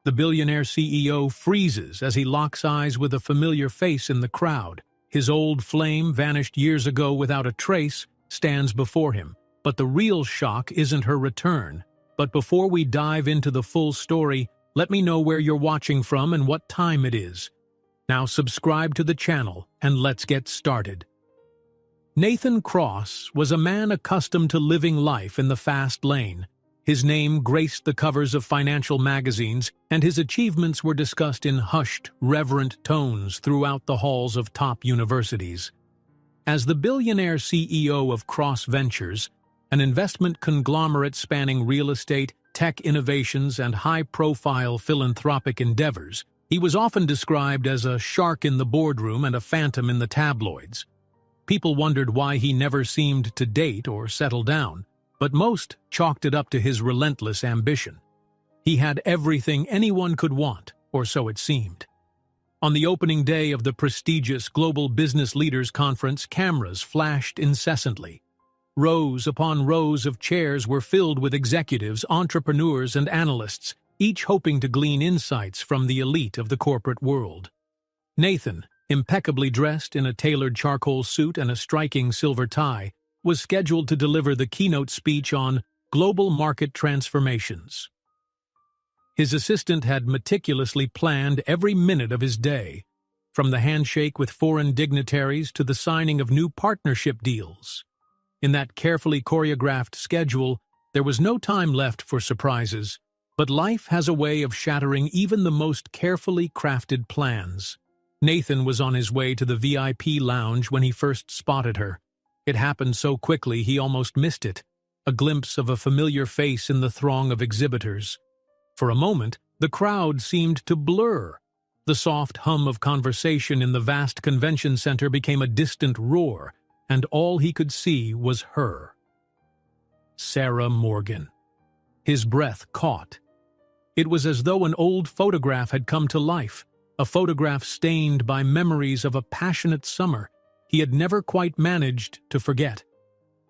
The billionaire CEO freezes as he locks eyes with a familiar face in the crowd. His old flame, vanished years ago without a trace, stands before him. But the real shock isn't her return. But before we dive into the full story, let me know where you're watching from and what time it is. Now subscribe to the channel and let's get started. Nathan Cross was a man accustomed to living life in the fast lane. His name graced the covers of financial magazines, and his achievements were discussed in hushed, reverent tones throughout the halls of top universities. As the billionaire CEO of Cross Ventures, an investment conglomerate spanning real estate, tech innovations, and high-profile philanthropic endeavors, he was often described as a shark in the boardroom and a phantom in the tabloids. People wondered why he never seemed to date or settle down, but most chalked it up to his relentless ambition. He had everything anyone could want, or so it seemed. On the opening day of the prestigious Global Business Leaders Conference, cameras flashed incessantly. Rows upon rows of chairs were filled with executives, entrepreneurs, and analysts, each hoping to glean insights from the elite of the corporate world. Nathan, impeccably dressed in a tailored charcoal suit and a striking silver tie, was scheduled to deliver the keynote speech on global market transformations. His assistant had meticulously planned every minute of his day, from the handshake with foreign dignitaries to the signing of new partnership deals. In that carefully choreographed schedule, there was no time left for surprises, but life has a way of shattering even the most carefully crafted plans. Nathan was on his way to the VIP lounge when he first spotted her. It happened so quickly he almost missed it, a glimpse of a familiar face in the throng of exhibitors. For a moment, the crowd seemed to blur. The soft hum of conversation in the vast convention center became a distant roar, and all he could see was her. Sarah Morgan. His breath caught. It was as though an old photograph had come to life, a photograph stained by memories of a passionate summer he had never quite managed to forget.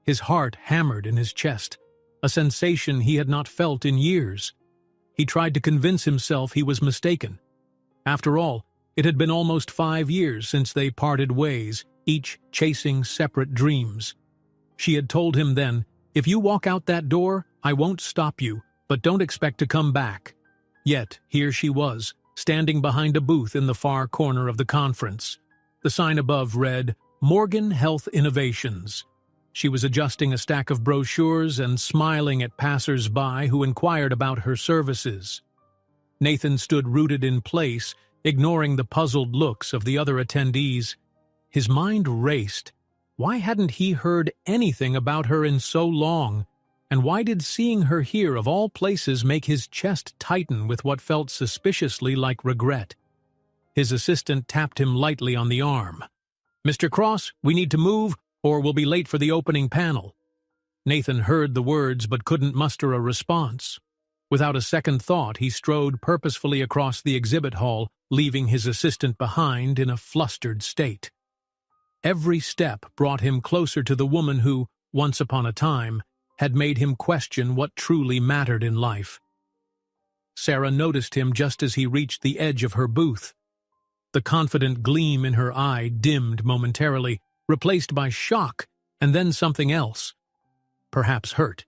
His heart hammered in his chest, a sensation he had not felt in years. He tried to convince himself he was mistaken. After all, it had been almost 5 years since they parted ways, each chasing separate dreams. She had told him then, "If you walk out that door, I won't stop you, but don't expect to come back." Yet, here she was, standing behind a booth in the far corner of the conference. The sign above read, "Morgan Health Innovations." She was adjusting a stack of brochures and smiling at passers-by who inquired about her services. Nathan stood rooted in place, ignoring the puzzled looks of the other attendees. His mind raced. Why hadn't he heard anything about her in so long? And why did seeing her here of all places make his chest tighten with what felt suspiciously like regret? His assistant tapped him lightly on the arm. "Mr. Cross, we need to move, or we'll be late for the opening panel." Nathan heard the words but couldn't muster a response. Without a second thought, he strode purposefully across the exhibit hall, leaving his assistant behind in a flustered state. Every step brought him closer to the woman who, once upon a time, had made him question what truly mattered in life. Sarah noticed him just as he reached the edge of her booth. The confident gleam in her eye dimmed momentarily, replaced by shock and then something else, perhaps hurt.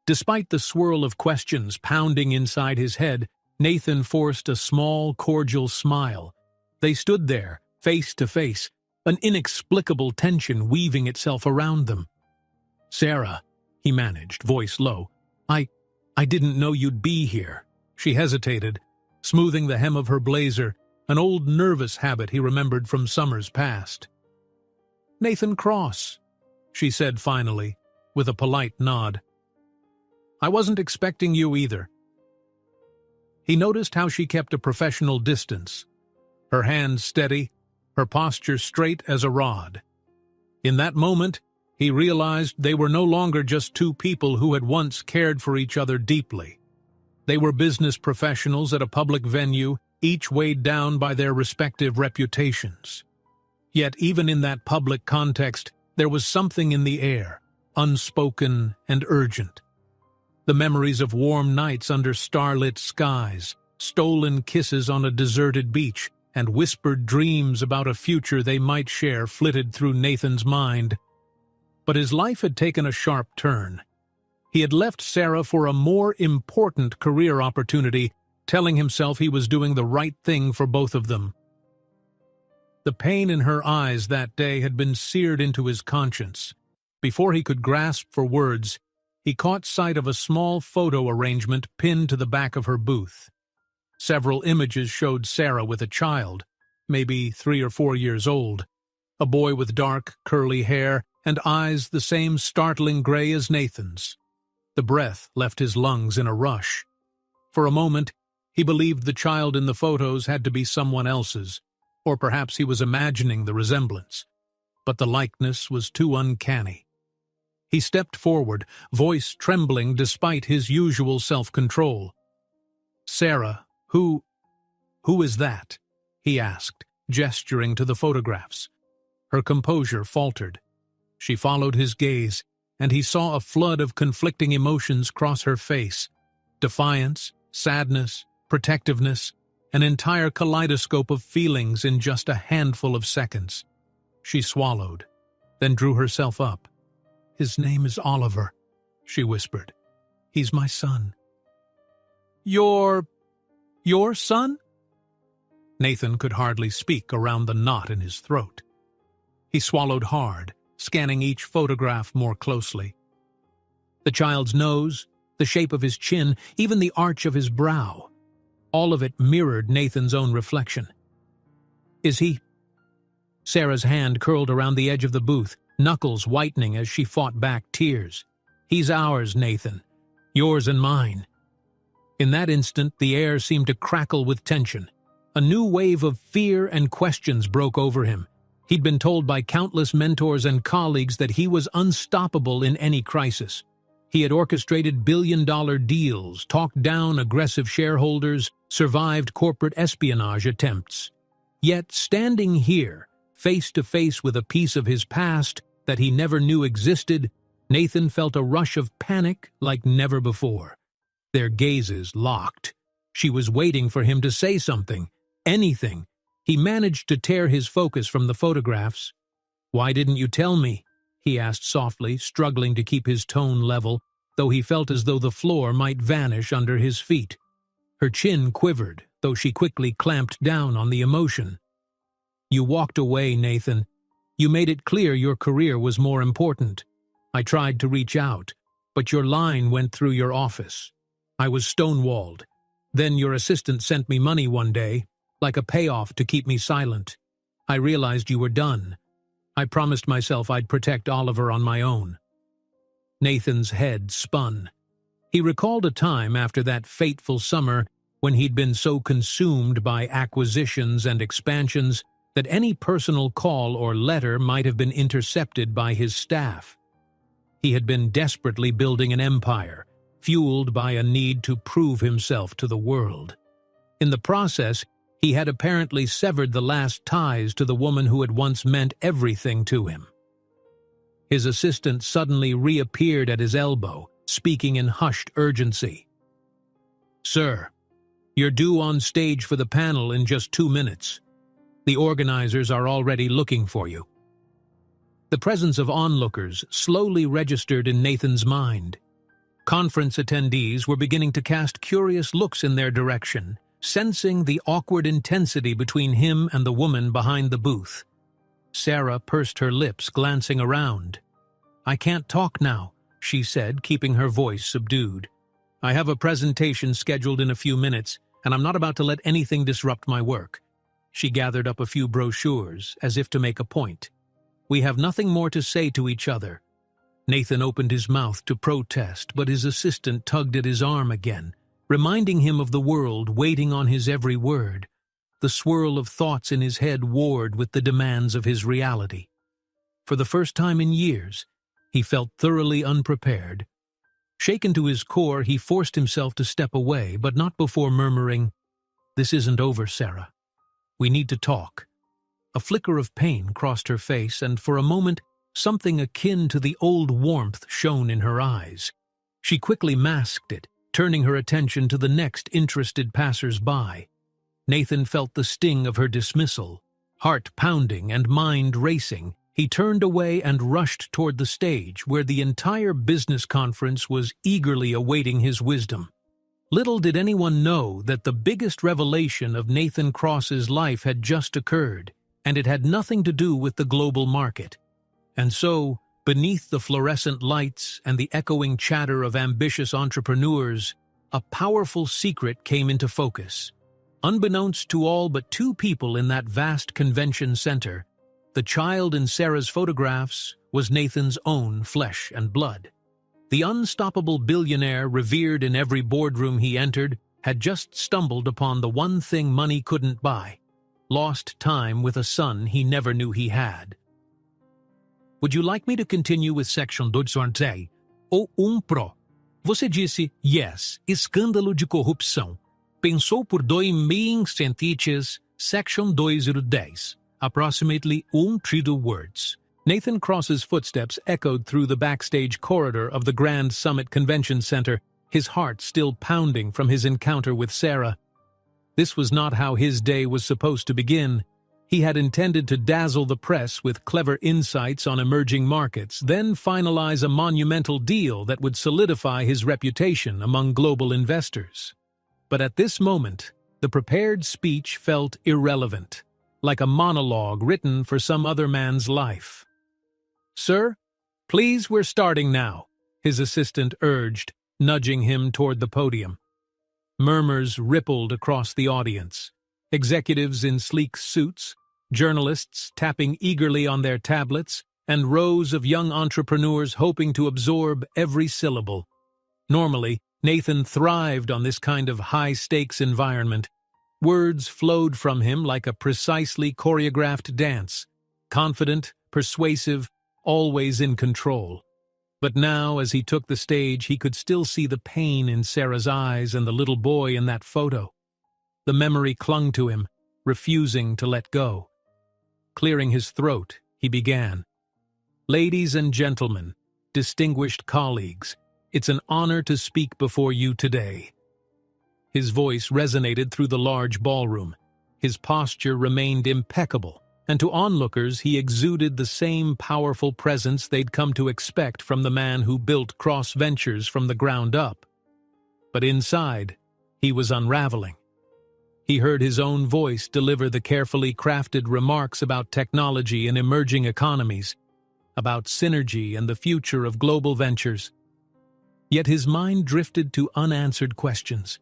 Despite the swirl of questions pounding inside his head, Nathan forced a small, cordial smile. They stood there, face to face, an inexplicable tension weaving itself around them. "Sarah," he managed, voice low, I didn't know you'd be here." She hesitated, smoothing the hem of her blazer, an old nervous habit he remembered from summers past. "Nathan Cross," she said finally, with a polite nod. "I wasn't expecting you either." He noticed how she kept a professional distance, her hands steady, her posture straight as a rod. In that moment, he realized they were no longer just two people who had once cared for each other deeply. They were business professionals at a public venue, each weighed down by their respective reputations. Yet even in that public context, there was something in the air, unspoken and urgent. The memories of warm nights under starlit skies, stolen kisses on a deserted beach, and whispered dreams about a future they might share flitted through Nathan's mind. But his life had taken a sharp turn. He had left Sarah for a more important career opportunity, telling himself he was doing the right thing for both of them. The pain in her eyes that day had been seared into his conscience. Before he could grasp for words, he caught sight of a small photo arrangement pinned to the back of her booth. Several images showed Sarah with a child, maybe 3 or 4 years old, a boy with dark, curly hair and eyes the same startling gray as Nathan's. The breath left his lungs in a rush. For a moment, he believed the child in the photos had to be someone else's, or perhaps he was imagining the resemblance. But the likeness was too uncanny. He stepped forward, voice trembling despite his usual self-control. "Sarah, who is that?" he asked, gesturing to the photographs. Her composure faltered. She followed his gaze, and he saw a flood of conflicting emotions cross her face. Defiance, sadness, protectiveness, an entire kaleidoscope of feelings in just a handful of seconds. She swallowed, then drew herself up. "His name is Oliver," she whispered. "He's my son." Your son?" Nathan could hardly speak around the knot in his throat. He swallowed hard, scanning each photograph more closely. The child's nose, the shape of his chin, even the arch of his brow. All of it mirrored Nathan's own reflection. "Is he?" Sarah's hand curled around the edge of the booth, knuckles whitening as she fought back tears. "He's ours, Nathan. Yours and mine." In that instant, the air seemed to crackle with tension. A new wave of fear and questions broke over him. He'd been told by countless mentors and colleagues that he was unstoppable in any crisis. He had orchestrated billion-dollar deals, talked down aggressive shareholders, survived corporate espionage attempts. Yet, standing here, face to face with a piece of his past that he never knew existed, Nathan felt a rush of panic like never before. Their gazes locked. She was waiting for him to say something, anything. He managed to tear his focus from the photographs. "Why didn't you tell me?" he asked softly, struggling to keep his tone level, though he felt as though the floor might vanish under his feet. Her chin quivered, though she quickly clamped down on the emotion. "You walked away, Nathan. You made it clear your career was more important. I tried to reach out, but your line went through your office. I was stonewalled. Then your assistant sent me money one day, like a payoff to keep me silent. I realized you were done. I promised myself I'd protect Oliver on my own." Nathan's head spun. He recalled a time after that fateful summer when he'd been so consumed by acquisitions and expansions that any personal call or letter might have been intercepted by his staff. He had been desperately building an empire, fueled by a need to prove himself to the world. In the process, he had apparently severed the last ties to the woman who had once meant everything to him. His assistant suddenly reappeared at his elbow, speaking in hushed urgency. "Sir, you're due on stage for the panel in just 2 minutes. The organizers are already looking for you." The presence of onlookers slowly registered in Nathan's mind. Conference attendees were beginning to cast curious looks in their direction, sensing the awkward intensity between him and the woman behind the booth. Sarah pursed her lips, glancing around. "I can't talk now," she said, keeping her voice subdued. "I have a presentation scheduled in a few minutes, and I'm not about to let anything disrupt my work." She gathered up a few brochures, as if to make a point. "We have nothing more to say to each other." Nathan opened his mouth to protest, but his assistant tugged at his arm again, reminding him of the world waiting on his every word. The swirl of thoughts in his head warred with the demands of his reality. For the first time in years, he felt thoroughly unprepared. Shaken to his core, he forced himself to step away, but not before murmuring, "This isn't over, Sarah. We need to talk." A flicker of pain crossed her face, and for a moment, something akin to the old warmth shone in her eyes. She quickly masked it, turning her attention to the next interested passers-by. Nathan felt the sting of her dismissal. Heart pounding and mind racing, he turned away and rushed toward the stage where the entire business conference was eagerly awaiting his wisdom. Little did anyone know that the biggest revelation of Nathan Cross's life had just occurred, and it had nothing to do with the global market. And so, beneath the fluorescent lights and the echoing chatter of ambitious entrepreneurs, a powerful secret came into focus. Unbeknownst to all but two people in that vast convention center, the child in Sarah's photographs was Nathan's own flesh and blood. The unstoppable billionaire revered in every boardroom he entered had just stumbled upon the one thing money couldn't buy: lost time with a son he never knew he had. Would you like me to continue with section 2? Ou pro? Você disse, yes, escândalo de corrupção. Pensou por 2 centiches, section 210. Approximately 1 words. Nathan Cross's footsteps echoed through the backstage corridor of the Grand Summit Convention Center, his heart still pounding from his encounter with Sarah. This was not how his day was supposed to begin. He had intended to dazzle the press with clever insights on emerging markets, then finalize a monumental deal that would solidify his reputation among global investors. But at this moment, the prepared speech felt irrelevant, like a monologue written for some other man's life. "Sir, please, we're starting now," his assistant urged, nudging him toward the podium. Murmurs rippled across the audience. Executives in sleek suits, journalists tapping eagerly on their tablets, and rows of young entrepreneurs hoping to absorb every syllable. Normally, Nathan thrived on this kind of high-stakes environment. Words flowed from him like a precisely choreographed dance, confident, persuasive, always in control. But now, as he took the stage, he could still see the pain in Sarah's eyes and the little boy in that photo. The memory clung to him, refusing to let go. Clearing his throat, he began. "Ladies and gentlemen, distinguished colleagues, it's an honor to speak before you today." His voice resonated through the large ballroom. His posture remained impeccable, and to onlookers he exuded the same powerful presence they'd come to expect from the man who built Cross Ventures from the ground up. But inside, he was unraveling. He heard his own voice deliver the carefully crafted remarks about technology and emerging economies, about synergy and the future of global ventures. Yet his mind drifted to unanswered questions.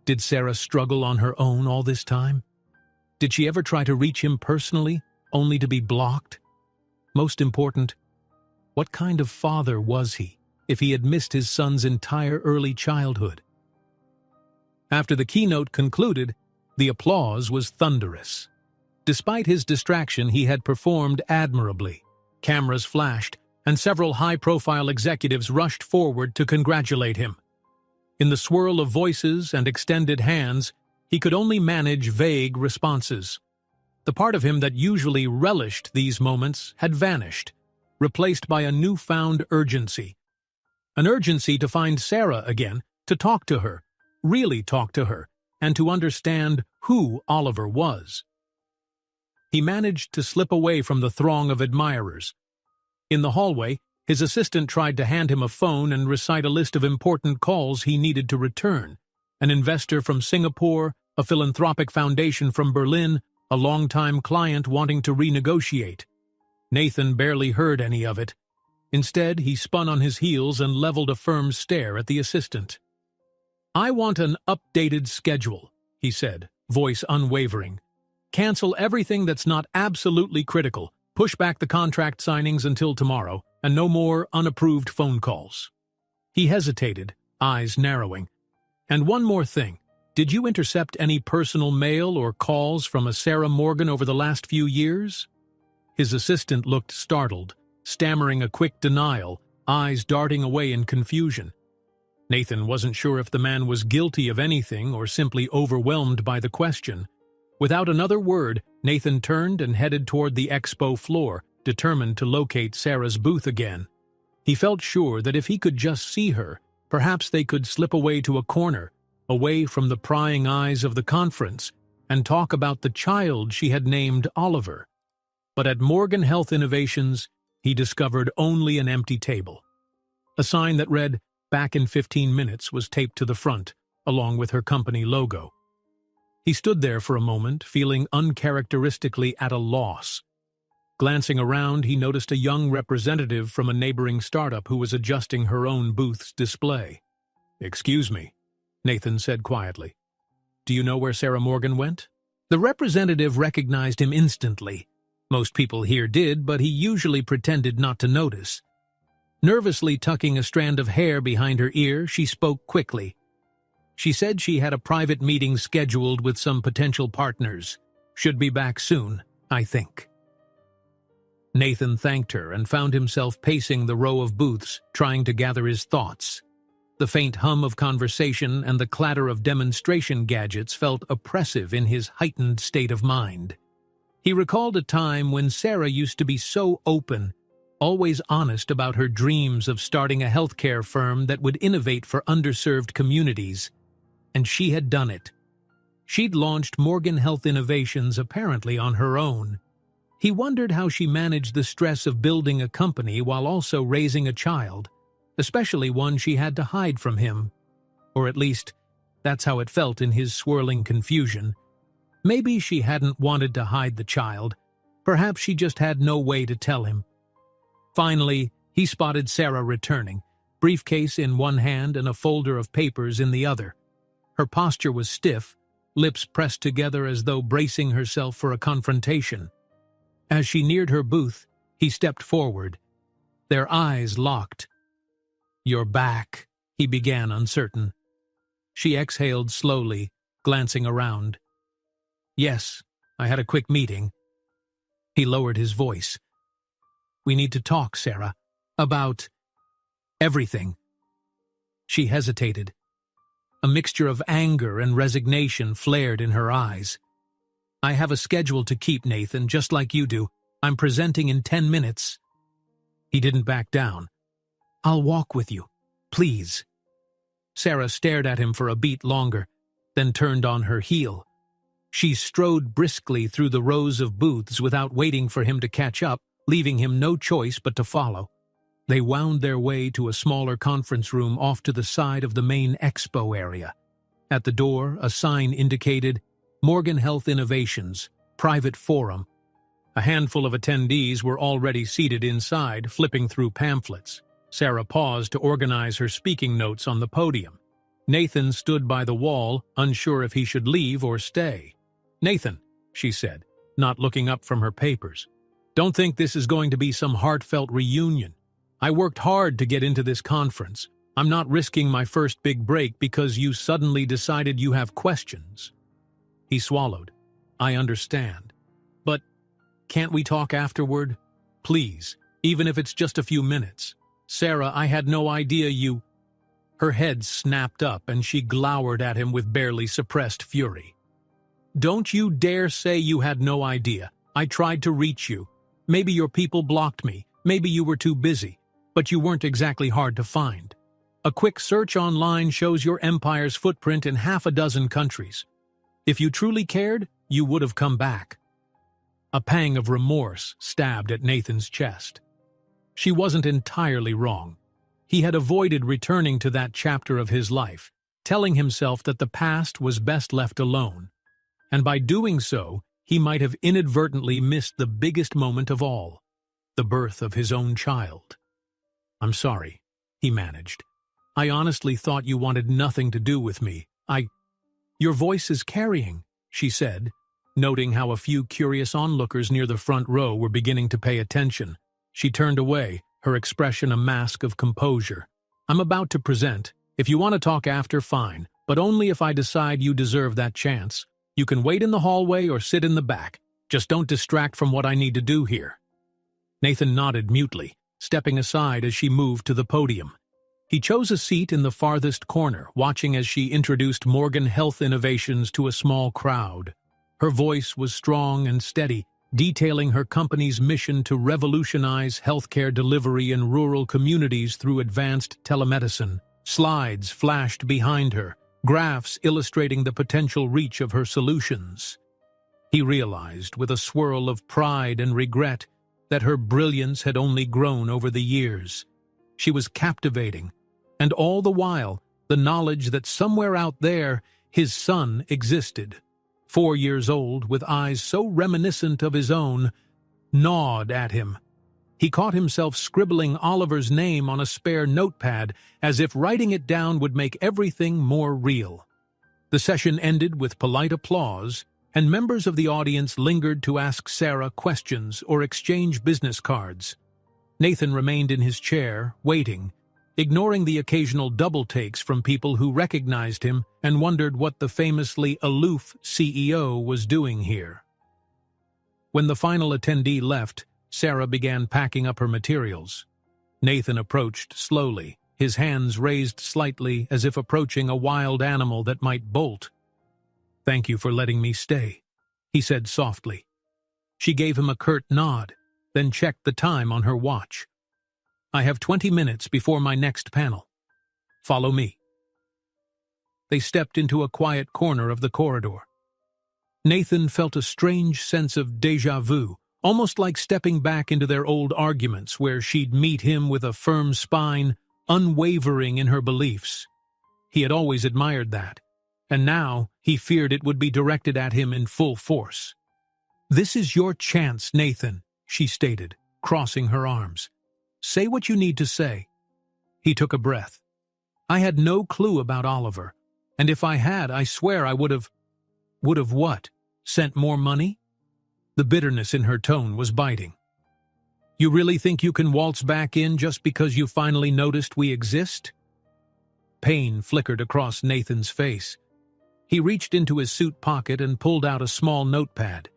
Did Sarah struggle on her own all this time? Did she ever try to reach him personally, only to be blocked? Most important, what kind of father was he, if he had missed his son's entire early childhood? After the keynote concluded, the applause was thunderous. Despite his distraction, he had performed admirably. Cameras flashed, and several high-profile executives rushed forward to congratulate him. In the swirl of voices and extended hands, he could only manage vague responses. The part of him that usually relished these moments had vanished, replaced by a newfound urgency. An urgency to find Sarah again, to talk to her, really talk to her, and to understand who Oliver was. He managed to slip away from the throng of admirers. In the hallway, his assistant tried to hand him a phone and recite a list of important calls he needed to return. An investor from Singapore, a philanthropic foundation from Berlin, a longtime client wanting to renegotiate. Nathan barely heard any of it. Instead, he spun on his heels and leveled a firm stare at the assistant. "I want an updated schedule," he said, voice unwavering. "Cancel everything that's not absolutely critical. Push back the contract signings until tomorrow, and no more unapproved phone calls." He hesitated, eyes narrowing. "And one more thing. Did you intercept any personal mail or calls from a Sarah Morgan over the last few years?" His assistant looked startled, stammering a quick denial, eyes darting away in confusion. Nathan wasn't sure if the man was guilty of anything or simply overwhelmed by the question. Without another word, Nathan turned and headed toward the expo floor, determined to locate Sarah's booth again. He felt sure that if he could just see her, Perhaps they could slip away to a corner, away from the prying eyes of the conference, and talk about the child she had named Oliver. But at Morgan Health Innovations, he discovered only an empty table. A sign that read, "Back in 15 minutes," was taped to the front, along with her company logo. He stood there for a moment, feeling uncharacteristically at a loss. Glancing around, he noticed a young representative from a neighboring startup who was adjusting her own booth's display. "Excuse me," Nathan said quietly. "Do you know where Sarah Morgan went?" The representative recognized him instantly. Most people here did, but he usually pretended not to notice. Nervously tucking a strand of hair behind her ear, she spoke quickly. She said she had a private meeting scheduled with some potential partners. "Should be back soon, I think." Nathan thanked her and found himself pacing the row of booths, trying to gather his thoughts. The faint hum of conversation and the clatter of demonstration gadgets felt oppressive in his heightened state of mind. He recalled a time when Sarah used to be so open, always honest about her dreams of starting a healthcare firm that would innovate for underserved communities. And she had done it. She'd launched Morgan Health Innovations apparently on her own. He wondered how she managed the stress of building a company while also raising a child, especially one she had to hide from him. Or at least, that's how it felt in his swirling confusion. Maybe she hadn't wanted to hide the child. Perhaps she just had no way to tell him. Finally, he spotted Sarah returning, briefcase in one hand and a folder of papers in the other. Her posture was stiff, lips pressed together as though bracing herself for a confrontation. As she neared her booth, he stepped forward. Their eyes locked. "You're back," he began, uncertain. She exhaled slowly, glancing around. "Yes, I had a quick meeting." He lowered his voice. "We need to talk, Sarah. About everything." She hesitated. A mixture of anger and resignation flared in her eyes. "I have a schedule to keep, Nathan, just like you do. I'm presenting in 10 minutes. He didn't back down. "I'll walk with you, please." Sarah stared at him for a beat longer, then turned on her heel. She strode briskly through the rows of booths without waiting for him to catch up, leaving him no choice but to follow. They wound their way to a smaller conference room off to the side of the main expo area. At the door, a sign indicated Morgan Health Innovations, Private Forum. A handful of attendees were already seated inside, flipping through pamphlets. Sarah paused to organize her speaking notes on the podium. Nathan stood by the wall, unsure if he should leave or stay. "Nathan," she said, not looking up from her papers, "don't think this is going to be some heartfelt reunion. I worked hard to get into this conference. I'm not risking my first big break because you suddenly decided you have questions." He swallowed. "I understand. But can't we talk afterward? Please, even if it's just a few minutes. Sarah, I had no idea you—" Her head snapped up and she glowered at him with barely suppressed fury. "Don't you dare say you had no idea. I tried to reach you. Maybe your people blocked me. Maybe you were too busy. But you weren't exactly hard to find. A quick search online shows your empire's footprint in 6 countries. If you truly cared, you would have come back." A pang of remorse stabbed at Nathan's chest. She wasn't entirely wrong. He had avoided returning to that chapter of his life, telling himself that the past was best left alone. And by doing so, he might have inadvertently missed the biggest moment of all, the birth of his own child. "I'm sorry," he managed. "I honestly thought you wanted nothing to do with me. Your voice is carrying," she said, noting how a few curious onlookers near the front row were beginning to pay attention. She turned away, her expression a mask of composure. "I'm about to present. If you want to talk after, fine, but only if I decide you deserve that chance. You can wait in the hallway or sit in the back. Just don't distract from what I need to do here." Nathan nodded mutely, stepping aside as she moved to the podium. He chose a seat in the farthest corner, watching as she introduced Morgan Health Innovations to a small crowd. Her voice was strong and steady, detailing her company's mission to revolutionize healthcare delivery in rural communities through advanced telemedicine. Slides flashed behind her, graphs illustrating the potential reach of her solutions. He realized, with a swirl of pride and regret, that her brilliance had only grown over the years. She was captivating, and all the while, the knowledge that somewhere out there, his son existed, 4 years old, with eyes so reminiscent of his own, gnawed at him. He caught himself scribbling Oliver's name on a spare notepad, as if writing it down would make everything more real. The session ended with polite applause, and members of the audience lingered to ask Sarah questions or exchange business cards. Nathan remained in his chair, waiting, ignoring the occasional double-takes from people who recognized him and wondered what the famously aloof CEO was doing here. When the final attendee left, Sarah began packing up her materials. Nathan approached slowly, his hands raised slightly as if approaching a wild animal that might bolt. "Thank you for letting me stay," he said softly. She gave him a curt nod, then checked the time on her watch. "I have 20 minutes before my next panel. Follow me." They stepped into a quiet corner of the corridor. Nathan felt a strange sense of déjà vu, almost like stepping back into their old arguments where she'd meet him with a firm spine, unwavering in her beliefs. He had always admired that, and now he feared it would be directed at him in full force. "This is your chance, Nathan," she stated, crossing her arms. "Say what you need to say." He took a breath. "I had no clue about Oliver, and if I had, I swear I would have... Would have what? Sent more money?" The bitterness in her tone was biting. "You really think you can waltz back in just because you finally noticed we exist?" Pain flickered across Nathan's face. He reached into his suit pocket and pulled out a small notepad.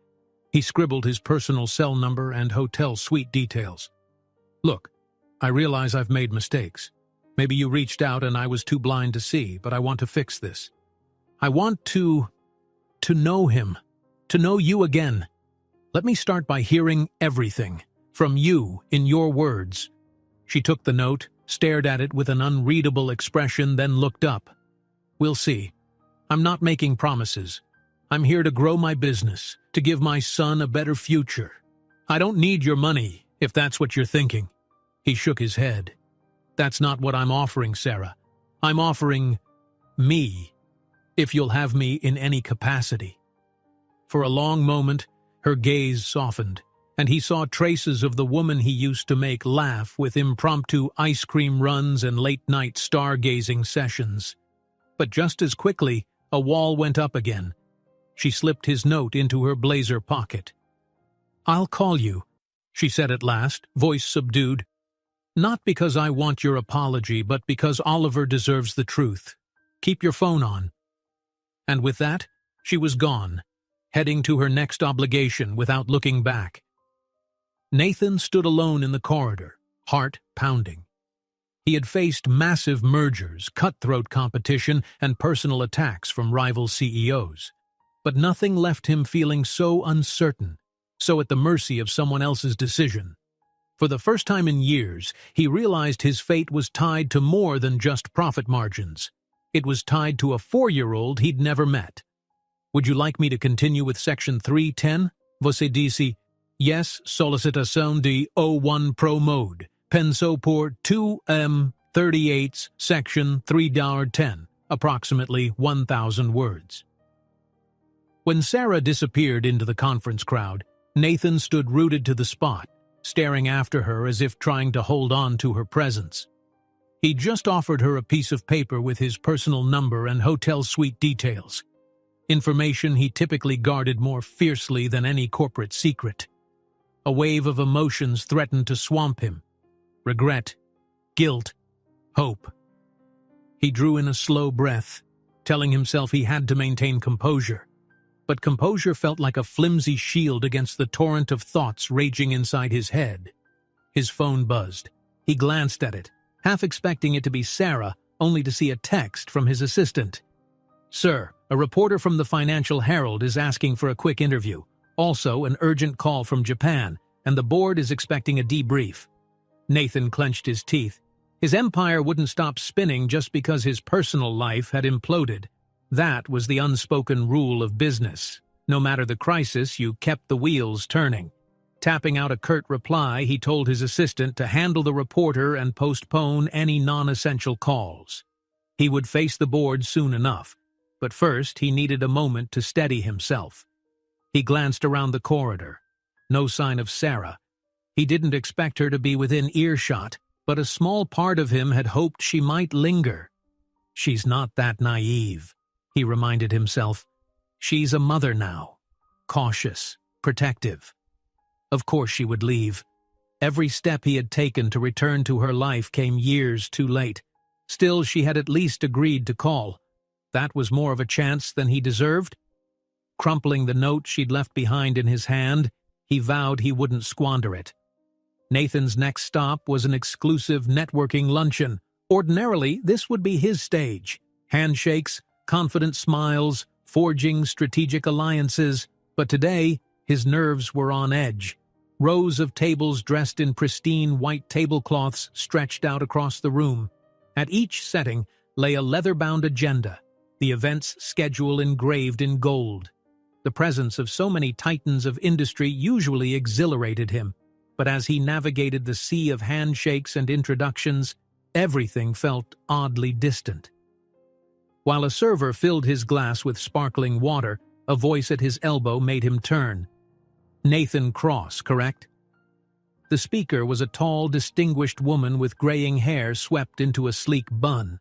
He scribbled his personal cell number and hotel suite details. "Look, I realize I've made mistakes. Maybe you reached out and I was too blind to see, but I want to fix this. I want to know him, to know you again. Let me start by hearing everything, from you, in your words." She took the note, stared at it with an unreadable expression, then looked up. "We'll see. I'm not making promises. I'm here to grow my business, to give my son a better future. I don't need your money, if that's what you're thinking." He shook his head. "That's not what I'm offering, Sarah. I'm offering me, if you'll have me in any capacity." For a long moment, her gaze softened, and he saw traces of the woman he used to make laugh with impromptu ice cream runs and late-night stargazing sessions. But just as quickly, a wall went up again. She slipped his note into her blazer pocket. "I'll call you," she said at last, voice subdued. "Not because I want your apology, but because Oliver deserves the truth. Keep your phone on." And with that, she was gone, heading to her next obligation without looking back. Nathan stood alone in the corridor, heart pounding. He had faced massive mergers, cutthroat competition, and personal attacks from rival CEOs. But nothing left him feeling so uncertain, so at the mercy of someone else's decision. For the first time in years, he realized his fate was tied to more than just profit margins. It was tied to a 4-year-old he'd never met. "Would you like me to continue with Section 310? Você disse, yes, solicitação de O1 Pro Mode. Penso por 2M38, Section 310, approximately 1,000 words. When Sarah disappeared into the conference crowd, Nathan stood rooted to the spot, staring after her as if trying to hold on to her presence. He just offered her a piece of paper with his personal number and hotel suite details, information he typically guarded more fiercely than any corporate secret. A wave of emotions threatened to swamp him. Regret, guilt, hope. He drew in a slow breath, telling himself he had to maintain composure. But composure felt like a flimsy shield against the torrent of thoughts raging inside his head. His phone buzzed. He glanced at it, half expecting it to be Sarah, only to see a text from his assistant. "Sir, a reporter from the Financial Herald is asking for a quick interview. Also, an urgent call from Japan, and the board is expecting a debrief." Nathan clenched his teeth. His empire wouldn't stop spinning just because his personal life had imploded. That was the unspoken rule of business. No matter the crisis, you kept the wheels turning. Tapping out a curt reply, he told his assistant to handle the reporter and postpone any non-essential calls. He would face the board soon enough, but first he needed a moment to steady himself. He glanced around the corridor. No sign of Sarah. He didn't expect her to be within earshot, but a small part of him had hoped she might linger. She's not that naive, he reminded himself. She's a mother now. Cautious, protective. Of course she would leave. Every step he had taken to return to her life came years too late. Still, she had at least agreed to call. That was more of a chance than he deserved. Crumpling the note she'd left behind in his hand, he vowed he wouldn't squander it. Nathan's next stop was an exclusive networking luncheon. Ordinarily, this would be his stage. Handshakes, confident smiles, forging strategic alliances. But today, his nerves were on edge. Rows of tables dressed in pristine white tablecloths stretched out across the room. At each setting lay a leather-bound agenda, the event's schedule engraved in gold. The presence of so many titans of industry usually exhilarated him, but as he navigated the sea of handshakes and introductions, everything felt oddly distant. While a server filled his glass with sparkling water, a voice at his elbow made him turn. Nathan Cross, correct? The speaker was a tall, distinguished woman with graying hair swept into a sleek bun.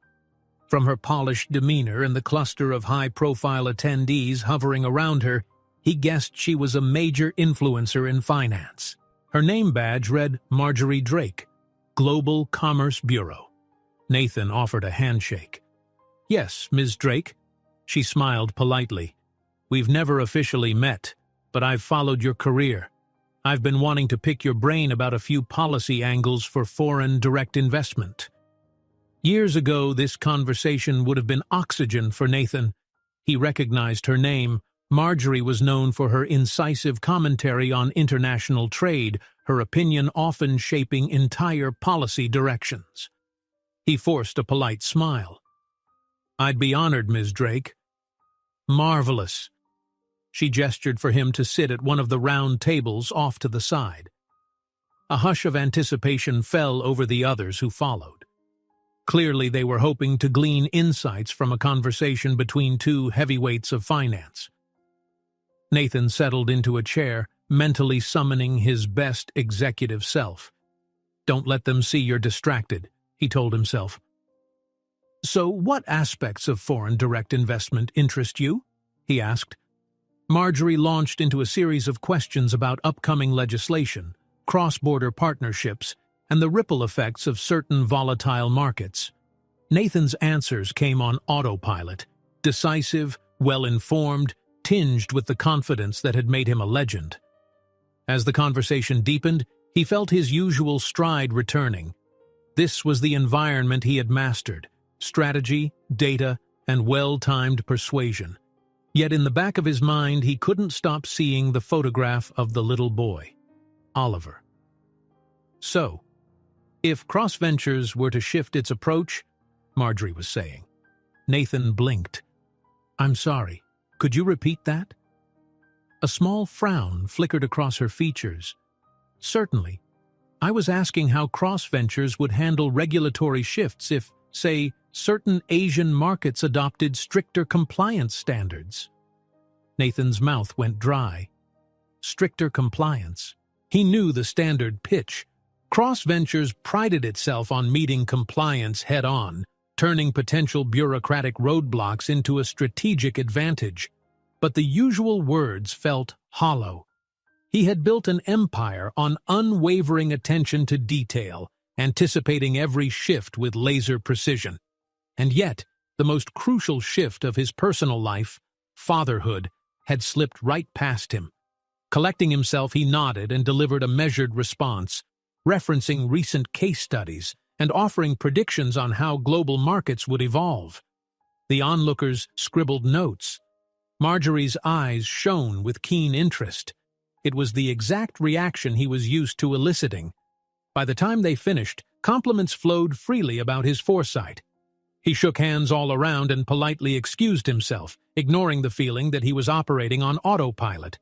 From her polished demeanor and the cluster of high-profile attendees hovering around her, he guessed she was a major influencer in finance. Her name badge read Marjorie Drake, Global Commerce Bureau. Nathan offered a handshake. "Yes, Ms. Drake." She smiled politely. "We've never officially met, but I've followed your career. I've been wanting to pick your brain about a few policy angles for foreign direct investment." Years ago, this conversation would have been oxygen for Nathan. He recognized her name. Marjorie was known for her incisive commentary on international trade, her opinion often shaping entire policy directions. He forced a polite smile. "I'd be honored, Ms. Drake." "Marvelous." She gestured for him to sit at one of the round tables off to the side. A hush of anticipation fell over the others who followed. Clearly they were hoping to glean insights from a conversation between two heavyweights of finance. Nathan settled into a chair, mentally summoning his best executive self. "Don't let them see you're distracted," he told himself. "So what aspects of foreign direct investment interest you?" he asked. Marjorie launched into a series of questions about upcoming legislation, cross-border partnerships, and the ripple effects of certain volatile markets. Nathan's answers came on autopilot, decisive, well-informed, tinged with the confidence that had made him a legend. As the conversation deepened, he felt his usual stride returning. This was the environment he had mastered: strategy, data, and well-timed persuasion. Yet in the back of his mind, he couldn't stop seeing the photograph of the little boy, Oliver. "So, if Cross Ventures were to shift its approach," Marjorie was saying. Nathan blinked. "I'm sorry, could you repeat that?" A small frown flickered across her features. "Certainly. I was asking how Cross Ventures would handle regulatory shifts if, say, certain Asian markets adopted stricter compliance standards." Nathan's mouth went dry. Stricter compliance. He knew the standard pitch. Cross Ventures prided itself on meeting compliance head-on, turning potential bureaucratic roadblocks into a strategic advantage. But the usual words felt hollow. He had built an empire on unwavering attention to detail, anticipating every shift with laser precision. And yet, the most crucial shift of his personal life, fatherhood, had slipped right past him. Collecting himself, he nodded and delivered a measured response, referencing recent case studies and offering predictions on how global markets would evolve. The onlookers scribbled notes. Marjorie's eyes shone with keen interest. It was the exact reaction he was used to eliciting. By the time they finished, Compliments flowed freely about his foresight. He shook hands all around and politely excused himself, ignoring the feeling that he was operating on autopilot.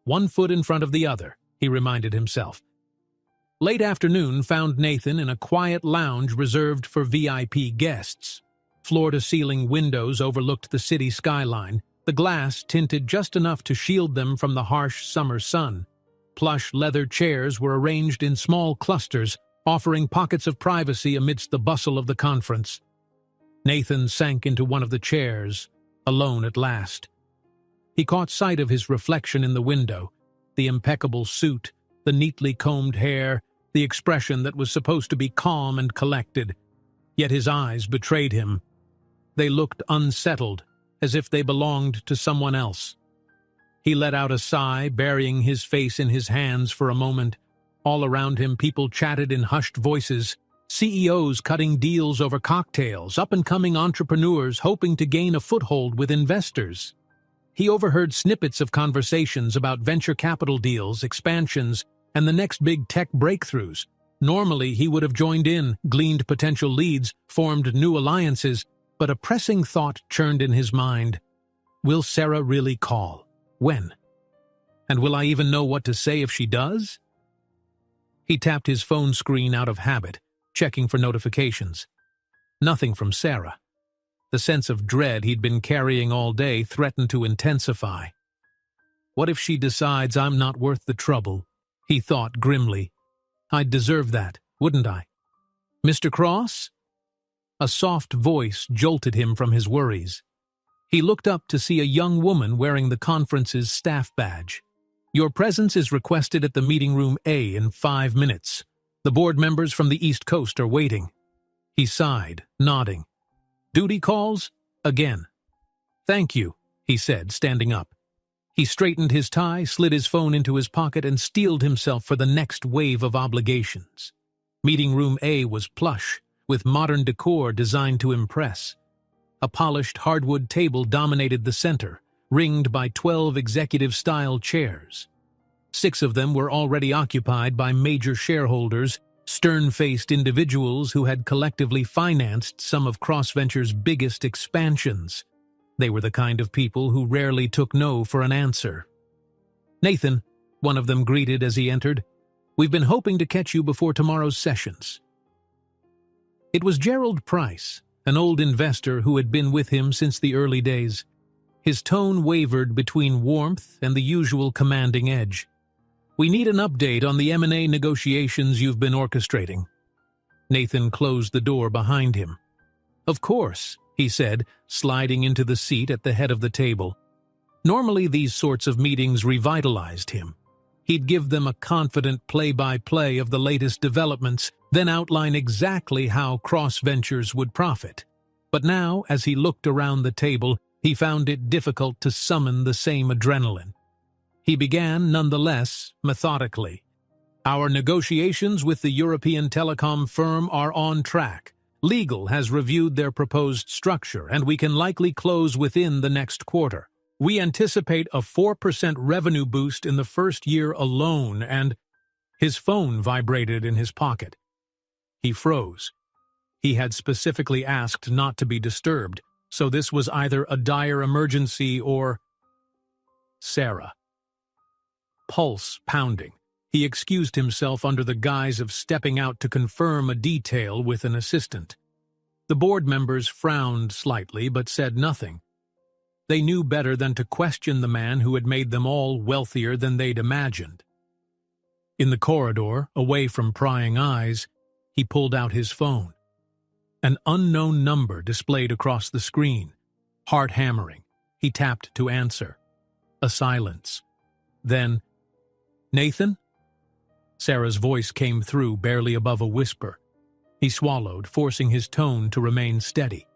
One foot in front of the other, he reminded himself. Late afternoon found Nathan in a quiet lounge reserved for VIP guests. Floor-to-ceiling windows overlooked the city skyline, the glass tinted just enough to shield them from the harsh summer sun. Plush leather chairs were arranged in small clusters, offering pockets of privacy amidst the bustle of the conference. Nathan sank into one of the chairs, alone at last. He caught sight of his reflection in the window, the impeccable suit, the neatly combed hair, the expression that was supposed to be calm and collected. Yet his eyes betrayed him. They looked unsettled, as if they belonged to someone else. He let out a sigh, burying his face in his hands for a moment. All around him, people chatted in hushed voices, CEOs cutting deals over cocktails, up-and-coming entrepreneurs hoping to gain a foothold with investors. He overheard snippets of conversations about venture capital deals, expansions, and the next big tech breakthroughs. Normally, he would have joined in, gleaned potential leads, formed new alliances, but a pressing thought churned in his mind. Will Sarah really call? When? And will I even know what to say if she does? He tapped his phone screen out of habit, checking for notifications. Nothing from Sarah. The sense of dread he'd been carrying all day threatened to intensify. What if she decides I'm not worth the trouble? He thought grimly. I'd deserve that, wouldn't I? Mr. Cross? A soft voice jolted him from his worries. He looked up to see a young woman wearing the conference's staff badge. Your presence is requested at the meeting room A in 5 minutes. The board members from the East Coast are waiting. He sighed, nodding. Duty calls? Again. Thank you, he said, standing up. He straightened his tie, slid his phone into his pocket, and steeled himself for the next wave of obligations. Meeting room A was plush, with modern decor designed to impress. A polished hardwood table dominated the center, ringed by 12 executive-style chairs. 6 of them were already occupied by major shareholders, stern-faced individuals who had collectively financed some of CrossVenture's biggest expansions. They were the kind of people who rarely took no for an answer. Nathan, one of them greeted as he entered, we've been hoping to catch you before tomorrow's sessions. It was Gerald Price, an old investor who had been with him since the early days. His tone wavered between warmth and the usual commanding edge. We need an update on the M&A negotiations you've been orchestrating. Nathan closed the door behind him. Of course, he said, sliding into the seat at the head of the table. Normally these sorts of meetings revitalized him. He'd give them a confident play-by-play of the latest developments, then outline exactly how CrossVentures would profit. But now, as he looked around the table, he found it difficult to summon the same adrenaline. He began, nonetheless, methodically. Our negotiations with the European telecom firm are on track. Legal has reviewed their proposed structure, and we can likely close within the next quarter. We anticipate a 4% revenue boost in the first year alone, and his phone vibrated in his pocket. He froze. He had specifically asked not to be disturbed, so this was either a dire emergency or Sarah. Pulse pounding. He excused himself under the guise of stepping out to confirm a detail with an assistant. The board members frowned slightly but said nothing. They knew better than to question the man who had made them all wealthier than they'd imagined. In the corridor, away from prying eyes, he pulled out his phone. An unknown number displayed across the screen. Heart hammering. He tapped to answer. A silence. Then, Nathan? Sarah's voice came through barely above a whisper. He swallowed, forcing his tone to remain steady.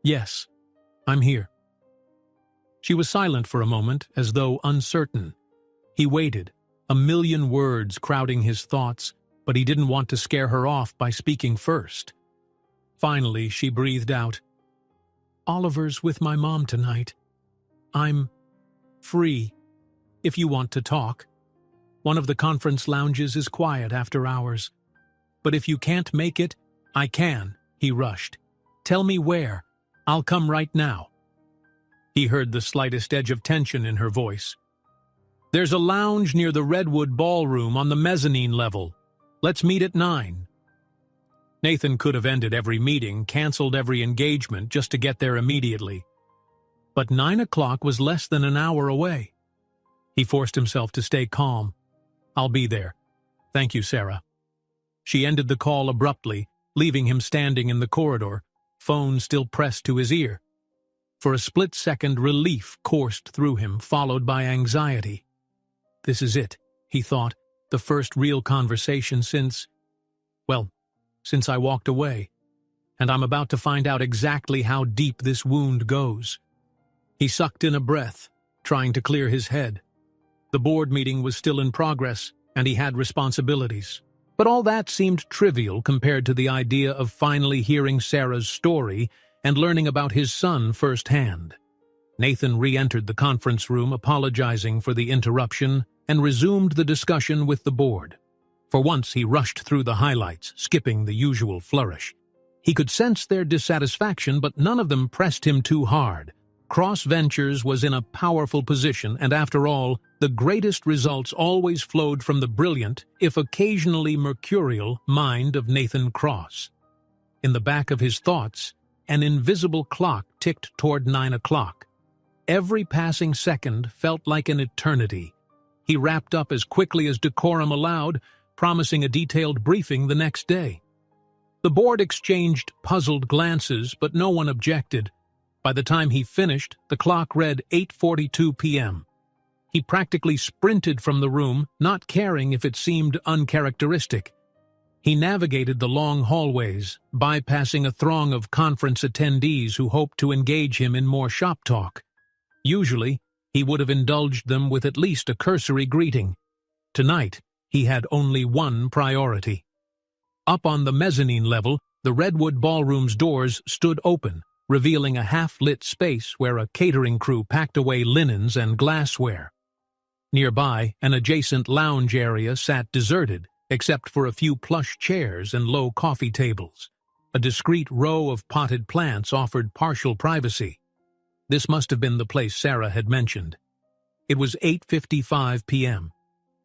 Yes, I'm here. She was silent for a moment, as though uncertain. He waited, a million words crowding his thoughts, but he didn't want to scare her off by speaking first. Finally, she breathed out, Oliver's with my mom tonight. I'm free, if you want to talk. One of the conference lounges is quiet after hours. But if you can't make it, I can, he rushed. Tell me where. I'll come right now. He heard the slightest edge of tension in her voice. There's a lounge near the Redwood Ballroom on the mezzanine level. Let's meet at 9. Nathan could have ended every meeting, canceled every engagement just to get there immediately. But 9 o'clock was less than an hour away. He forced himself to stay calm. I'll be there. Thank you, Sarah. She ended the call abruptly, leaving him standing in the corridor, phone still pressed to his ear. For a split second, relief coursed through him, followed by anxiety. This is it, he thought, the first real conversation since I walked away, and I'm about to find out exactly how deep this wound goes. He sucked in a breath, trying to clear his head. The board meeting was still in progress, and he had responsibilities. But all that seemed trivial compared to the idea of finally hearing Sarah's story and learning about his son firsthand. Nathan re-entered the conference room, apologizing for the interruption, and resumed the discussion with the board. For once, he rushed through the highlights, skipping the usual flourish. He could sense their dissatisfaction, but none of them pressed him too hard. Cross Ventures was in a powerful position, and after all, the greatest results always flowed from the brilliant, if occasionally mercurial, mind of Nathan Cross. In the back of his thoughts, an invisible clock ticked toward 9 o'clock. Every passing second felt like an eternity. He wrapped up as quickly as decorum allowed, promising a detailed briefing the next day. The board exchanged puzzled glances, but no one objected. By the time he finished, the clock read 8:42 p.m. He practically sprinted from the room, not caring if it seemed uncharacteristic. He navigated the long hallways, bypassing a throng of conference attendees who hoped to engage him in more shop talk. Usually, he would have indulged them with at least a cursory greeting. Tonight, he had only one priority. Up on the mezzanine level, the Redwood Ballroom's doors stood open, revealing a half-lit space where a catering crew packed away linens and glassware. Nearby, an adjacent lounge area sat deserted, except for a few plush chairs and low coffee tables. A discreet row of potted plants offered partial privacy. This must have been the place Sarah had mentioned. It was 8:55 p.m.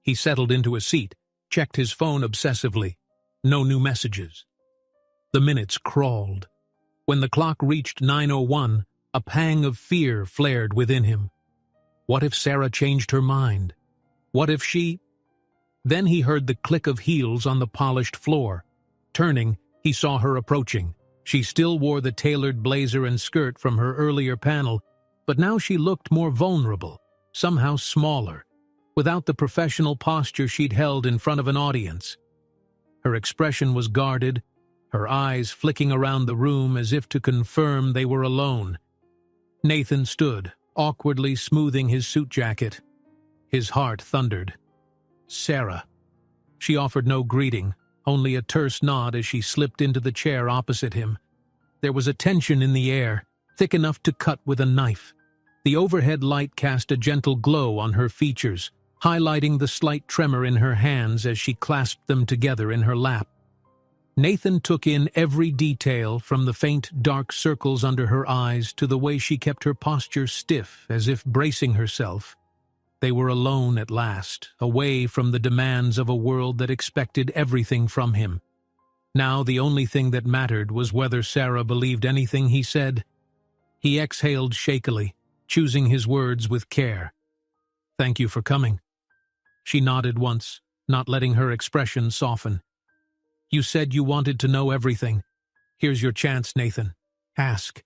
He settled into a seat, checked his phone obsessively. No new messages. The minutes crawled. When the clock reached 9:01, a pang of fear flared within him. What if Sarah changed her mind? What if she... Then he heard the click of heels on the polished floor. Turning, he saw her approaching. She still wore the tailored blazer and skirt from her earlier panel, but now she looked more vulnerable, somehow smaller, without the professional posture she'd held in front of an audience. Her expression was guarded, her eyes flicking around the room as if to confirm they were alone. Nathan stood, awkwardly smoothing his suit jacket. His heart thundered. Sarah. She offered no greeting, only a terse nod as she slipped into the chair opposite him. There was a tension in the air, thick enough to cut with a knife. The overhead light cast a gentle glow on her features, highlighting the slight tremor in her hands as she clasped them together in her lap. Nathan took in every detail, from the faint dark circles under her eyes to the way she kept her posture stiff as if bracing herself. They were alone at last, away from the demands of a world that expected everything from him. Now the only thing that mattered was whether Sarah believed anything he said. He exhaled shakily, choosing his words with care. Thank you for coming. She nodded once, not letting her expression soften. You said you wanted to know everything. Here's your chance, Nathan. Ask.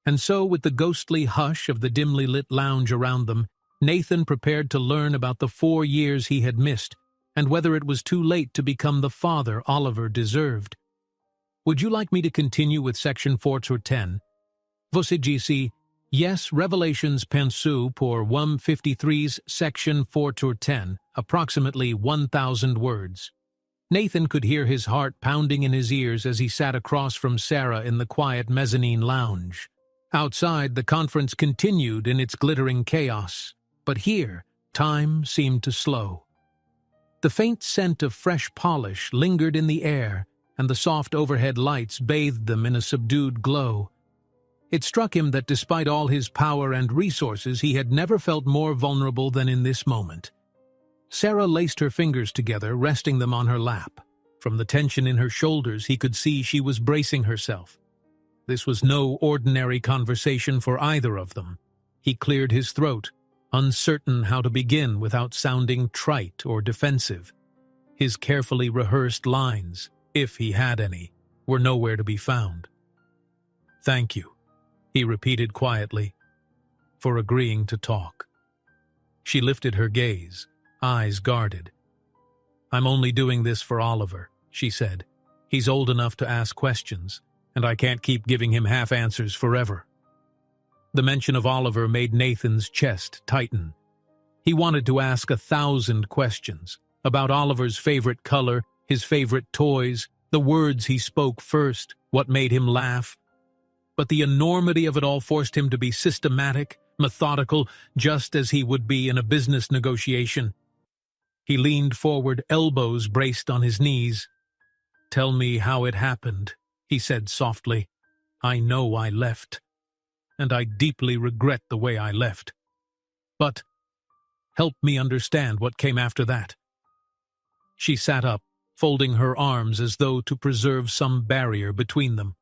And so, with the ghostly hush of the dimly lit lounge around them, Nathan prepared to learn about the 4 years he had missed, and whether it was too late to become the father Oliver deserved. Would you like me to continue with section 4-10? Você disse, yes, Revelations pensou por 153's section 4-10, approximately 1,000 words. Nathan could hear his heart pounding in his ears as he sat across from Sarah in the quiet mezzanine lounge. Outside, the conference continued in its glittering chaos. But here, time seemed to slow. The faint scent of fresh polish lingered in the air, and the soft overhead lights bathed them in a subdued glow. It struck him that despite all his power and resources, he had never felt more vulnerable than in this moment. Sarah laced her fingers together, resting them on her lap. From the tension in her shoulders, he could see she was bracing herself. This was no ordinary conversation for either of them. He cleared his throat, uncertain how to begin without sounding trite or defensive. His carefully rehearsed lines, if he had any, were nowhere to be found. "Thank you," he repeated quietly, "for agreeing to talk." She lifted her gaze, eyes guarded. "I'm only doing this for Oliver," she said. "He's old enough to ask questions, and I can't keep giving him half answers forever." The mention of Oliver made Nathan's chest tighten. He wanted to ask 1,000 questions about Oliver's favorite color, his favorite toys, the words he spoke first, what made him laugh. But the enormity of it all forced him to be systematic, methodical, just as he would be in a business negotiation. He leaned forward, elbows braced on his knees. "Tell me how it happened," he said softly. "I know I left, and I deeply regret the way I left. But help me understand what came after that." She sat up, folding her arms as though to preserve some barrier between them.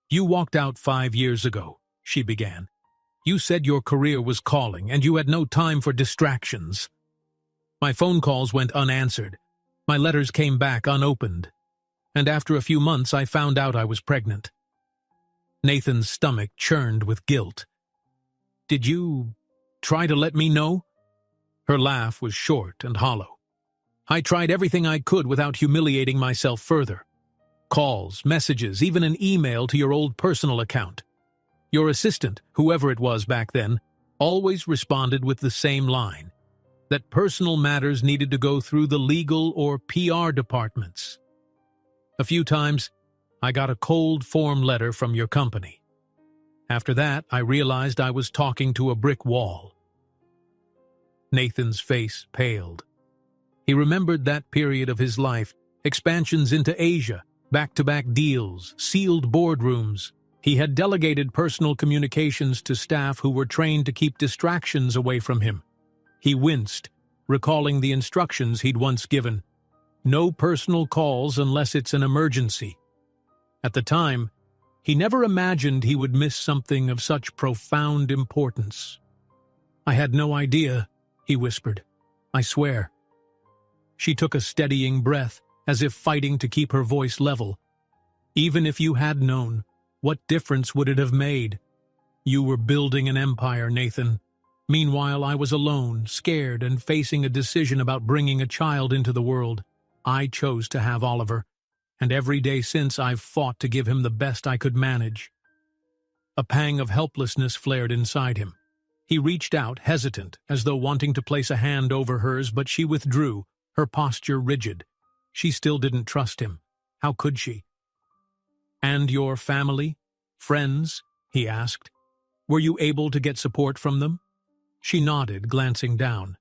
"You walked out 5 years ago," she began. "You said your career was calling, and you had no time for distractions. My phone calls went unanswered. My letters came back unopened. And after a few months, I found out I was pregnant." Nathan's stomach churned with guilt. "Did you try to let me know?" Her laugh was short and hollow. "I tried everything I could without humiliating myself further. Calls, messages, even an email to your old personal account. Your assistant, whoever it was back then, always responded with the same line, that personal matters needed to go through the legal or PR departments. A few times, I got a cold form letter from your company. After that, I realized I was talking to a brick wall." Nathan's face paled. He remembered that period of his life, expansions into Asia, back-to-back deals, sealed boardrooms. He had delegated personal communications to staff who were trained to keep distractions away from him. He winced, recalling the instructions he'd once given. No personal calls unless it's an emergency. At the time, he never imagined he would miss something of such profound importance. "I had no idea," he whispered. "I swear." She took a steadying breath, as if fighting to keep her voice level. "Even if you had known, what difference would it have made? You were building an empire, Nathan. Meanwhile, I was alone, scared, and facing a decision about bringing a child into the world. I chose to have Oliver, and every day since I've fought to give him the best I could manage." A pang of helplessness flared inside him. He reached out, hesitant, as though wanting to place a hand over hers, but she withdrew, her posture rigid. She still didn't trust him. How could she? "And your family? Friends?" he asked. "Were you able to get support from them?" She nodded, glancing down.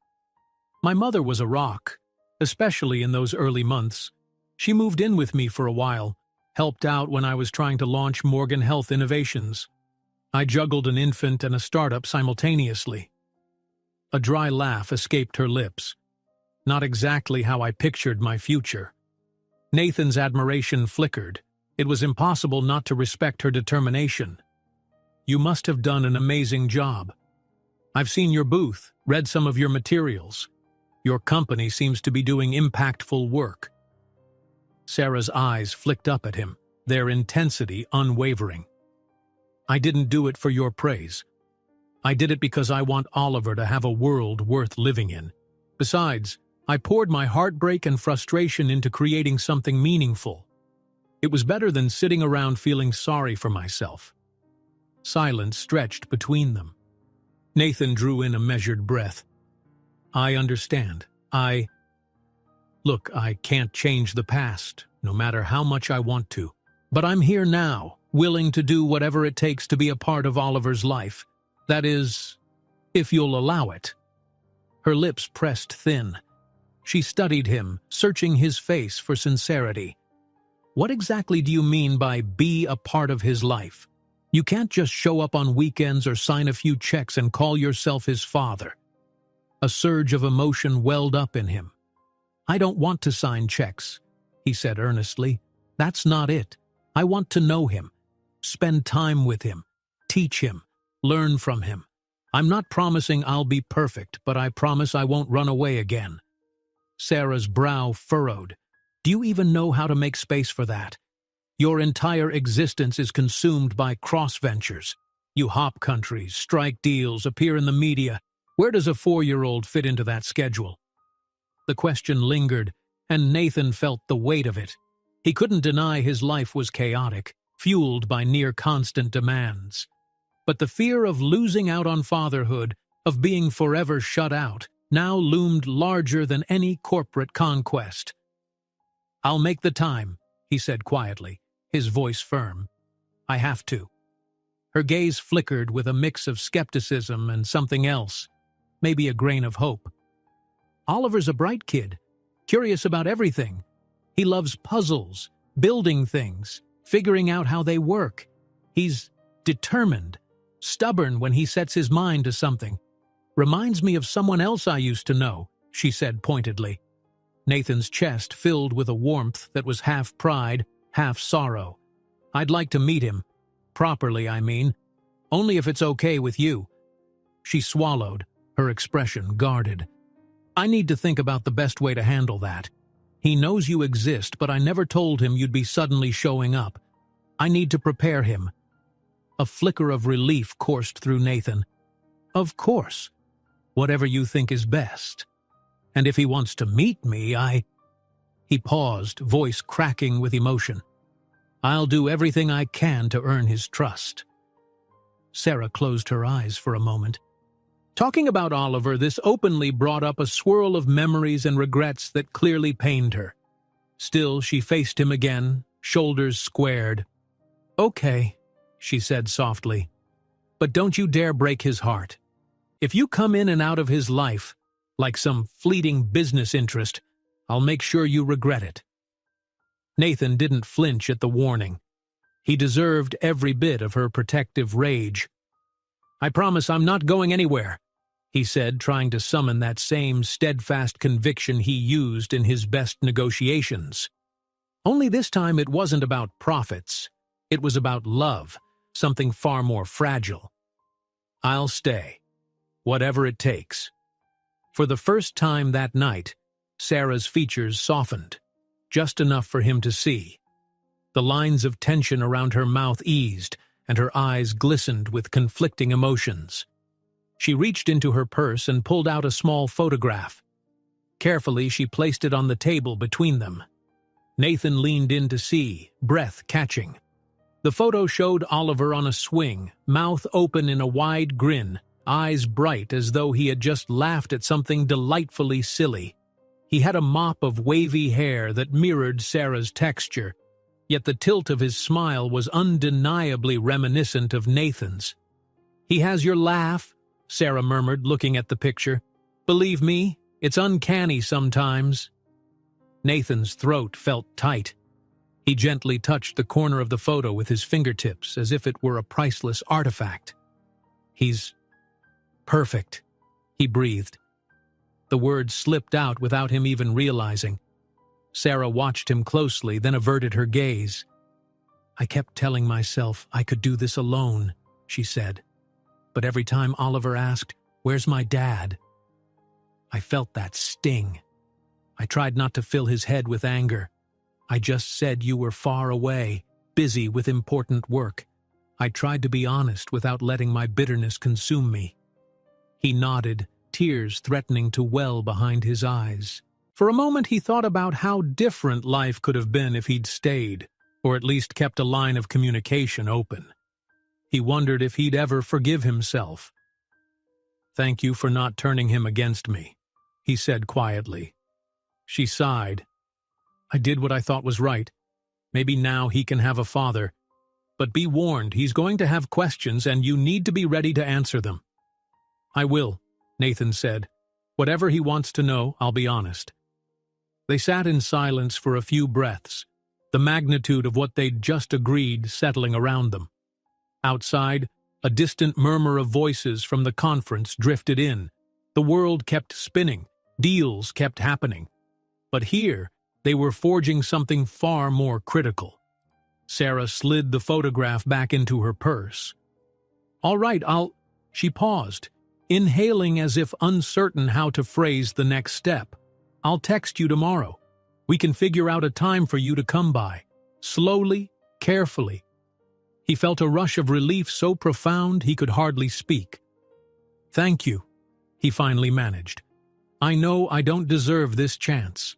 "My mother was a rock, especially in those early months. She moved in with me for a while, helped out when I was trying to launch Morgan Health Innovations. I juggled an infant and a startup simultaneously." A dry laugh escaped her lips. "Not exactly how I pictured my future." Nathan's admiration flickered. It was impossible not to respect her determination. "You must have done an amazing job. I've seen your booth, read some of your materials. Your company seems to be doing impactful work." Sarah's eyes flicked up at him, their intensity unwavering. "I didn't do it for your praise. I did it because I want Oliver to have a world worth living in. Besides, I poured my heartbreak and frustration into creating something meaningful. It was better than sitting around feeling sorry for myself." Silence stretched between them. Nathan drew in a measured breath. "I understand. Look, I can't change the past, no matter how much I want to. But I'm here now, willing to do whatever it takes to be a part of Oliver's life. That is, if you'll allow it." Her lips pressed thin. She studied him, searching his face for sincerity. What exactly do you mean by be a part of his life? You can't just show up on weekends or sign a few checks and call yourself his father. A surge of emotion welled up in him. I don't want to sign checks, he said earnestly. That's not it. I want to know him, spend time with him, teach him, learn from him. I'm not promising I'll be perfect, but I promise I won't run away again. Sarah's brow furrowed. Do you even know how to make space for that? Your entire existence is consumed by cross-ventures. You hop countries, strike deals, appear in the media. Where does a 4-year-old fit into that schedule? The question lingered, and Nathan felt the weight of it. He couldn't deny his life was chaotic, fueled by near-constant demands. But the fear of losing out on fatherhood, of being forever shut out, now loomed larger than any corporate conquest. I'll make the time, he said quietly, his voice firm. I have to. Her gaze flickered with a mix of skepticism and something else, maybe a grain of hope. Oliver's a bright kid, curious about everything. He loves puzzles, building things, figuring out how they work. He's determined, stubborn when he sets his mind to something. Reminds me of someone else I used to know, she said pointedly. Nathan's chest filled with a warmth that was half pride, half sorrow. I'd like to meet him. Properly, I mean. Only if it's okay with you. She swallowed, her expression guarded. I need to think about the best way to handle that. He knows you exist, but I never told him you'd be suddenly showing up. I need to prepare him. A flicker of relief coursed through Nathan. Of course. Whatever you think is best. And if he wants to meet me, He paused, voice cracking with emotion. I'll do everything I can to earn his trust. Sarah closed her eyes for a moment. Talking about Oliver, this openly brought up a swirl of memories and regrets that clearly pained her. Still, she faced him again, shoulders squared. Okay, she said softly. But don't you dare break his heart. If you come in and out of his life, like some fleeting business interest, I'll make sure you regret it. Nathan didn't flinch at the warning. He deserved every bit of her protective rage. I promise I'm not going anywhere, he said, trying to summon that same steadfast conviction he used in his best negotiations. Only this time it wasn't about profits. It was about love, something far more fragile. I'll stay, whatever it takes. For the first time that night, Sarah's features softened, just enough for him to see. The lines of tension around her mouth eased, and her eyes glistened with conflicting emotions. She reached into her purse and pulled out a small photograph. Carefully, she placed it on the table between them. Nathan leaned in to see, breath catching. The photo showed Oliver on a swing, mouth open in a wide grin, eyes bright as though he had just laughed at something delightfully silly. He had a mop of wavy hair that mirrored Sarah's texture, yet the tilt of his smile was undeniably reminiscent of Nathan's. He has your laugh, Sarah murmured, looking at the picture. Believe me, it's uncanny sometimes. Nathan's throat felt tight. He gently touched the corner of the photo with his fingertips as if it were a priceless artifact. He's perfect, he breathed. The words slipped out without him even realizing. Sarah watched him closely, then averted her gaze. I kept telling myself I could do this alone, she said. But every time Oliver asked, "Where's my dad?" I felt that sting. I tried not to fill his head with anger. I just said you were far away, busy with important work. I tried to be honest without letting my bitterness consume me. He nodded, tears threatening to well behind his eyes. For a moment he thought about how different life could have been if he'd stayed, or at least kept a line of communication open. He wondered if he'd ever forgive himself. Thank you for not turning him against me, he said quietly. She sighed. I did what I thought was right. Maybe now he can have a father. But be warned, he's going to have questions and you need to be ready to answer them. I will, Nathan said. Whatever he wants to know, I'll be honest. They sat in silence for a few breaths, the magnitude of what they'd just agreed settling around them. Outside, a distant murmur of voices from the conference drifted in. The world kept spinning, deals kept happening. But here, they were forging something far more critical. Sarah slid the photograph back into her purse. "All right, She paused, inhaling as if uncertain how to phrase the next step. "I'll text you tomorrow. We can figure out a time for you to come by. Slowly, carefully." He felt a rush of relief so profound he could hardly speak. "Thank you," he finally managed. "I know I don't deserve this chance."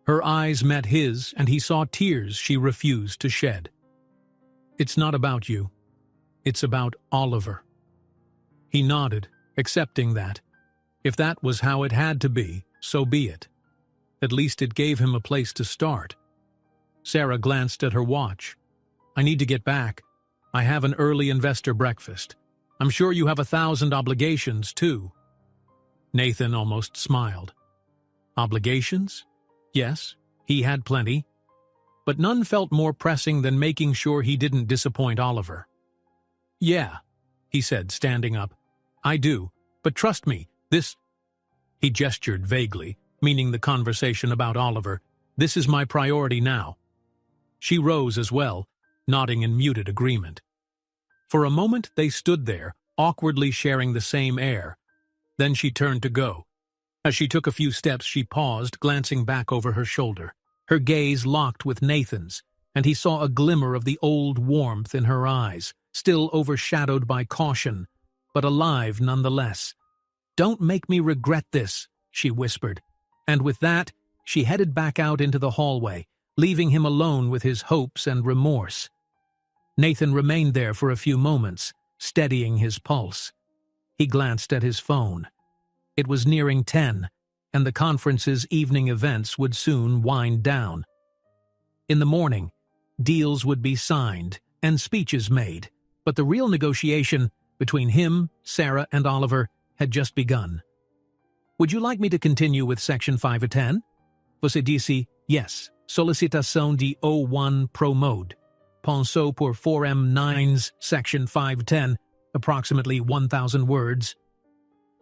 Her eyes met his, and he saw tears she refused to shed. "It's not about you. It's about Oliver." He nodded, accepting that. If that was how it had to be, so be it. At least it gave him a place to start. Sarah glanced at her watch. "I need to get back. I have an early investor breakfast. I'm sure you have 1,000 obligations, too." Nathan almost smiled. Obligations? Yes, he had plenty. But none felt more pressing than making sure he didn't disappoint Oliver. "Yeah," he said, standing up. "I do, but trust me, this—" He gestured vaguely, meaning the conversation about Oliver. "This is my priority now." She rose as well, nodding in muted agreement. For a moment they stood there, awkwardly sharing the same air. Then she turned to go. As she took a few steps, she paused, glancing back over her shoulder. Her gaze locked with Nathan's, and he saw a glimmer of the old warmth in her eyes, still overshadowed by caution, but alive nonetheless. "Don't make me regret this," she whispered, and with that, she headed back out into the hallway, leaving him alone with his hopes and remorse. Nathan remained there for a few moments, steadying his pulse. He glanced at his phone. It was nearing 10, and the conference's evening events would soon wind down. In the morning, deals would be signed and speeches made, but the real negotiation between him, Sarah, and Oliver had just begun. "Would you like me to continue with Section 5 of 10? Você disse, yes, solicitação de O1 Pro Mode. Pensou por 4M9's Section 510, approximately 1,000 words.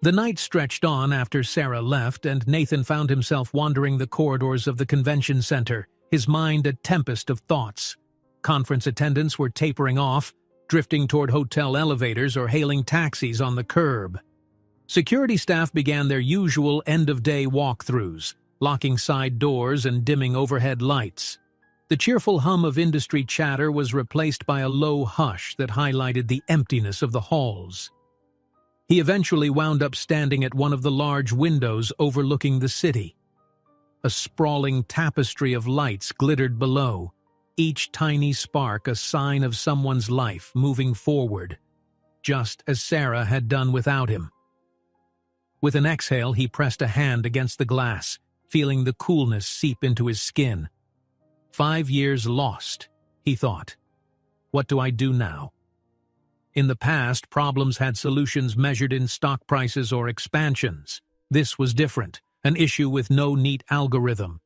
The night stretched on after Sarah left, and Nathan found himself wandering the corridors of the convention center, his mind a tempest of thoughts. Conference attendants were tapering off, drifting toward hotel elevators or hailing taxis on the curb. Security staff began their usual end-of-day walkthroughs, locking side doors and dimming overhead lights. The cheerful hum of industry chatter was replaced by a low hush that highlighted the emptiness of the halls. He eventually wound up standing at one of the large windows overlooking the city. A sprawling tapestry of lights glittered below, each tiny spark a sign of someone's life moving forward, just as Sarah had done without him. With an exhale, he pressed a hand against the glass, feeling the coolness seep into his skin. 5 years lost, he thought. What do I do now? In the past, problems had solutions measured in stock prices or expansions. This was different, an issue with no neat algorithm.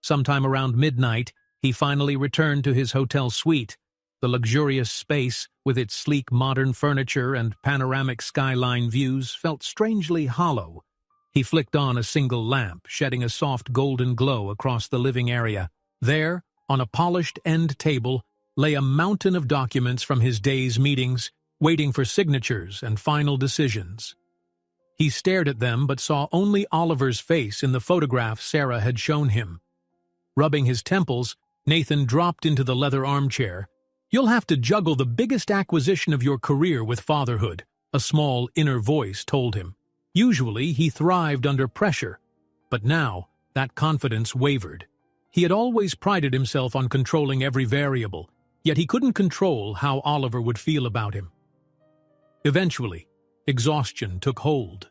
Sometime around midnight, he finally returned to his hotel suite. The luxurious space, with its sleek modern furniture and panoramic skyline views, felt strangely hollow. He flicked on a single lamp, shedding a soft golden glow across the living area. There, on a polished end table, lay a mountain of documents from his day's meetings, waiting for signatures and final decisions. He stared at them but saw only Oliver's face in the photograph Sarah had shown him. Rubbing his temples, Nathan dropped into the leather armchair. "You'll have to juggle the biggest acquisition of your career with fatherhood," a small inner voice told him. Usually, he thrived under pressure, but now that confidence wavered. He had always prided himself on controlling every variable, yet he couldn't control how Oliver would feel about him. Eventually, exhaustion took hold.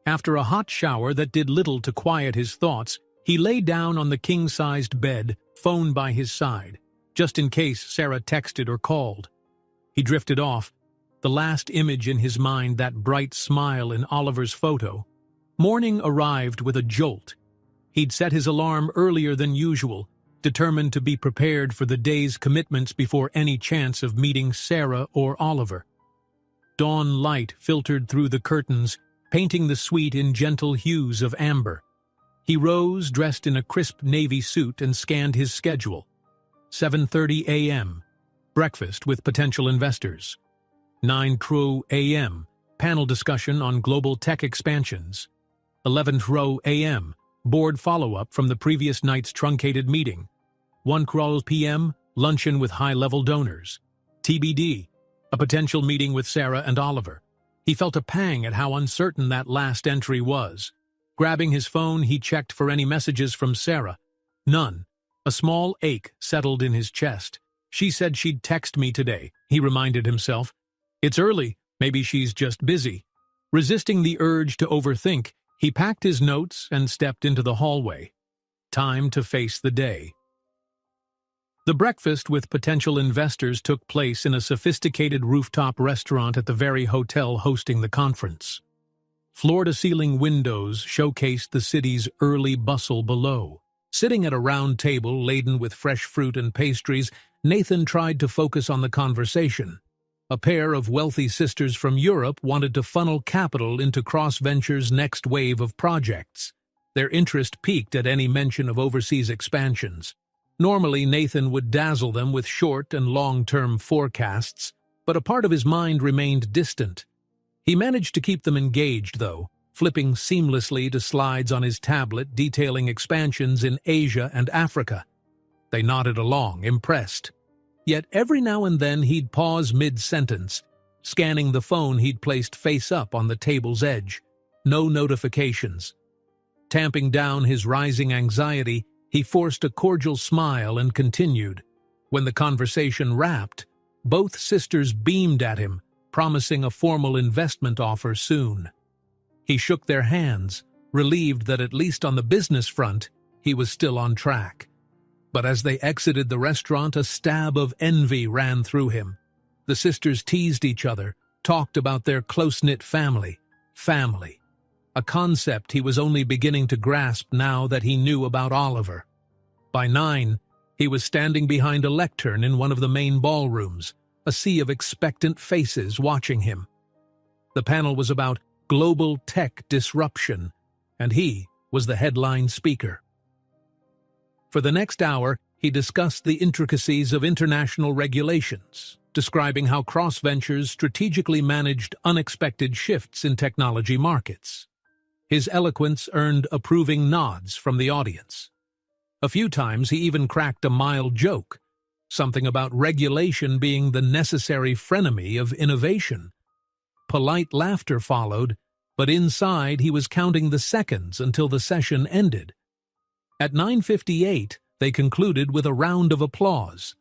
After a hot shower that did little to quiet his thoughts, he lay down on the king-sized bed, phone by his side, just in case Sarah texted or called. He drifted off, the last image in his mind that bright smile in Oliver's photo. Morning arrived with a jolt. He'd set his alarm earlier than usual, determined to be prepared for the day's commitments before any chance of meeting Sarah or Oliver. Dawn light filtered through the curtains, painting the suite in gentle hues of amber. He rose, dressed in a crisp navy suit, and scanned his schedule. 7:30 a.m. Breakfast with potential investors. 9:00 a.m. Panel discussion on global tech expansions. 11:00 a.m. Board follow-up from the previous night's truncated meeting. 1:00 p.m. Luncheon with high-level donors. TBD. A potential meeting with Sarah and Oliver. He felt a pang at how uncertain that last entry was. Grabbing his phone, he checked for any messages from Sarah. None. A small ache settled in his chest. She said she'd text me today, he reminded himself. It's early. Maybe she's just busy. Resisting the urge to overthink, he packed his notes and stepped into the hallway. Time to face the day. The breakfast with potential investors took place in a sophisticated rooftop restaurant at the very hotel hosting the conference. Floor-to-ceiling windows showcased the city's early bustle below. Sitting at a round table laden with fresh fruit and pastries, Nathan tried to focus on the conversation. A pair of wealthy sisters from Europe wanted to funnel capital into CrossVenture's next wave of projects. Their interest piqued at any mention of overseas expansions. Normally, Nathan would dazzle them with short and long-term forecasts, but a part of his mind remained distant. He managed to keep them engaged, though, flipping seamlessly to slides on his tablet detailing expansions in Asia and Africa. They nodded along, impressed. Yet every now and then he'd pause mid-sentence, scanning the phone he'd placed face-up on the table's edge. No notifications. Tamping down his rising anxiety, he forced a cordial smile and continued. When the conversation wrapped, both sisters beamed at him, promising a formal investment offer soon. He shook their hands, relieved that at least on the business front, he was still on track. But as they exited the restaurant, a stab of envy ran through him. The sisters teased each other, talked about their close-knit family. Family. A concept he was only beginning to grasp now that he knew about Oliver. By 9, he was standing behind a lectern in one of the main ballrooms, a sea of expectant faces watching him. The panel was about global tech disruption, and he was the headline speaker. For the next hour, he discussed the intricacies of international regulations, describing how CrossVentures strategically managed unexpected shifts in technology markets. His eloquence earned approving nods from the audience. A few times he even cracked a mild joke, something about regulation being the necessary frenemy of innovation. Polite laughter followed, but inside he was counting the seconds until the session ended. At 9:58, they concluded with a round of applause.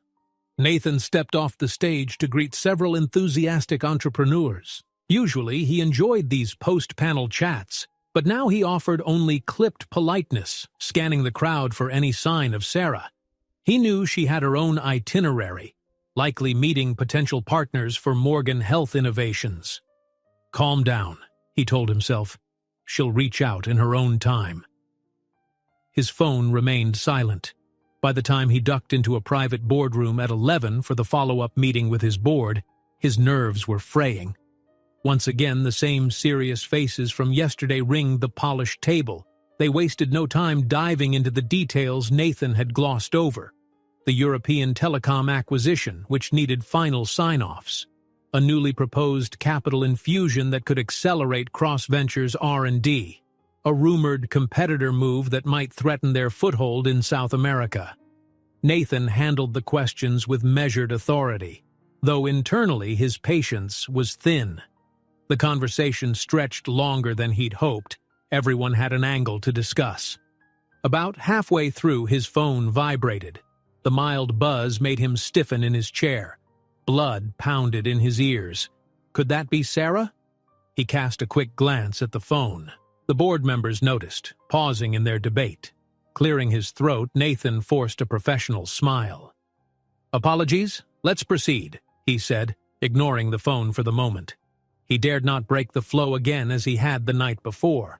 Nathan stepped off the stage to greet several enthusiastic entrepreneurs. Usually he enjoyed these post-panel chats, but now he offered only clipped politeness, scanning the crowd for any sign of Sarah. He knew she had her own itinerary, likely meeting potential partners for Morgan Health Innovations. Calm down, he told himself. She'll reach out in her own time. His phone remained silent. By the time he ducked into a private boardroom at 11 for the follow-up meeting with his board, his nerves were fraying. Once again, the same serious faces from yesterday ringed the polished table. They wasted no time diving into the details Nathan had glossed over. The European telecom acquisition, which needed final sign-offs. A newly proposed capital infusion that could accelerate CrossVenture's R&D. A rumored competitor move that might threaten their foothold in South America. Nathan handled the questions with measured authority, though internally his patience was thin. The conversation stretched longer than he'd hoped. Everyone had an angle to discuss. About halfway through, his phone vibrated. The mild buzz made him stiffen in his chair. Blood pounded in his ears. Could that be Sarah? He cast a quick glance at the phone. The board members noticed, pausing in their debate. Clearing his throat, Nathan forced a professional smile. "Apologies, let's proceed," he said, ignoring the phone for the moment. He dared not break the flow again as he had the night before.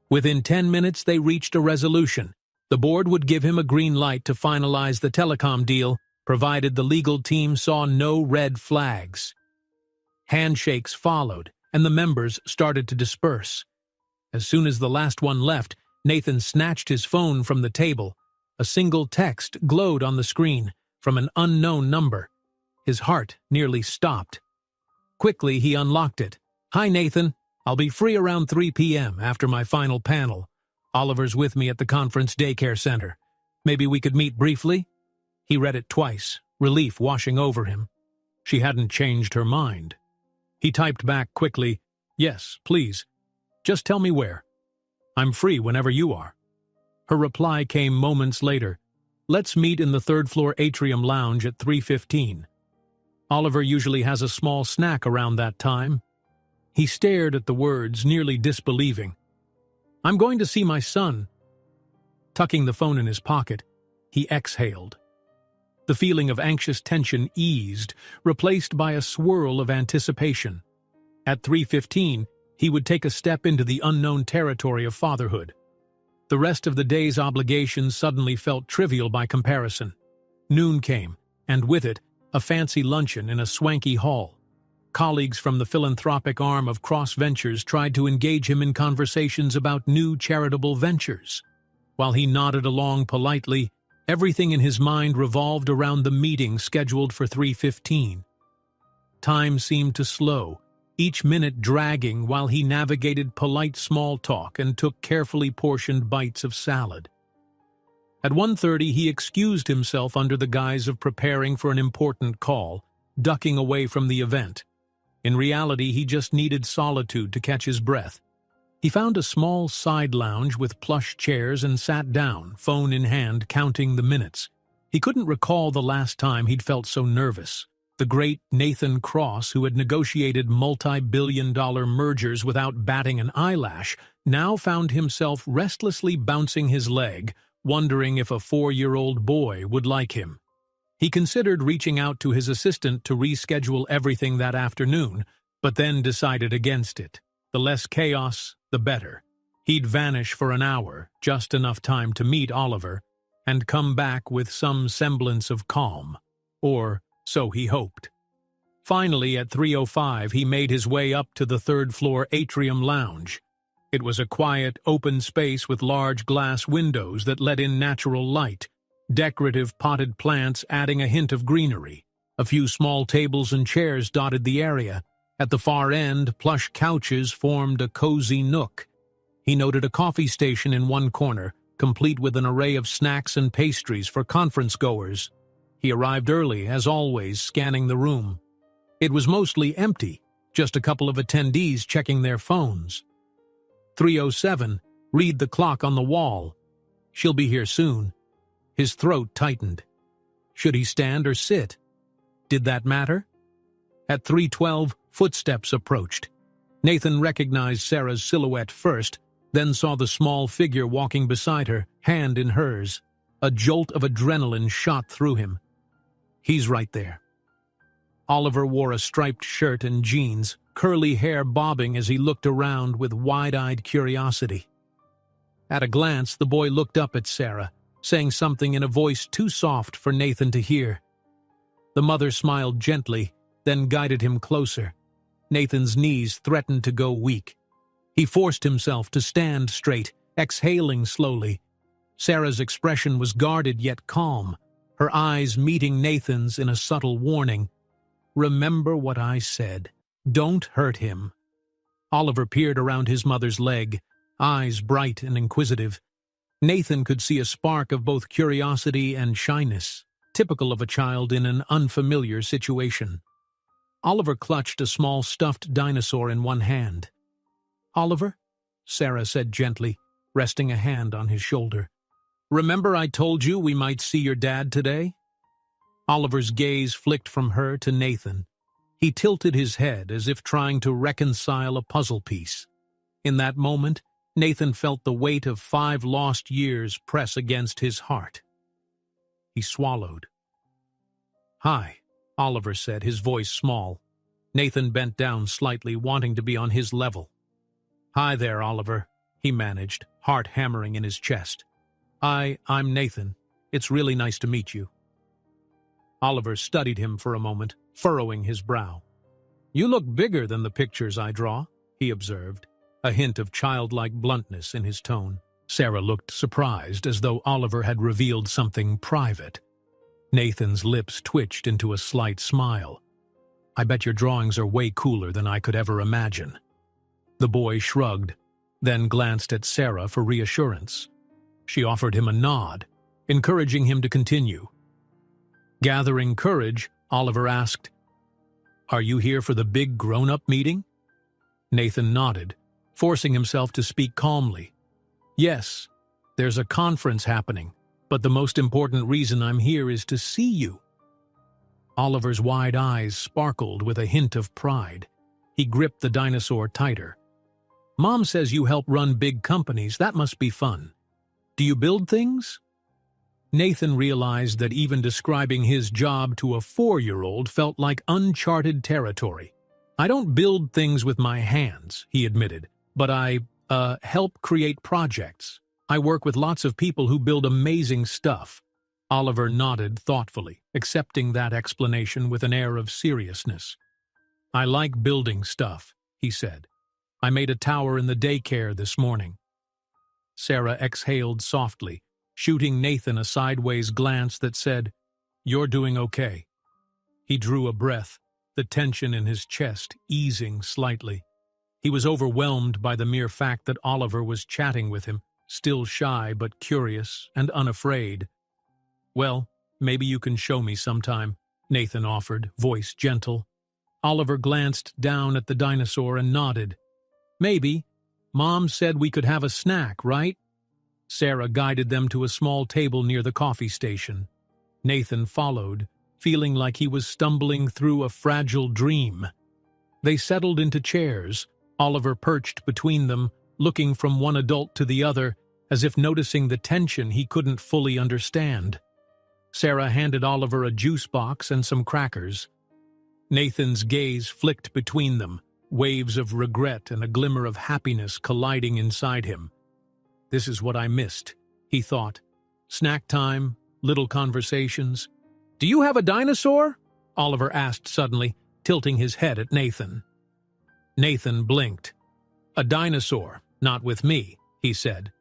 Within 10 minutes they reached a resolution. The board would give him a green light to finalize the telecom deal, provided the legal team saw no red flags. Handshakes followed, and the members started to disperse. As soon as the last one left, Nathan snatched his phone from the table. A single text glowed on the screen from an unknown number. His heart nearly stopped. Quickly, he unlocked it. "Hi, Nathan. I'll be free around 3 p.m. after my final panel. Oliver's with me at the conference daycare center. Maybe we could meet briefly?" He read it twice, relief washing over him. She hadn't changed her mind. He typed back quickly, "Yes, please. Just tell me where. I'm free whenever you are." Her reply came moments later. "Let's meet in the third-floor atrium lounge at 3:15. Oliver usually has a small snack around that time." He stared at the words, nearly disbelieving. "I'm going to see my son." Tucking the phone in his pocket, he exhaled. The feeling of anxious tension eased, replaced by a swirl of anticipation. At 3:15, he would take a step into the unknown territory of fatherhood. The rest of the day's obligations suddenly felt trivial by comparison. Noon came, and with it, a fancy luncheon in a swanky hall. Colleagues from the philanthropic arm of Cross Ventures tried to engage him in conversations about new charitable ventures. While he nodded along politely, everything in his mind revolved around the meeting scheduled for 3:15. Time seemed to slow, each minute dragging while he navigated polite small talk and took carefully portioned bites of salad. At 1:30, he excused himself under the guise of preparing for an important call, ducking away from the event. In reality, he just needed solitude to catch his breath. He found a small side lounge with plush chairs and sat down, phone in hand, counting the minutes. He couldn't recall the last time he'd felt so nervous. The great Nathan Cross, who had negotiated multi-billion-dollar mergers without batting an eyelash, now found himself restlessly bouncing his leg, wondering if a 4-year-old boy would like him. He considered reaching out to his assistant to reschedule everything that afternoon, but then decided against it. The less chaos, the better. He'd vanish for an hour, just enough time to meet Oliver, and come back with some semblance of calm. Or so he hoped. Finally, at 3:05, he made his way up to the third-floor atrium lounge. It was a quiet, open space with large glass windows that let in natural light, decorative potted plants adding a hint of greenery. A few small tables and chairs dotted the area. At the far end, plush couches formed a cozy nook. He noted a coffee station in one corner, complete with an array of snacks and pastries for conference-goers. He arrived early, as always, scanning the room. It was mostly empty, just a couple of attendees checking their phones. 3:07, read the clock on the wall. She'll be here soon. His throat tightened. Should he stand or sit? Did that matter? At 3:12, footsteps approached. Nathan recognized Sarah's silhouette first, then saw the small figure walking beside her, hand in hers. A jolt of adrenaline shot through him. He's right there. Oliver wore a striped shirt and jeans, curly hair bobbing as he looked around with wide-eyed curiosity. At a glance, the boy looked up at Sarah, saying something in a voice too soft for Nathan to hear. The mother smiled gently, then guided him closer. Nathan's knees threatened to go weak. He forced himself to stand straight, exhaling slowly. Sarah's expression was guarded yet calm, her eyes meeting Nathan's in a subtle warning. "Remember what I said. Don't hurt him." Oliver peered around his mother's leg, eyes bright and inquisitive. Nathan could see a spark of both curiosity and shyness, typical of a child in an unfamiliar situation. Oliver clutched a small stuffed dinosaur in one hand. "Oliver," Sarah said gently, resting a hand on his shoulder. "Remember I told you we might see your dad today?" Oliver's gaze flicked from her to Nathan. He tilted his head as if trying to reconcile a puzzle piece. In that moment, Nathan felt the weight of 5 lost years press against his heart. He swallowed. "Hi," Oliver said, his voice small. Nathan bent down slightly, wanting to be on his level. "Hi there, Oliver," he managed, heart hammering in his chest. Hi, I'm Nathan. It's really nice to meet you. Oliver studied him for a moment, furrowing his brow. You look bigger than the pictures I draw, he observed, a hint of childlike bluntness in his tone. Sarah looked surprised, as though Oliver had revealed something private. Nathan's lips twitched into a slight smile. I bet your drawings are way cooler than I could ever imagine. The boy shrugged, then glanced at Sarah for reassurance. She offered him a nod, encouraging him to continue. Gathering courage, Oliver asked, Are you here for the big grown-up meeting? Nathan nodded, forcing himself to speak calmly. Yes, there's a conference happening, but the most important reason I'm here is to see you. Oliver's wide eyes sparkled with a hint of pride. He gripped the dinosaur tighter. Mom says you help run big companies. That must be fun. Do you build things? Nathan realized that even describing his job to a 4-year-old felt like uncharted territory. I don't build things with my hands, he admitted, but I help create projects. I work with lots of people who build amazing stuff. Oliver nodded thoughtfully, accepting that explanation with an air of seriousness. I like building stuff, he said. I made a tower in the daycare this morning. Sarah exhaled softly, shooting Nathan a sideways glance that said, You're doing okay. He drew a breath, the tension in his chest easing slightly. He was overwhelmed by the mere fact that Oliver was chatting with him, still shy but curious and unafraid. Well, maybe you can show me sometime, Nathan offered, voice gentle. Oliver glanced down at the dinosaur and nodded. Maybe. Mom said we could have a snack, right? Sarah guided them to a small table near the coffee station. Nathan followed, feeling like he was stumbling through a fragile dream. They settled into chairs, Oliver perched between them, looking from one adult to the other, as if noticing the tension he couldn't fully understand. Sarah handed Oliver a juice box and some crackers. Nathan's gaze flicked between them, waves of regret and a glimmer of happiness colliding inside him. This is what I missed, he thought. Snack time, little conversations. Do you have a dinosaur? Oliver asked suddenly, tilting his head at Nathan. Nathan blinked. A dinosaur, not with me, he said.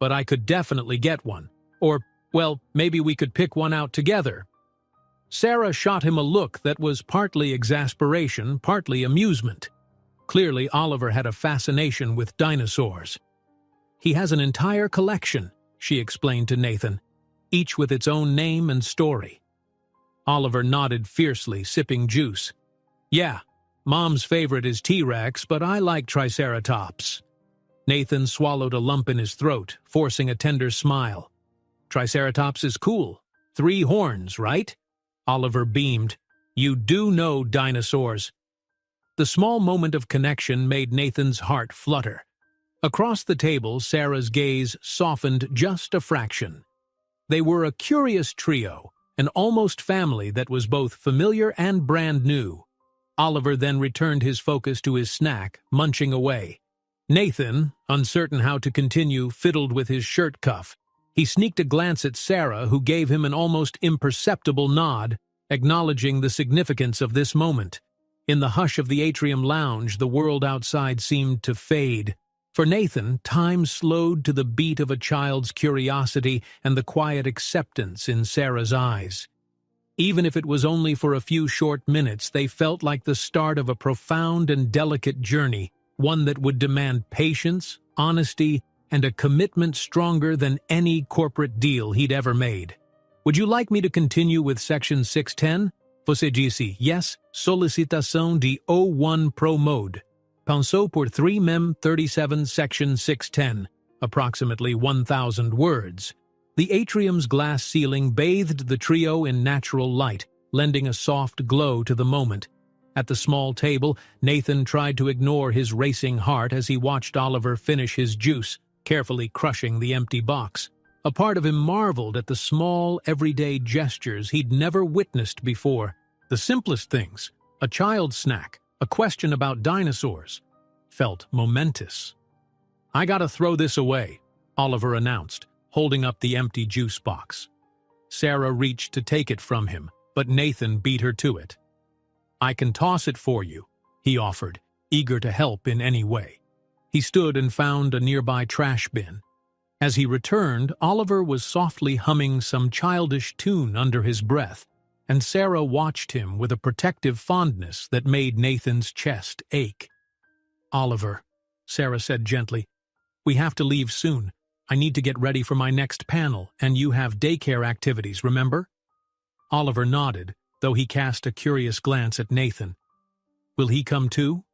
But I could definitely get one. Or, well, maybe we could pick one out together. Sarah shot him a look that was partly exasperation, partly amusement. Clearly, Oliver had a fascination with dinosaurs. He has an entire collection, she explained to Nathan, each with its own name and story. Oliver nodded fiercely, sipping juice. Yeah, Mom's favorite is T-Rex, but I like Triceratops. Nathan swallowed a lump in his throat, forcing a tender smile. Triceratops is cool. 3 horns, right? Oliver beamed. You do know dinosaurs. The small moment of connection made Nathan's heart flutter. Across the table, Sarah's gaze softened just a fraction. They were a curious trio, an almost family that was both familiar and brand new. Oliver then returned his focus to his snack, munching away. Nathan, uncertain how to continue, fiddled with his shirt cuff. He sneaked a glance at Sarah, who gave him an almost imperceptible nod, acknowledging the significance of this moment. In the hush of the atrium lounge, the world outside seemed to fade. For Nathan, time slowed to the beat of a child's curiosity and the quiet acceptance in Sarah's eyes. Even if it was only for a few short minutes, they felt like the start of a profound and delicate journey, one that would demand patience, honesty, and a commitment stronger than any corporate deal he'd ever made. Would you like me to continue with Section 610? Você disse, yes, solicitação de O1 Pro Mode. Pensou por 3 Mem 37 Section 610, approximately 1,000 words. The atrium's glass ceiling bathed the trio in natural light, lending a soft glow to the moment. At the small table, Nathan tried to ignore his racing heart as he watched Oliver finish his juice, carefully crushing the empty box. A part of him marveled at the small, everyday gestures he'd never witnessed before. The simplest things, a child's snack, a question about dinosaurs, felt momentous. I gotta throw this away, Oliver announced, holding up the empty juice box. Sarah reached to take it from him, but Nathan beat her to it. "I can toss it for you," he offered, eager to help in any way. He stood and found a nearby trash bin. As he returned, Oliver was softly humming some childish tune under his breath, and Sarah watched him with a protective fondness that made Nathan's chest ache. "Oliver," Sarah said gently, "we have to leave soon. I need to get ready for my next panel, and you have daycare activities, remember?" Oliver nodded, though he cast a curious glance at Nathan. "Will he come too?"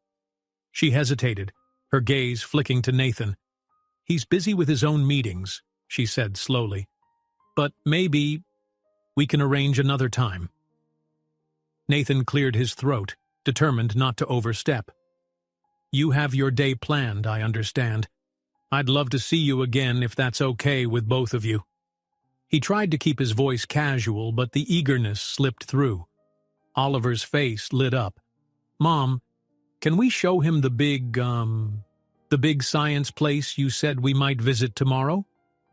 She hesitated, her gaze flicking to Nathan. "He's busy with his own meetings," she said slowly. "But maybe we can arrange another time." Nathan cleared his throat, determined not to overstep. "You have your day planned, I understand. I'd love to see you again if that's okay with both of you." He tried to keep his voice casual, but the eagerness slipped through. Oliver's face lit up. "Mom, can we show him the big science place you said we might visit tomorrow?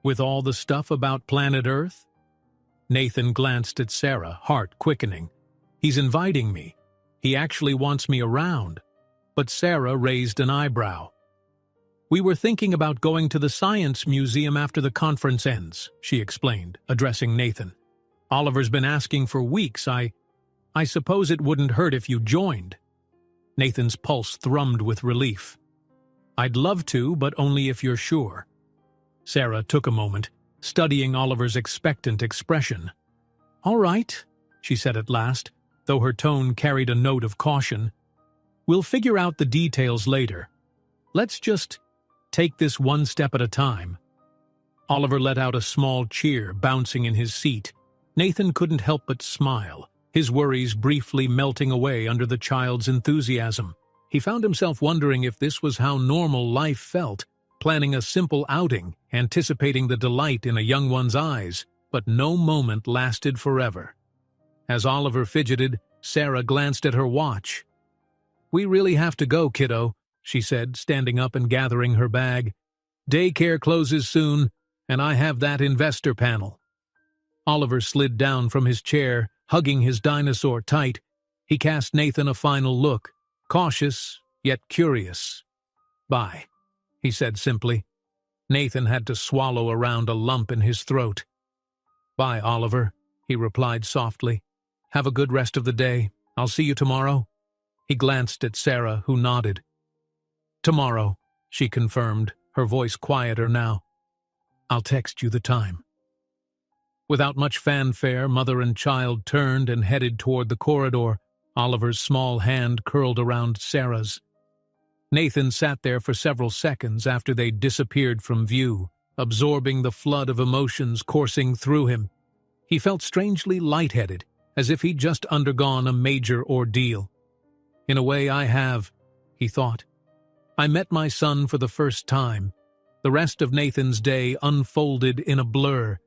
With all the stuff about planet Earth?" Nathan glanced at Sarah, heart quickening. "He's inviting me. He actually wants me around." But Sarah raised an eyebrow. "We were thinking about going to the Science Museum after the conference ends," she explained, addressing Nathan. "Oliver's been asking for weeks. I suppose it wouldn't hurt if you joined." Nathan's pulse thrummed with relief. "I'd love to, but only if you're sure." Sarah took a moment, studying Oliver's expectant expression. "All right," she said at last, though her tone carried a note of caution. "We'll figure out the details later. Let's just take this one step at a time." Oliver let out a small cheer, bouncing in his seat. Nathan couldn't help but smile, his worries briefly melting away under the child's enthusiasm. He found himself wondering if this was how normal life felt, planning a simple outing, anticipating the delight in a young one's eyes, but no moment lasted forever. As Oliver fidgeted, Sarah glanced at her watch. "We really have to go, kiddo," she said, standing up and gathering her bag. "Daycare closes soon, and I have that investor panel." Oliver slid down from his chair, hugging his dinosaur tight. He cast Nathan a final look, cautious yet curious. "Bye," he said simply. Nathan had to swallow around a lump in his throat. "Bye, Oliver," he replied softly. "Have a good rest of the day. I'll see you tomorrow." He glanced at Sarah, who nodded. "Tomorrow," she confirmed, her voice quieter now. "I'll text you the time." Without much fanfare, mother and child turned and headed toward the corridor, Oliver's small hand curled around Sarah's. Nathan sat there for several seconds after they disappeared from view, absorbing the flood of emotions coursing through him. He felt strangely lightheaded, as if he'd just undergone a major ordeal. "In a way I have," he thought. "I met my son for the first time." The rest of Nathan's day unfolded in a blur.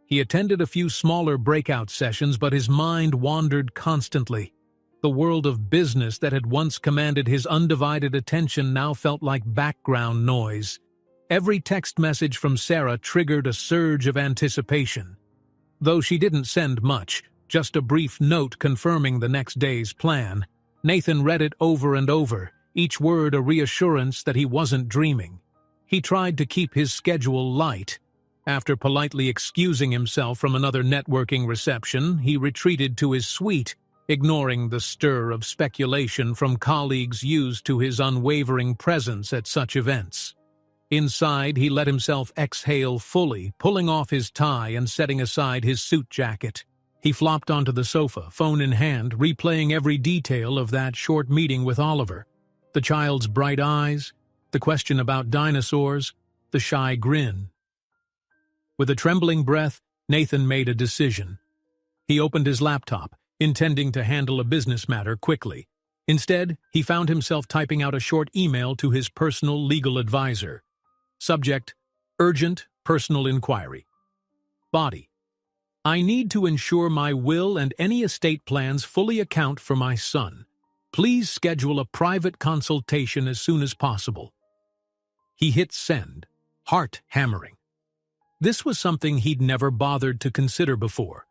He attended a few smaller breakout sessions, but his mind wandered constantly. The world of business that had once commanded his undivided attention now felt like background noise. Every text message from Sarah triggered a surge of anticipation. Though she didn't send much, just a brief note confirming the next day's plan, Nathan read it over and over, each word a reassurance that he wasn't dreaming. He tried to keep his schedule light. After politely excusing himself from another networking reception, he retreated to his suite, ignoring the stir of speculation from colleagues used to his unwavering presence at such events. Inside, he let himself exhale fully, pulling off his tie and setting aside his suit jacket. He flopped onto the sofa, phone in hand, replaying every detail of that short meeting with Oliver. The child's bright eyes, the question about dinosaurs, the shy grin. With a trembling breath, Nathan made a decision. He opened his laptop, intending to handle a business matter quickly. Instead, he found himself typing out a short email to his personal legal advisor. Subject: Urgent Personal Inquiry. Body: I need to ensure my will and any estate plans fully account for my son. Please schedule a private consultation as soon as possible. He hit send, heart hammering. This was something he'd never bothered to consider before.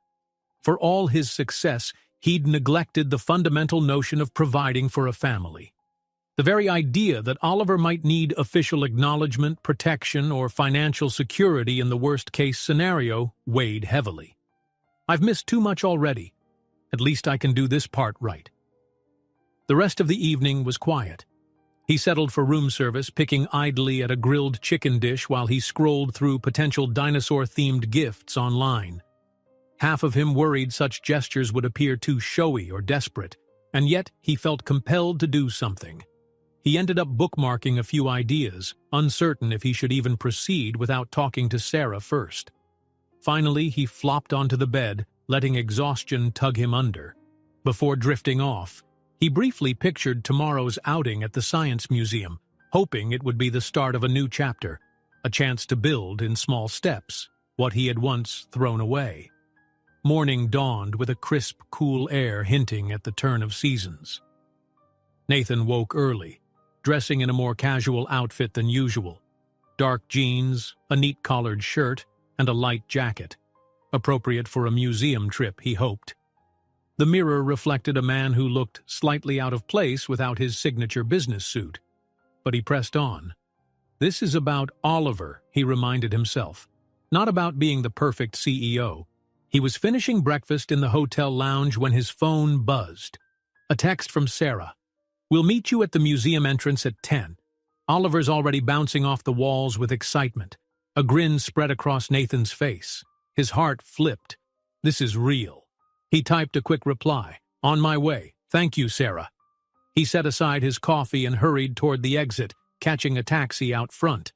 For all his success, he'd neglected the fundamental notion of providing for a family. The very idea that Oliver might need official acknowledgement, protection, or financial security in the worst-case scenario weighed heavily. I've missed too much already. At least I can do this part right. The rest of the evening was quiet. He settled for room service, picking idly at a grilled chicken dish while he scrolled through potential dinosaur-themed gifts online. Half of him worried such gestures would appear too showy or desperate, and yet he felt compelled to do something. He ended up bookmarking a few ideas, uncertain if he should even proceed without talking to Sarah first. Finally, he flopped onto the bed, letting exhaustion tug him under. Before drifting off, he briefly pictured tomorrow's outing at the Science Museum, hoping it would be the start of a new chapter, a chance to build in small steps what he had once thrown away. Morning dawned with a crisp, cool air hinting at the turn of seasons. Nathan woke early, dressing in a more casual outfit than usual. Dark jeans, a neat collared shirt, and a light jacket. Appropriate for a museum trip, he hoped. The mirror reflected a man who looked slightly out of place without his signature business suit. But he pressed on. This is about Oliver, he reminded himself. Not about being the perfect CEO. He was finishing breakfast in the hotel lounge when his phone buzzed. A text from Sarah. "We'll meet you at the museum entrance at 10. Oliver's already bouncing off the walls with excitement. A grin spread across Nathan's face. His heart flipped. This is real. He typed a quick reply. "On my way. Thank you, Sarah." He set aside his coffee and hurried toward the exit, catching a taxi out front.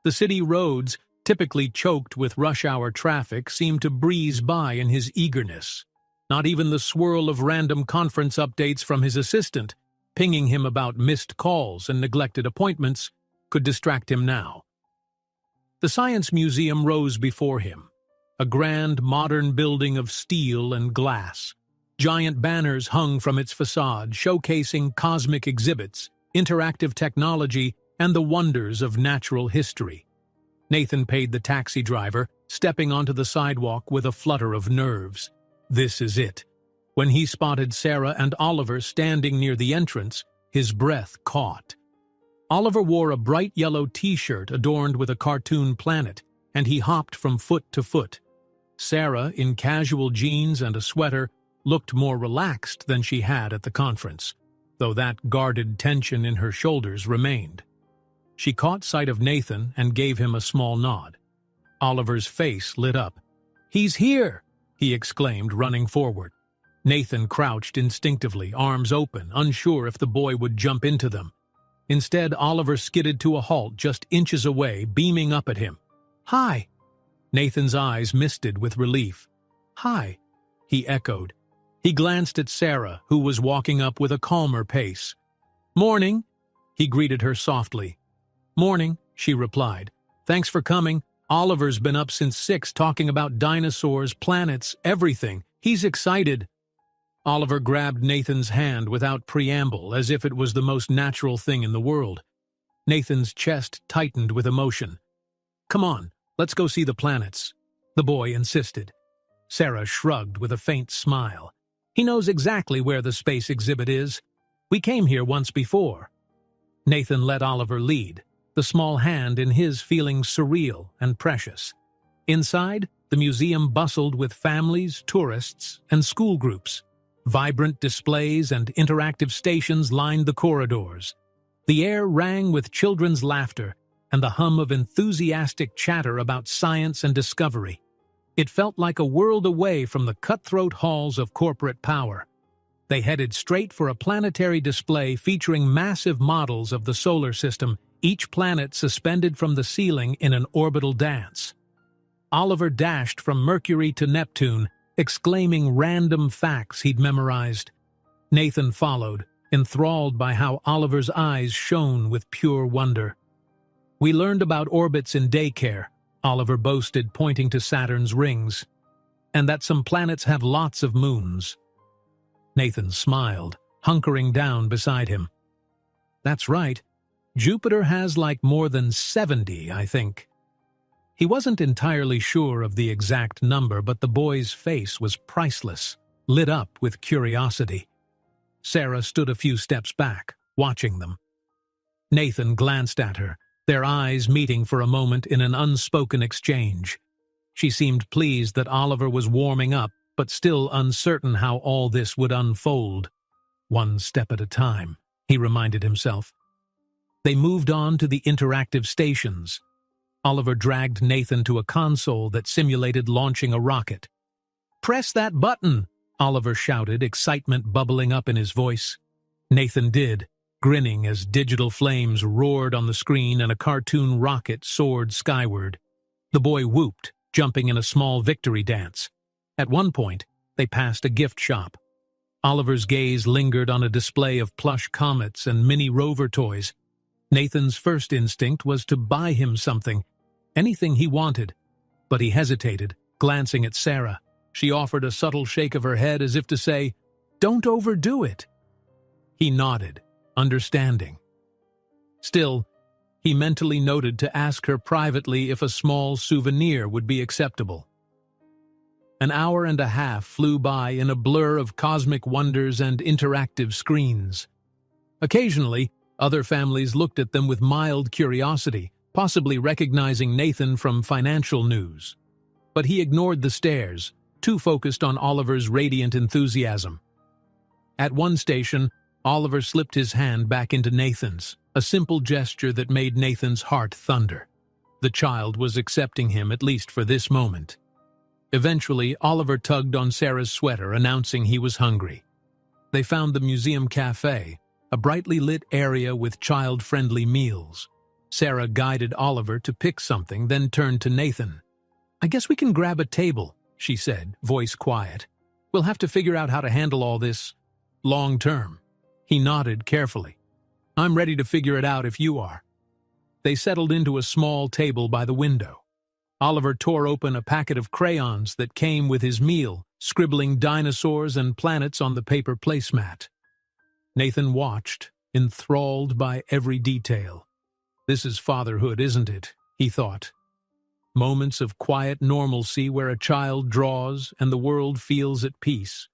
The city roads, typically choked with rush-hour traffic, seemed to breeze by in his eagerness. Not even the swirl of random conference updates from his assistant, pinging him about missed calls and neglected appointments, could distract him now. The Science Museum rose before him, a grand modern building of steel and glass. Giant banners hung from its facade, showcasing cosmic exhibits, interactive technology, and the wonders of natural history. Nathan paid the taxi driver, stepping onto the sidewalk with a flutter of nerves. This is it. When he spotted Sarah and Oliver standing near the entrance, his breath caught. Oliver wore a bright yellow t-shirt adorned with a cartoon planet, and he hopped from foot to foot. Sarah, in casual jeans and a sweater, looked more relaxed than she had at the conference, though that guarded tension in her shoulders remained. She caught sight of Nathan and gave him a small nod. Oliver's face lit up. "He's here!" he exclaimed, running forward. Nathan crouched instinctively, arms open, unsure if the boy would jump into them. Instead, Oliver skidded to a halt just inches away, beaming up at him. "Hi!" Nathan's eyes misted with relief. "Hi!" he echoed. He glanced at Sarah, who was walking up with a calmer pace. "Morning," he greeted her softly. "Morning," she replied. "Thanks for coming. Oliver's been up since 6 talking about dinosaurs, planets, everything. He's excited." Oliver grabbed Nathan's hand without preamble, as if it was the most natural thing in the world. Nathan's chest tightened with emotion. "Come on, let's go see the planets," the boy insisted. Sarah shrugged with a faint smile. "He knows exactly where the space exhibit is. We came here once before." Nathan let Oliver lead, the small hand in his feeling surreal and precious. Inside, the museum bustled with families, tourists, and school groups. Vibrant displays and interactive stations lined the corridors. The air rang with children's laughter and the hum of enthusiastic chatter about science and discovery. It felt like a world away from the cutthroat halls of corporate power. They headed straight for a planetary display featuring massive models of the solar system, each planet suspended from the ceiling in an orbital dance. Oliver dashed from Mercury to Neptune, exclaiming random facts he'd memorized. Nathan followed, enthralled by how Oliver's eyes shone with pure wonder. "We learned about orbits in daycare," Oliver boasted, pointing to Saturn's rings, "and that some planets have lots of moons." Nathan smiled, hunkering down beside him. "That's right. Jupiter has like more than 70, I think." He wasn't entirely sure of the exact number, but the boy's face was priceless, lit up with curiosity. Sarah stood a few steps back, watching them. Nathan glanced at her, their eyes meeting for a moment in an unspoken exchange. She seemed pleased that Oliver was warming up, but still uncertain how all this would unfold. One step at a time, he reminded himself. They moved on to the interactive stations. Oliver dragged Nathan to a console that simulated launching a rocket. "Press that button!" Oliver shouted, excitement bubbling up in his voice. Nathan did, grinning as digital flames roared on the screen and a cartoon rocket soared skyward. The boy whooped, jumping in a small victory dance. At one point, they passed a gift shop. Oliver's gaze lingered on a display of plush comets and mini rover toys. Nathan's first instinct was to buy him something, anything he wanted, but he hesitated, glancing at Sarah. She offered a subtle shake of her head as if to say, "Don't overdo it." He nodded, understanding. Still, he mentally noted to ask her privately if a small souvenir would be acceptable. An hour and a half flew by in a blur of cosmic wonders and interactive screens. Occasionally, other families looked at them with mild curiosity, possibly recognizing Nathan from financial news. But he ignored the stares, too focused on Oliver's radiant enthusiasm. At one station, Oliver slipped his hand back into Nathan's, a simple gesture that made Nathan's heart thunder. The child was accepting him, at least for this moment. Eventually, Oliver tugged on Sarah's sweater, announcing he was hungry. They found the museum cafe, a brightly lit area with child-friendly meals. Sarah guided Oliver to pick something, then turned to Nathan. "I guess we can grab a table," she said, voice quiet. "We'll have to figure out how to handle all this long-term." He nodded carefully. "I'm ready to figure it out if you are." They settled into a small table by the window. Oliver tore open a packet of crayons that came with his meal, scribbling dinosaurs and planets on the paper placemat. Nathan watched, enthralled by every detail. "This is fatherhood, isn't it?" he thought. Moments of quiet normalcy where a child draws and the world feels at peace.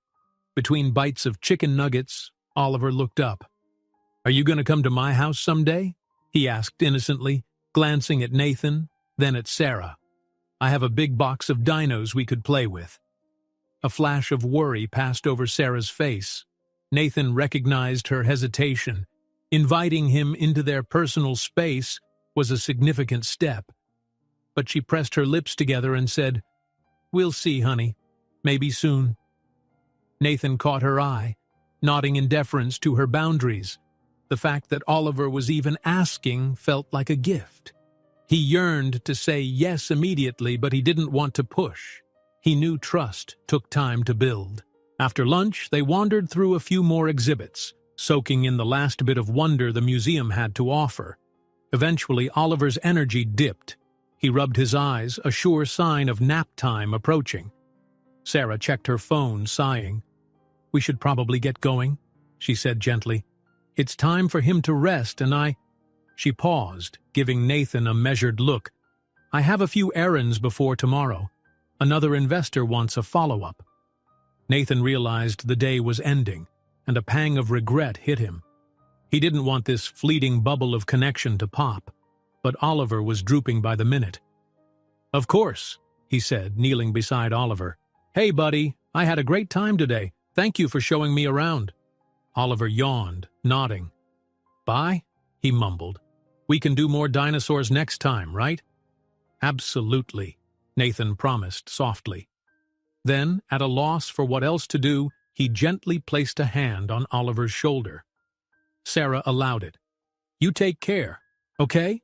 Between bites of chicken nuggets, Oliver looked up. "Are you going to come to my house someday?" he asked innocently, glancing at Nathan, then at Sarah. "I have a big box of dinos we could play with." A flash of worry passed over Sarah's face. Nathan recognized her hesitation. Inviting him into their personal space was a significant step. But she pressed her lips together and said, "We'll see, honey. Maybe soon." Nathan caught her eye, nodding in deference to her boundaries. The fact that Oliver was even asking felt like a gift. He yearned to say yes immediately, but he didn't want to push. He knew trust took time to build. After lunch, they wandered through a few more exhibits, soaking in the last bit of wonder the museum had to offer. Eventually, Oliver's energy dipped. He rubbed his eyes, a sure sign of nap time approaching. Sarah checked her phone, sighing. "We should probably get going," she said gently. "It's time for him to rest, and She paused, giving Nathan a measured look. "I have a few errands before tomorrow. Another investor wants a follow-up." Nathan realized the day was ending, and a pang of regret hit him. He didn't want this fleeting bubble of connection to pop, but Oliver was drooping by the minute. "Of course," he said, kneeling beside Oliver. "Hey, buddy, I had a great time today. Thank you for showing me around." Oliver yawned, nodding. "Bye," he mumbled. "We can do more dinosaurs next time, right?" "Absolutely," Nathan promised softly. Then, at a loss for what else to do, he gently placed a hand on Oliver's shoulder. Sarah allowed it. "You take care, okay?"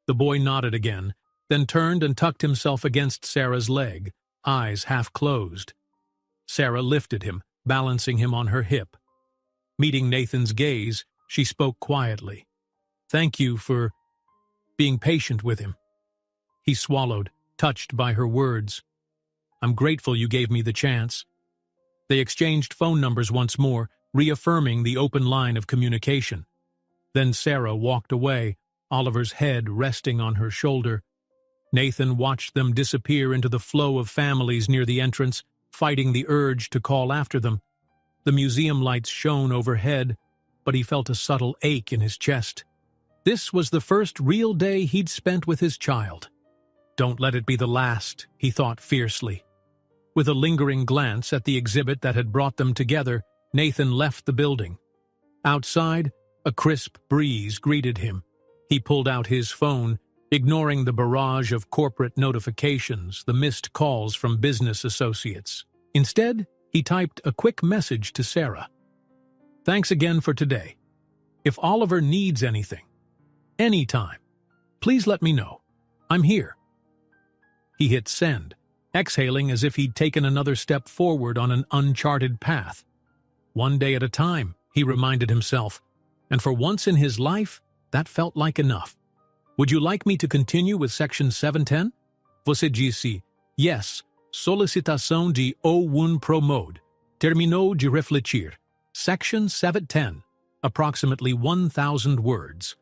The boy nodded again, then turned and tucked himself against Sarah's leg, eyes half closed. Sarah lifted him, balancing him on her hip. Meeting Nathan's gaze, she spoke quietly. "Thank you for being patient with him." He swallowed, touched by her words. "I'm grateful you gave me the chance." They exchanged phone numbers once more, reaffirming the open line of communication. Then Sarah walked away, Oliver's head resting on her shoulder. Nathan watched them disappear into the flow of families near the entrance, fighting the urge to call after them. The museum lights shone overhead, but he felt a subtle ache in his chest. This was the first real day he'd spent with his child. Don't let it be the last, he thought fiercely. With a lingering glance at the exhibit that had brought them together, Nathan left the building. Outside, a crisp breeze greeted him. He pulled out his phone, ignoring the barrage of corporate notifications, the missed calls from business associates. Instead, he typed a quick message to Sarah. "Thanks again for today. If Oliver needs anything, anytime, please let me know. I'm here." He hit send, exhaling as if he'd taken another step forward on an uncharted path. One day at a time, he reminded himself, and for once in his life, that felt like enough. "Would you like me to continue with section 710? Você disse, yes, solicitação de O1 Promode. Terminou de refletir. Section 710, approximately 1,000 words.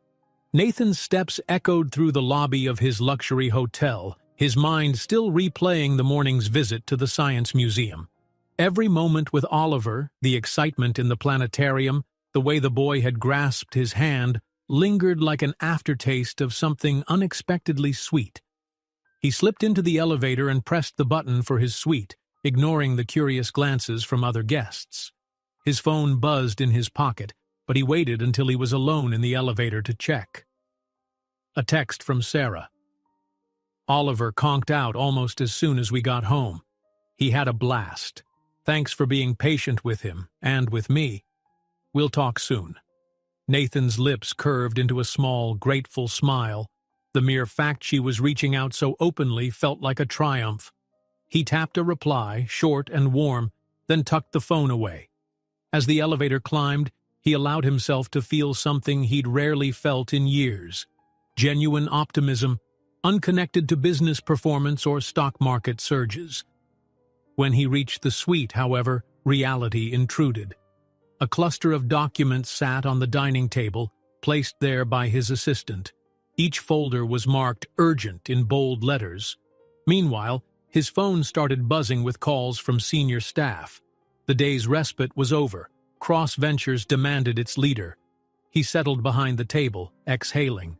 Nathan's steps echoed through the lobby of his luxury hotel, his mind still replaying the morning's visit to the Science Museum. Every moment with Oliver, the excitement in the planetarium, the way the boy had grasped his hand, lingered like an aftertaste of something unexpectedly sweet. He slipped into the elevator and pressed the button for his suite, ignoring the curious glances from other guests. His phone buzzed in his pocket, but he waited until he was alone in the elevator to check. A text from Sarah. "Oliver conked out almost as soon as we got home. He had a blast. Thanks for being patient with him, and with me. We'll talk soon." Nathan's lips curved into a small, grateful smile. The mere fact she was reaching out so openly felt like a triumph. He tapped a reply, short and warm, then tucked the phone away. As the elevator climbed, he allowed himself to feel something he'd rarely felt in years. Genuine optimism, unconnected to business performance or stock market surges. When he reached the suite, however, reality intruded. A cluster of documents sat on the dining table, placed there by his assistant. Each folder was marked urgent in bold letters. Meanwhile, his phone started buzzing with calls from senior staff. The day's respite was over. Cross Ventures demanded its leader. He settled behind the table, exhaling.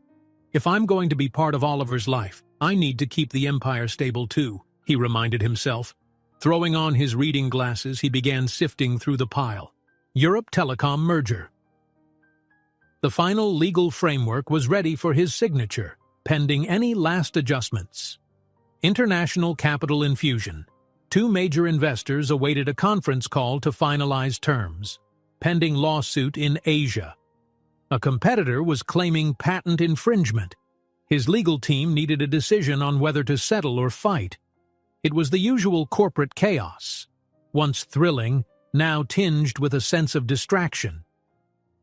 "If I'm going to be part of Oliver's life, I need to keep the empire stable too," he reminded himself. Throwing on his reading glasses, he began sifting through the pile. Europe Telecom merger. The final legal framework was ready for his signature, pending any last adjustments. International capital infusion. 2 major investors awaited a conference call to finalize terms. Pending lawsuit in Asia. A competitor was claiming patent infringement. His legal team needed a decision on whether to settle or fight. It was the usual corporate chaos, once thrilling, now tinged with a sense of distraction.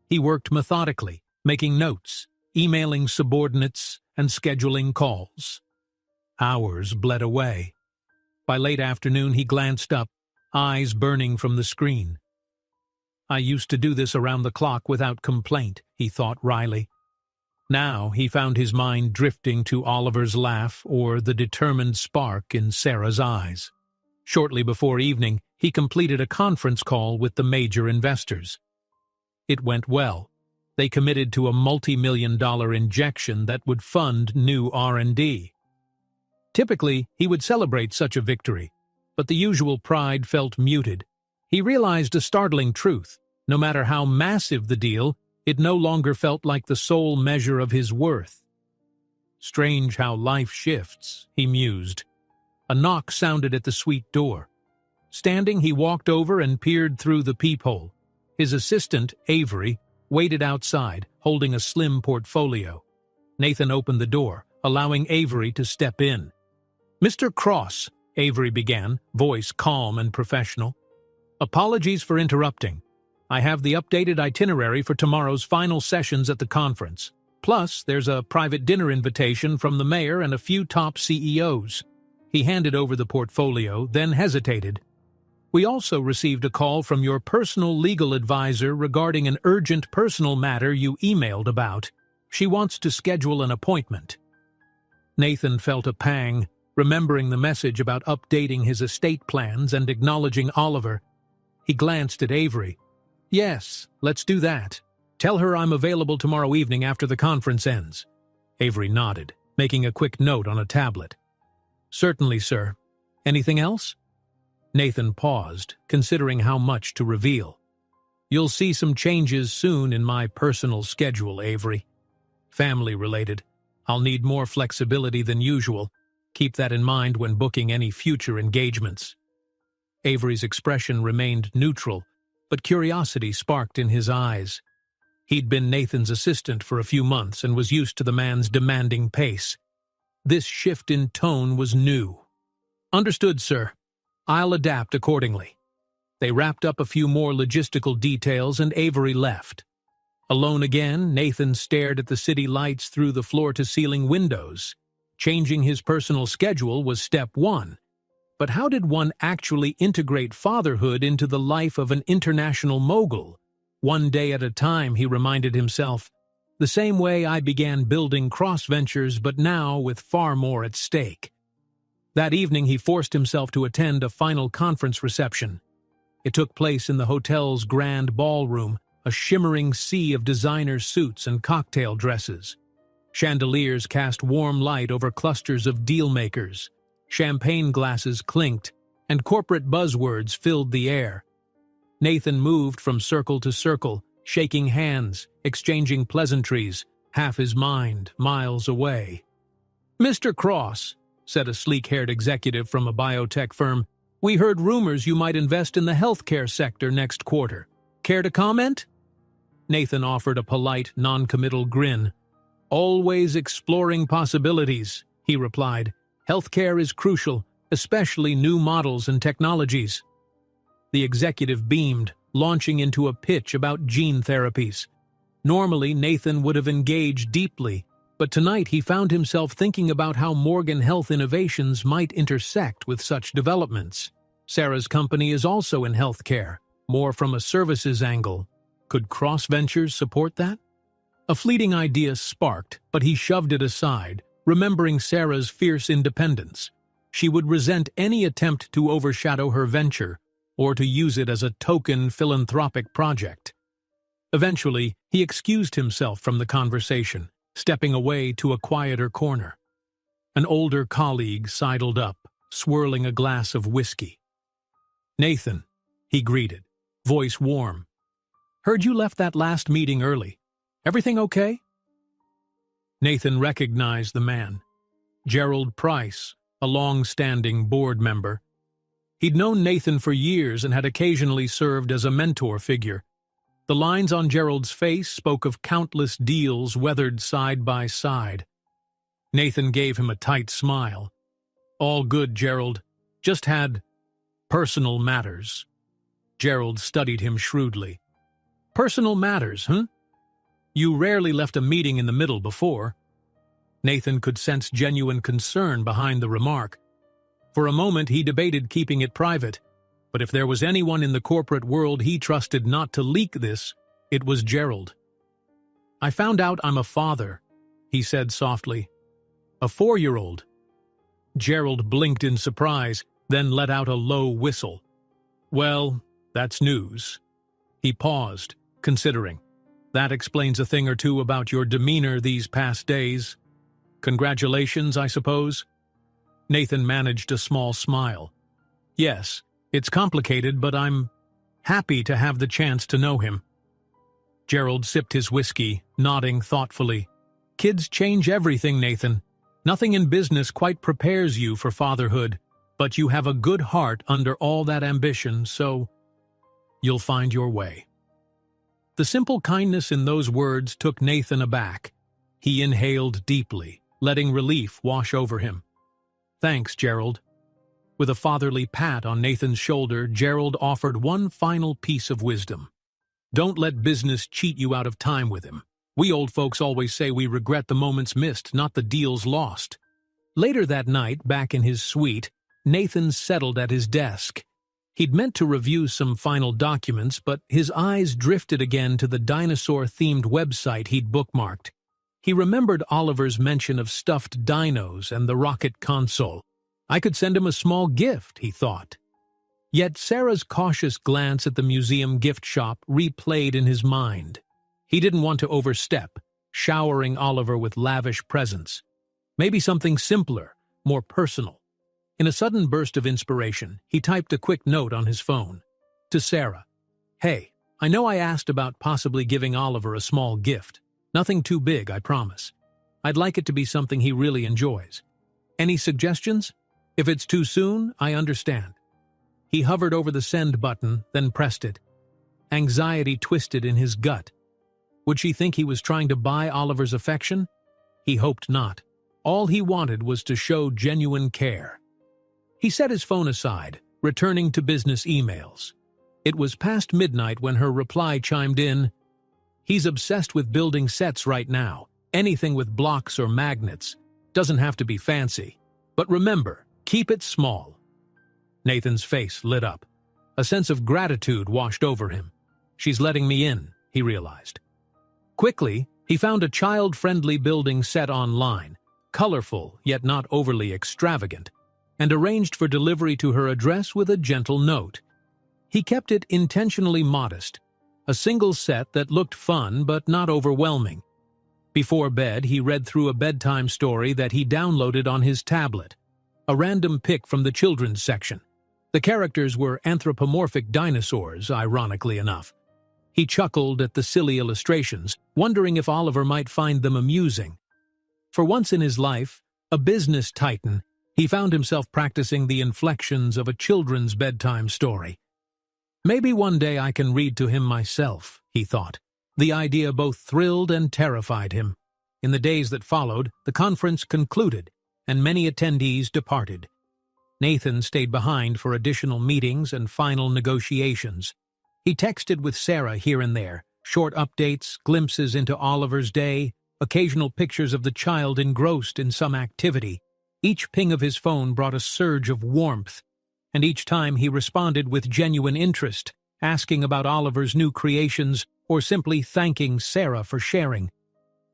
He worked methodically, making notes, emailing subordinates, and scheduling calls. Hours bled away. By late afternoon, he glanced up, eyes burning from the screen. "I used to do this around the clock without complaint," he thought wryly. Now he found his mind drifting to Oliver's laugh or the determined spark in Sarah's eyes. Shortly before evening, he completed a conference call with the major investors. It went well. They committed to a multi-million-dollar injection that would fund new R&D. Typically, he would celebrate such a victory, but the usual pride felt muted. He realized a startling truth. No matter how massive the deal, it no longer felt like the sole measure of his worth. Strange how life shifts, he mused. A knock sounded at the suite door. Standing, he walked over and peered through the peephole. His assistant, Avery, waited outside, holding a slim portfolio. Nathan opened the door, allowing Avery to step in. "Mr. Cross," Avery began, voice calm and professional. "Apologies for interrupting. I have the updated itinerary for tomorrow's final sessions at the conference. Plus, there's a private dinner invitation from the mayor and a few top CEOs. He handed over the portfolio, then hesitated. "We also received a call from your personal legal advisor regarding an urgent personal matter you emailed about. She wants to schedule an appointment." Nathan felt a pang, remembering the message about updating his estate plans and acknowledging Oliver. He glanced at Avery. "Yes, let's do that. Tell her I'm available tomorrow evening after the conference ends." Avery nodded, making a quick note on a tablet. "Certainly, sir. Anything else?" Nathan paused, considering how much to reveal. "You'll see some changes soon in my personal schedule, Avery. Family-related. I'll need more flexibility than usual. Keep that in mind when booking any future engagements." Avery's expression remained neutral, but curiosity sparked in his eyes. He'd been Nathan's assistant for a few months and was used to the man's demanding pace. This shift in tone was new. "Understood, sir. I'll adapt accordingly." They wrapped up a few more logistical details and Avery left. Alone again, Nathan stared at the city lights through the floor-to-ceiling windows. Changing his personal schedule was step one. But how did one actually integrate fatherhood into the life of an international mogul? One day at a time, he reminded himself. The same way I began building cross-ventures, but now with far more at stake. That evening, he forced himself to attend a final conference reception. It took place in the hotel's grand ballroom, a shimmering sea of designer suits and cocktail dresses. Chandeliers cast warm light over clusters of deal-makers. Champagne glasses clinked, and corporate buzzwords filled the air. Nathan moved from circle to circle, shaking hands, exchanging pleasantries, half his mind miles away. "Mr. Cross," said a sleek-haired executive from a biotech firm, "we heard rumors you might invest in the healthcare sector next quarter. Care to comment?" Nathan offered a polite, non-committal grin. "Always exploring possibilities," he replied. "Healthcare is crucial, especially new models and technologies." The executive beamed, launching into a pitch about gene therapies. Normally, Nathan would have engaged deeply, but tonight he found himself thinking about how Morgan Health Innovations might intersect with such developments. Sarah's company is also in healthcare, more from a services angle. Could Cross Ventures support that? A fleeting idea sparked, but he shoved it aside, remembering Sarah's fierce independence. She would resent any attempt to overshadow her venture or to use it as a token philanthropic project. Eventually, he excused himself from the conversation, stepping away to a quieter corner. An older colleague sidled up, swirling a glass of whiskey. "Nathan," he greeted, voice warm. "Heard you left that last meeting early. Everything okay?" Nathan recognized the man. Gerald Price, a long-standing board member. He'd known Nathan for years and had occasionally served as a mentor figure. The lines on Gerald's face spoke of countless deals weathered side by side. Nathan gave him a tight smile. "All good, Gerald. Just had personal matters." Gerald studied him shrewdly. "Personal matters, huh? You rarely left a meeting in the middle before." Nathan could sense genuine concern behind the remark. For a moment he debated keeping it private, but if there was anyone in the corporate world he trusted not to leak this, it was Gerald. "I found out I'm a father," he said softly. "A 4-year-old. Gerald blinked in surprise, then let out a low whistle. "Well, that's news." He paused, considering. "That explains a thing or two about your demeanor these past days. Congratulations, I suppose?" Nathan managed a small smile. "Yes, it's complicated, but I'm happy to have the chance to know him." Gerald sipped his whiskey, nodding thoughtfully. "Kids change everything, Nathan. Nothing in business quite prepares you for fatherhood, but you have a good heart under all that ambition, so you'll find your way." The simple kindness in those words took Nathan aback. He inhaled deeply, letting relief wash over him. "Thanks, Gerald." With a fatherly pat on Nathan's shoulder, Gerald offered one final piece of wisdom. "Don't let business cheat you out of time with him. We old folks always say we regret the moments missed, not the deals lost." Later that night, back in his suite, Nathan settled at his desk. He'd meant to review some final documents, but his eyes drifted again to the dinosaur-themed website he'd bookmarked. He remembered Oliver's mention of stuffed dinos and the rocket console. I could send him a small gift, he thought. Yet Sarah's cautious glance at the museum gift shop replayed in his mind. He didn't want to overstep, showering Oliver with lavish presents. Maybe something simpler, more personal. In a sudden burst of inspiration, he typed a quick note on his phone. To Sarah, "Hey, I know I asked about possibly giving Oliver a small gift. Nothing too big, I promise. I'd like it to be something he really enjoys. Any suggestions? If it's too soon, I understand." He hovered over the send button, then pressed it. Anxiety twisted in his gut. Would she think he was trying to buy Oliver's affection? He hoped not. All he wanted was to show genuine care. He set his phone aside, returning to business emails. It was past midnight when her reply chimed in. He's obsessed with building sets right now. Anything with blocks or magnets. Doesn't have to be fancy. But remember, keep it small. Nathan's face lit up. A sense of gratitude washed over him. She's letting me in, he realized. Quickly, he found a child-friendly building set online, colorful yet not overly extravagant, and arranged for delivery to her address with a gentle note. He kept it intentionally modest, a single set that looked fun but not overwhelming. Before bed, he read through a bedtime story that he downloaded on his tablet, a random pic from the children's section. The characters were anthropomorphic dinosaurs, ironically enough. He chuckled at the silly illustrations, wondering if Oliver might find them amusing. For once in his life, a business titan, he found himself practicing the inflections of a children's bedtime story. Maybe one day I can read to him myself, he thought. The idea both thrilled and terrified him. In the days that followed, the conference concluded, and many attendees departed. Nathan stayed behind for additional meetings and final negotiations. He texted with Sarah here and there, short updates, glimpses into Oliver's day, occasional pictures of the child engrossed in some activity. Each ping of his phone brought a surge of warmth, and each time he responded with genuine interest, asking about Oliver's new creations or simply thanking Sarah for sharing.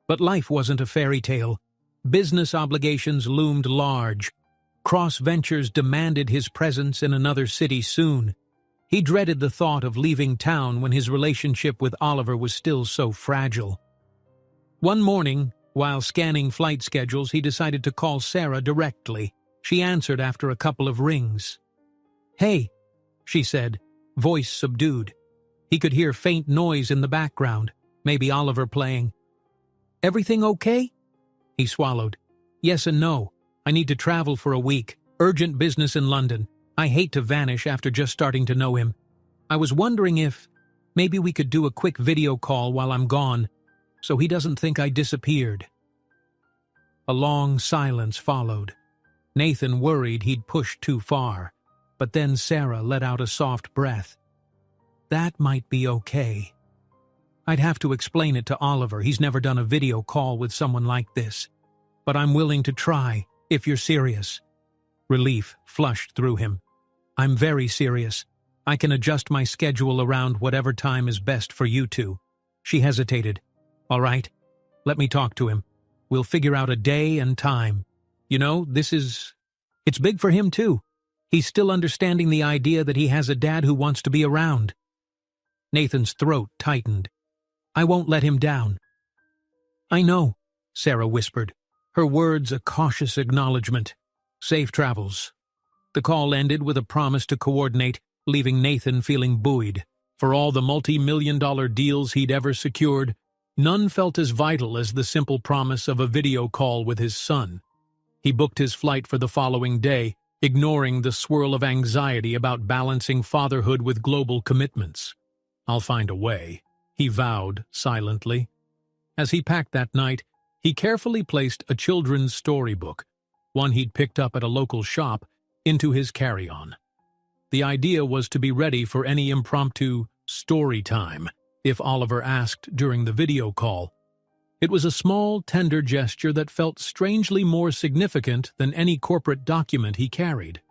But life wasn't a fairy tale. Business obligations loomed large. Cross ventures demanded his presence in another city soon. He dreaded the thought of leaving town when his relationship with Oliver was still so fragile. One morning, while scanning flight schedules, he decided to call Sarah directly. She answered after a couple of rings. "Hey," she said, voice subdued. He could hear faint noise in the background, maybe Oliver playing. "Everything okay?" He swallowed. "Yes and no. I need to travel for a week. Urgent business in London. I hate to vanish after just starting to know him. I was wondering if maybe we could do a quick video call while I'm gone, so he doesn't think I disappeared." A long silence followed. Nathan worried he'd pushed too far, but then Sarah let out a soft breath. "That might be okay. I'd have to explain it to Oliver. He's never done a video call with someone like this. But I'm willing to try, if you're serious." Relief flushed through him. "I'm very serious. I can adjust my schedule around whatever time is best for you two." She hesitated. "All right, let me talk to him. We'll figure out a day and time. You know, it's big for him too. He's still understanding the idea that he has a dad who wants to be around." Nathan's throat tightened. "I won't let him down." "I know," Sarah whispered, her words a cautious acknowledgement. "Safe travels." The call ended with a promise to coordinate, leaving Nathan feeling buoyed. For all the multi-million-dollar deals he'd ever secured, none felt as vital as the simple promise of a video call with his son. He booked his flight for the following day, ignoring the swirl of anxiety about balancing fatherhood with global commitments. "I'll find a way," he vowed silently. As he packed that night, he carefully placed a children's storybook, one he'd picked up at a local shop, into his carry-on. The idea was to be ready for any impromptu story time if Oliver asked during the video call. It was a small, tender gesture that felt strangely more significant than any corporate document he carried.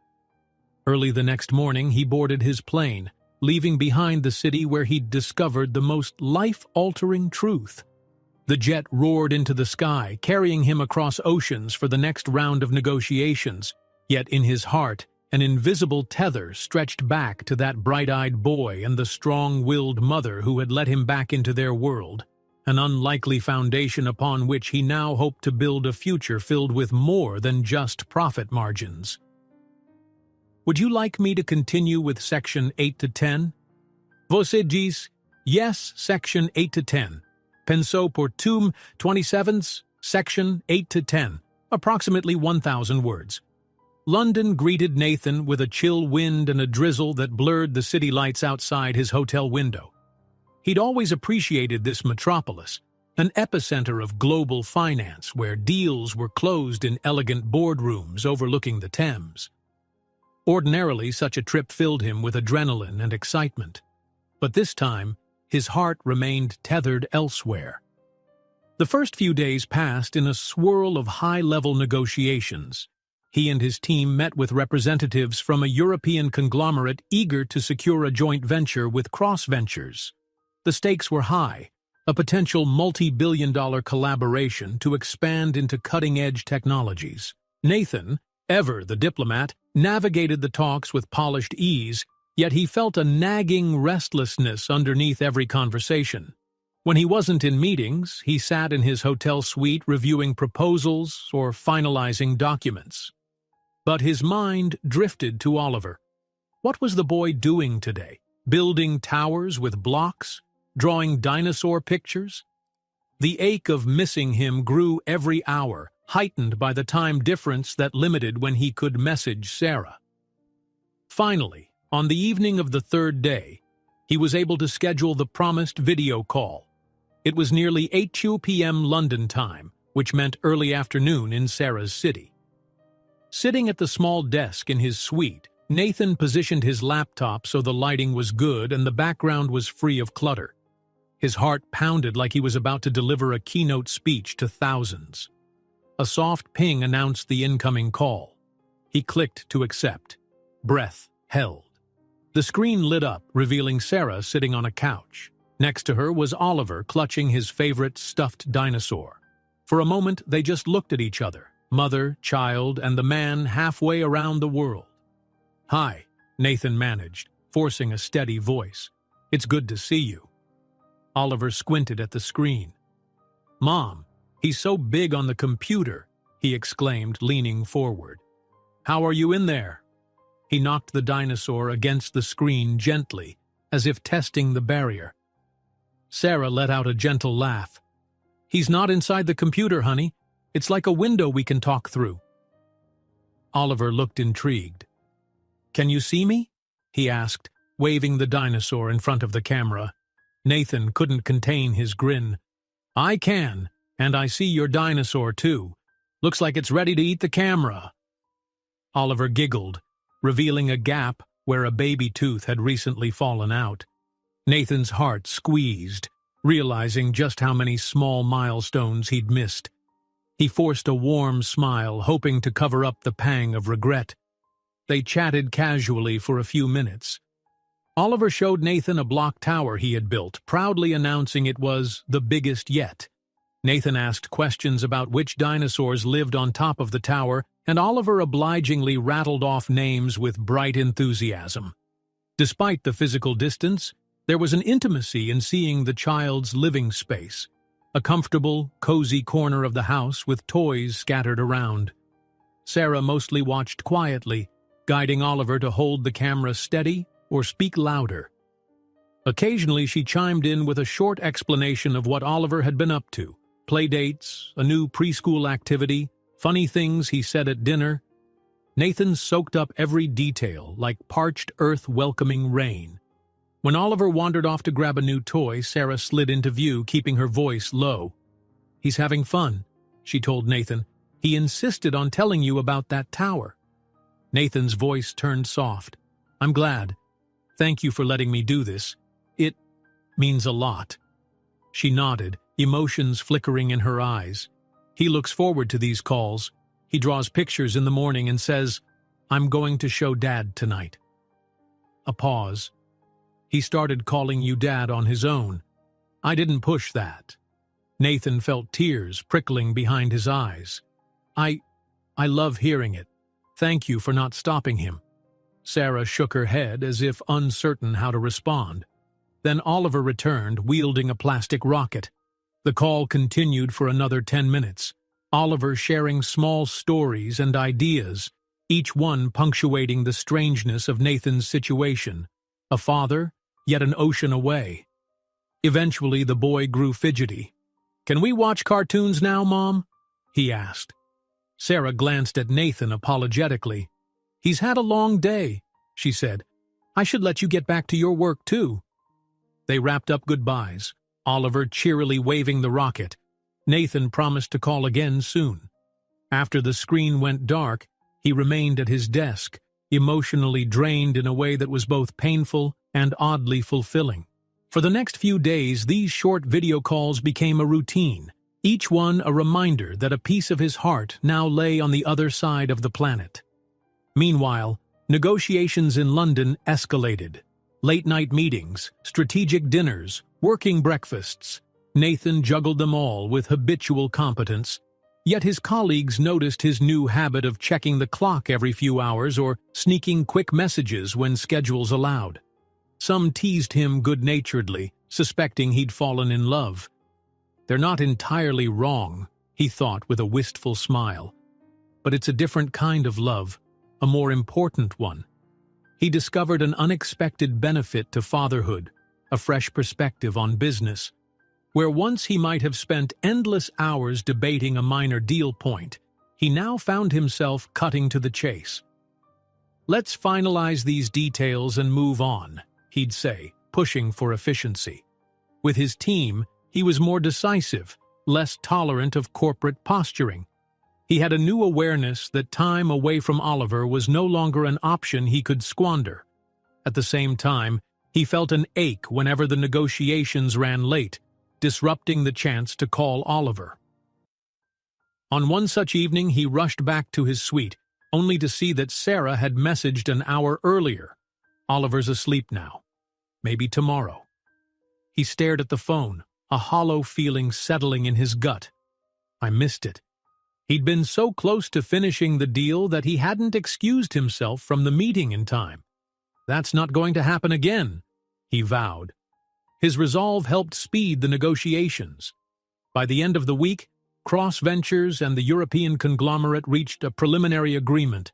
Early the next morning, he boarded his plane, leaving behind the city where he'd discovered the most life-altering truth. The jet roared into the sky, carrying him across oceans for the next round of negotiations, yet in his heart, an invisible tether stretched back to that bright-eyed boy and the strong-willed mother who had let him back into their world, an unlikely foundation upon which he now hoped to build a future filled with more than just profit margins. Would you like me to continue with Section 8 to 10? Você diz, yes, Section 8 to 10. Pensou por 27, Section 8 to 10, approximately 1,000 words. London greeted Nathan with a chill wind and a drizzle that blurred the city lights outside his hotel window. He'd always appreciated this metropolis, an epicenter of global finance where deals were closed in elegant boardrooms overlooking the Thames. Ordinarily, such a trip filled him with adrenaline and excitement. But this time, his heart remained tethered elsewhere. The first few days passed in a swirl of high-level negotiations. He and his team met with representatives from a European conglomerate eager to secure a joint venture with Cross Ventures. The stakes were high, a potential multi-billion-dollar collaboration to expand into cutting-edge technologies. Nathan, ever the diplomat, navigated the talks with polished ease, yet he felt a nagging restlessness underneath every conversation. When he wasn't in meetings, he sat in his hotel suite reviewing proposals or finalizing documents. But his mind drifted to Oliver. What was the boy doing today? Building towers with blocks? Drawing dinosaur pictures? The ache of missing him grew every hour, heightened by the time difference that limited when he could message Sarah. Finally, on the evening of the third day, he was able to schedule the promised video call. It was nearly 8 p.m. London time, which meant early afternoon in Sarah's city. Sitting at the small desk in his suite, Nathan positioned his laptop so the lighting was good and the background was free of clutter. His heart pounded like he was about to deliver a keynote speech to thousands. A soft ping announced the incoming call. He clicked to accept. Breath held. The screen lit up, revealing Sarah sitting on a couch. Next to her was Oliver clutching his favorite stuffed dinosaur. For a moment, they just looked at each other, mother, child, and the man halfway around the world. "Hi," Nathan managed, forcing a steady voice. "It's good to see you." Oliver squinted at the screen. "Mom, he's so big on the computer," he exclaimed, leaning forward. "How are you in there?" He knocked the dinosaur against the screen gently, as if testing the barrier. Sarah let out a gentle laugh. "He's not inside the computer, honey. It's like a window we can talk through." Oliver looked intrigued. "Can you see me?" he asked, waving the dinosaur in front of the camera. Nathan couldn't contain his grin. "I can, and I see your dinosaur too. Looks like it's ready to eat the camera." Oliver giggled, revealing a gap where a baby tooth had recently fallen out. Nathan's heart squeezed, realizing just how many small milestones he'd missed. He forced a warm smile, hoping to cover up the pang of regret. They chatted casually for a few minutes. Oliver showed Nathan a block tower he had built, proudly announcing it was the biggest yet. Nathan asked questions about which dinosaurs lived on top of the tower, and Oliver obligingly rattled off names with bright enthusiasm. Despite the physical distance, there was an intimacy in seeing the child's living space, a comfortable, cozy corner of the house with toys scattered around. Sarah mostly watched quietly, guiding Oliver to hold the camera steady or speak louder. Occasionally she chimed in with a short explanation of what Oliver had been up to, playdates, a new preschool activity, funny things he said at dinner. Nathan soaked up every detail like parched earth welcoming rain. When Oliver wandered off to grab a new toy, Sarah slid into view, keeping her voice low. "He's having fun," she told Nathan. "He insisted on telling you about that tower." Nathan's voice turned soft. "I'm glad. Thank you for letting me do this. It means a lot." She nodded, emotions flickering in her eyes. "He looks forward to these calls. He draws pictures in the morning and says, 'I'm going to show Dad tonight.'" A pause. "He started calling you Dad on his own. I didn't push that." Nathan felt tears prickling behind his eyes. I love hearing it. Thank you for not stopping him." Sarah shook her head as if uncertain how to respond. Then Oliver returned, wielding a plastic rocket. The call continued for another 10 minutes, Oliver sharing small stories and ideas, each one punctuating the strangeness of Nathan's situation. A father, yet an ocean away. Eventually, the boy grew fidgety. "Can we watch cartoons now, Mom?" he asked. Sarah glanced at Nathan apologetically. "He's had a long day," she said. "I should let you get back to your work, too." They wrapped up goodbyes, Oliver cheerily waving the rocket. Nathan promised to call again soon. After the screen went dark, he remained at his desk, emotionally drained in a way that was both painful and oddly fulfilling. For the next few days, these short video calls became a routine, each one a reminder that a piece of his heart now lay on the other side of the planet. Meanwhile, negotiations in London escalated. Late-night meetings, strategic dinners, working breakfasts. Nathan juggled them all with habitual competence, yet his colleagues noticed his new habit of checking the clock every few hours or sneaking quick messages when schedules allowed. Some teased him good-naturedly, suspecting he'd fallen in love. "They're not entirely wrong," he thought with a wistful smile. "But it's a different kind of love, a more important one." He discovered an unexpected benefit to fatherhood, a fresh perspective on business. Where once he might have spent endless hours debating a minor deal point, he now found himself cutting to the chase. "Let's finalize these details and move on," he'd say, pushing for efficiency. With his team, he was more decisive, less tolerant of corporate posturing. He had a new awareness that time away from Oliver was no longer an option he could squander. At the same time, he felt an ache whenever the negotiations ran late, disrupting the chance to call Oliver. On one such evening, he rushed back to his suite, only to see that Sarah had messaged an hour earlier. "Oliver's asleep now. Maybe tomorrow." He stared at the phone, a hollow feeling settling in his gut. I missed it. He'd been so close to finishing the deal that he hadn't excused himself from the meeting in time. "That's not going to happen again," he vowed. His resolve helped speed the negotiations. By the end of the week, Cross Ventures and the European conglomerate reached a preliminary agreement.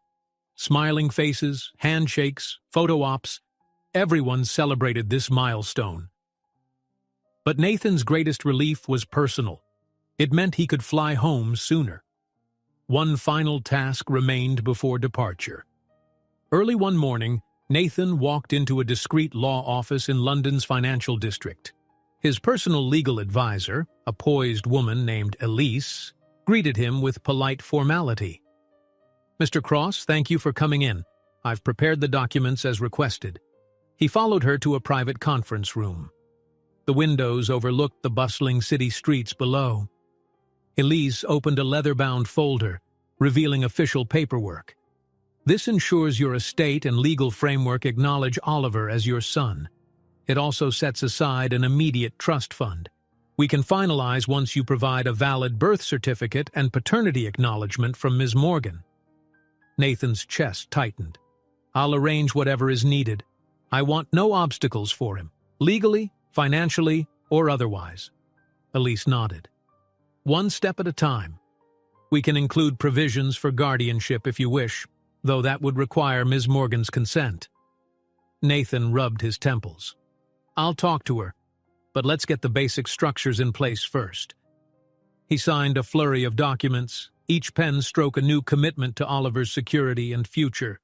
Smiling faces, handshakes, photo ops, everyone celebrated this milestone. But Nathan's greatest relief was personal. It meant he could fly home sooner. One final task remained before departure. Early one morning, Nathan walked into a discreet law office in London's financial district. His personal legal advisor, a poised woman named Elise, greeted him with polite formality. "Mr. Cross, thank you for coming in. I've prepared the documents as requested." He followed her to a private conference room. The windows overlooked the bustling city streets below. Elise opened a leather-bound folder, revealing official paperwork. "This ensures your estate and legal framework acknowledge Oliver as your son. It also sets aside an immediate trust fund. We can finalize once you provide a valid birth certificate and paternity acknowledgement from Ms. Morgan." Nathan's chest tightened. "I'll arrange whatever is needed. I want no obstacles for him, legally, financially, or otherwise." Elise nodded. "One step at a time. We can include provisions for guardianship if you wish, though that would require Ms. Morgan's consent." Nathan rubbed his temples. "I'll talk to her, but let's get the basic structures in place first." He signed a flurry of documents, each pen stroke a new commitment to Oliver's security and future.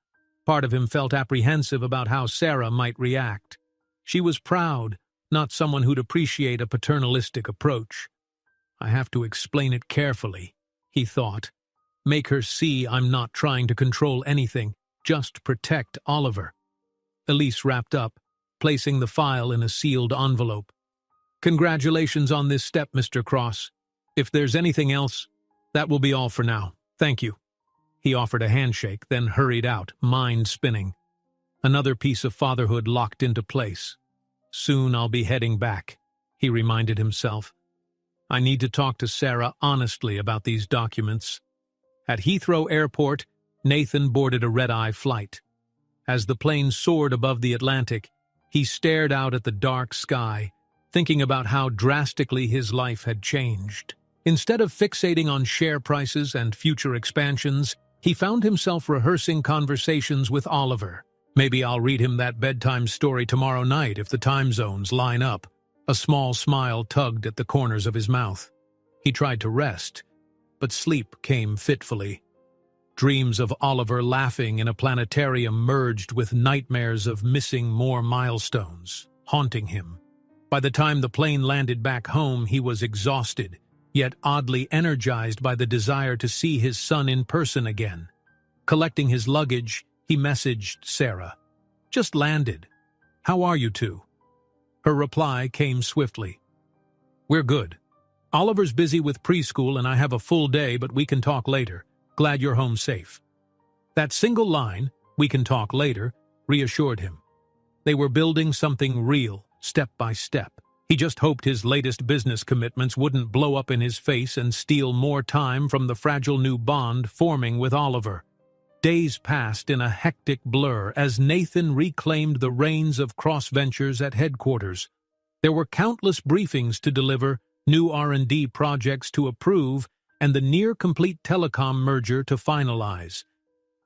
Part of him felt apprehensive about how Sarah might react. She was proud, not someone who'd appreciate a paternalistic approach. "I have to explain it carefully," he thought. "Make her see I'm not trying to control anything, just protect Oliver." Elise wrapped up, placing the file in a sealed envelope. "Congratulations on this step, Mr. Cross. If there's anything else, that will be all for now. Thank you." He offered a handshake, then hurried out, mind spinning. Another piece of fatherhood locked into place. "Soon I'll be heading back," he reminded himself. I need to talk to Sarah honestly about these documents. At Heathrow Airport, Nathan boarded a red-eye flight. As the plane soared above the Atlantic, he stared out at the dark sky, thinking about how drastically his life had changed. Instead of fixating on share prices and future expansions, he found himself rehearsing conversations with Oliver. Maybe I'll read him that bedtime story tomorrow night if the time zones line up. A small smile tugged at the corners of his mouth. He tried to rest, but sleep came fitfully. Dreams of Oliver laughing in a planetarium merged with nightmares of missing more milestones, haunting him. By the time the plane landed back home, he was exhausted, yet oddly energized by the desire to see his son in person again. Collecting his luggage, he messaged Sarah. "Just landed. How are you two?" Her reply came swiftly. "We're good. Oliver's busy with preschool and I have a full day, but we can talk later. Glad you're home safe." That single line, "we can talk later," reassured him. They were building something real, step by step. He just hoped his latest business commitments wouldn't blow up in his face and steal more time from the fragile new bond forming with Oliver. Days passed in a hectic blur as Nathan reclaimed the reins of Cross Ventures at headquarters. There were countless briefings to deliver, new R&D projects to approve, and the near-complete telecom merger to finalize.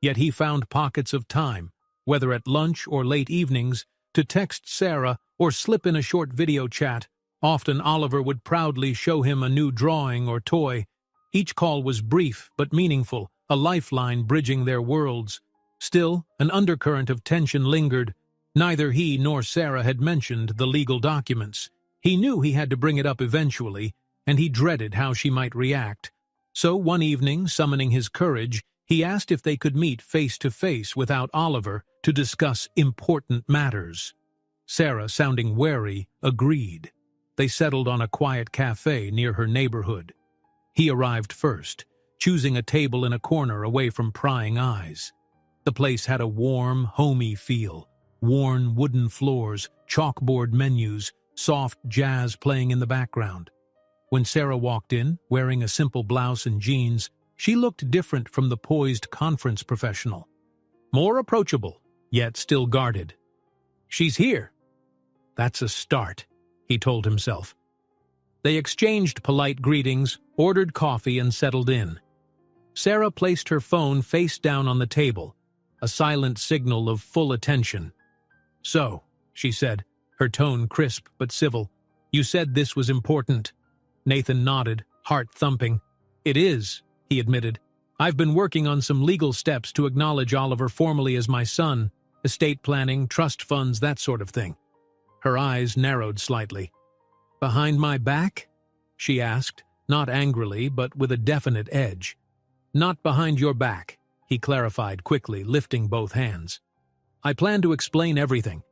Yet he found pockets of time, whether at lunch or late evenings, to text Sarah or slip in a short video chat. Often Oliver would proudly show him a new drawing or toy. Each call was brief but meaningful, a lifeline bridging their worlds. Still, an undercurrent of tension lingered. Neither he nor Sarah had mentioned the legal documents. He knew he had to bring it up eventually, and he dreaded how she might react. So one evening, summoning his courage, he asked if they could meet face-to-face without Oliver to discuss important matters. Sarah, sounding wary, agreed. They settled on a quiet cafe near her neighborhood. He arrived first, choosing a table in a corner away from prying eyes. The place had a warm, homey feel. Worn wooden floors, chalkboard menus, soft jazz playing in the background. When Sarah walked in, wearing a simple blouse and jeans, she looked different from the poised conference professional. More approachable, yet still guarded. "She's here." "That's a start," he told himself. They exchanged polite greetings, ordered coffee, and settled in. Sarah placed her phone face down on the table, a silent signal of full attention. "So," she said, her tone crisp but civil, "you said this was important." Nathan nodded, heart thumping. "It is," he admitted. "I've been working on some legal steps to acknowledge Oliver formally as my son, estate planning, trust funds, that sort of thing." Her eyes narrowed slightly. "Behind my back?" she asked, not angrily, but with a definite edge. "Not behind your back," he clarified quickly, lifting both hands. "I plan to explain everything.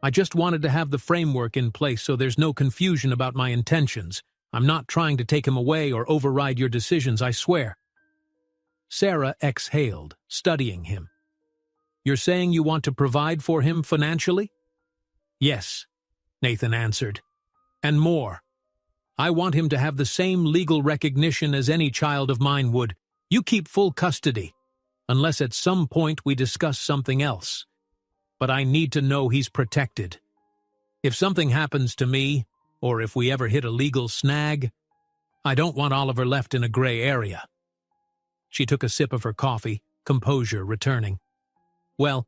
I just wanted to have the framework in place so there's no confusion about my intentions. I'm not trying to take him away or override your decisions, I swear." Sarah exhaled, studying him. "You're saying you want to provide for him financially?" "Yes," Nathan answered. "And more. I want him to have the same legal recognition as any child of mine would. You keep full custody, unless at some point we discuss something else. But I need to know he's protected. If something happens to me, or if we ever hit a legal snag, I don't want Oliver left in a gray area." She took a sip of her coffee, composure returning. "Well,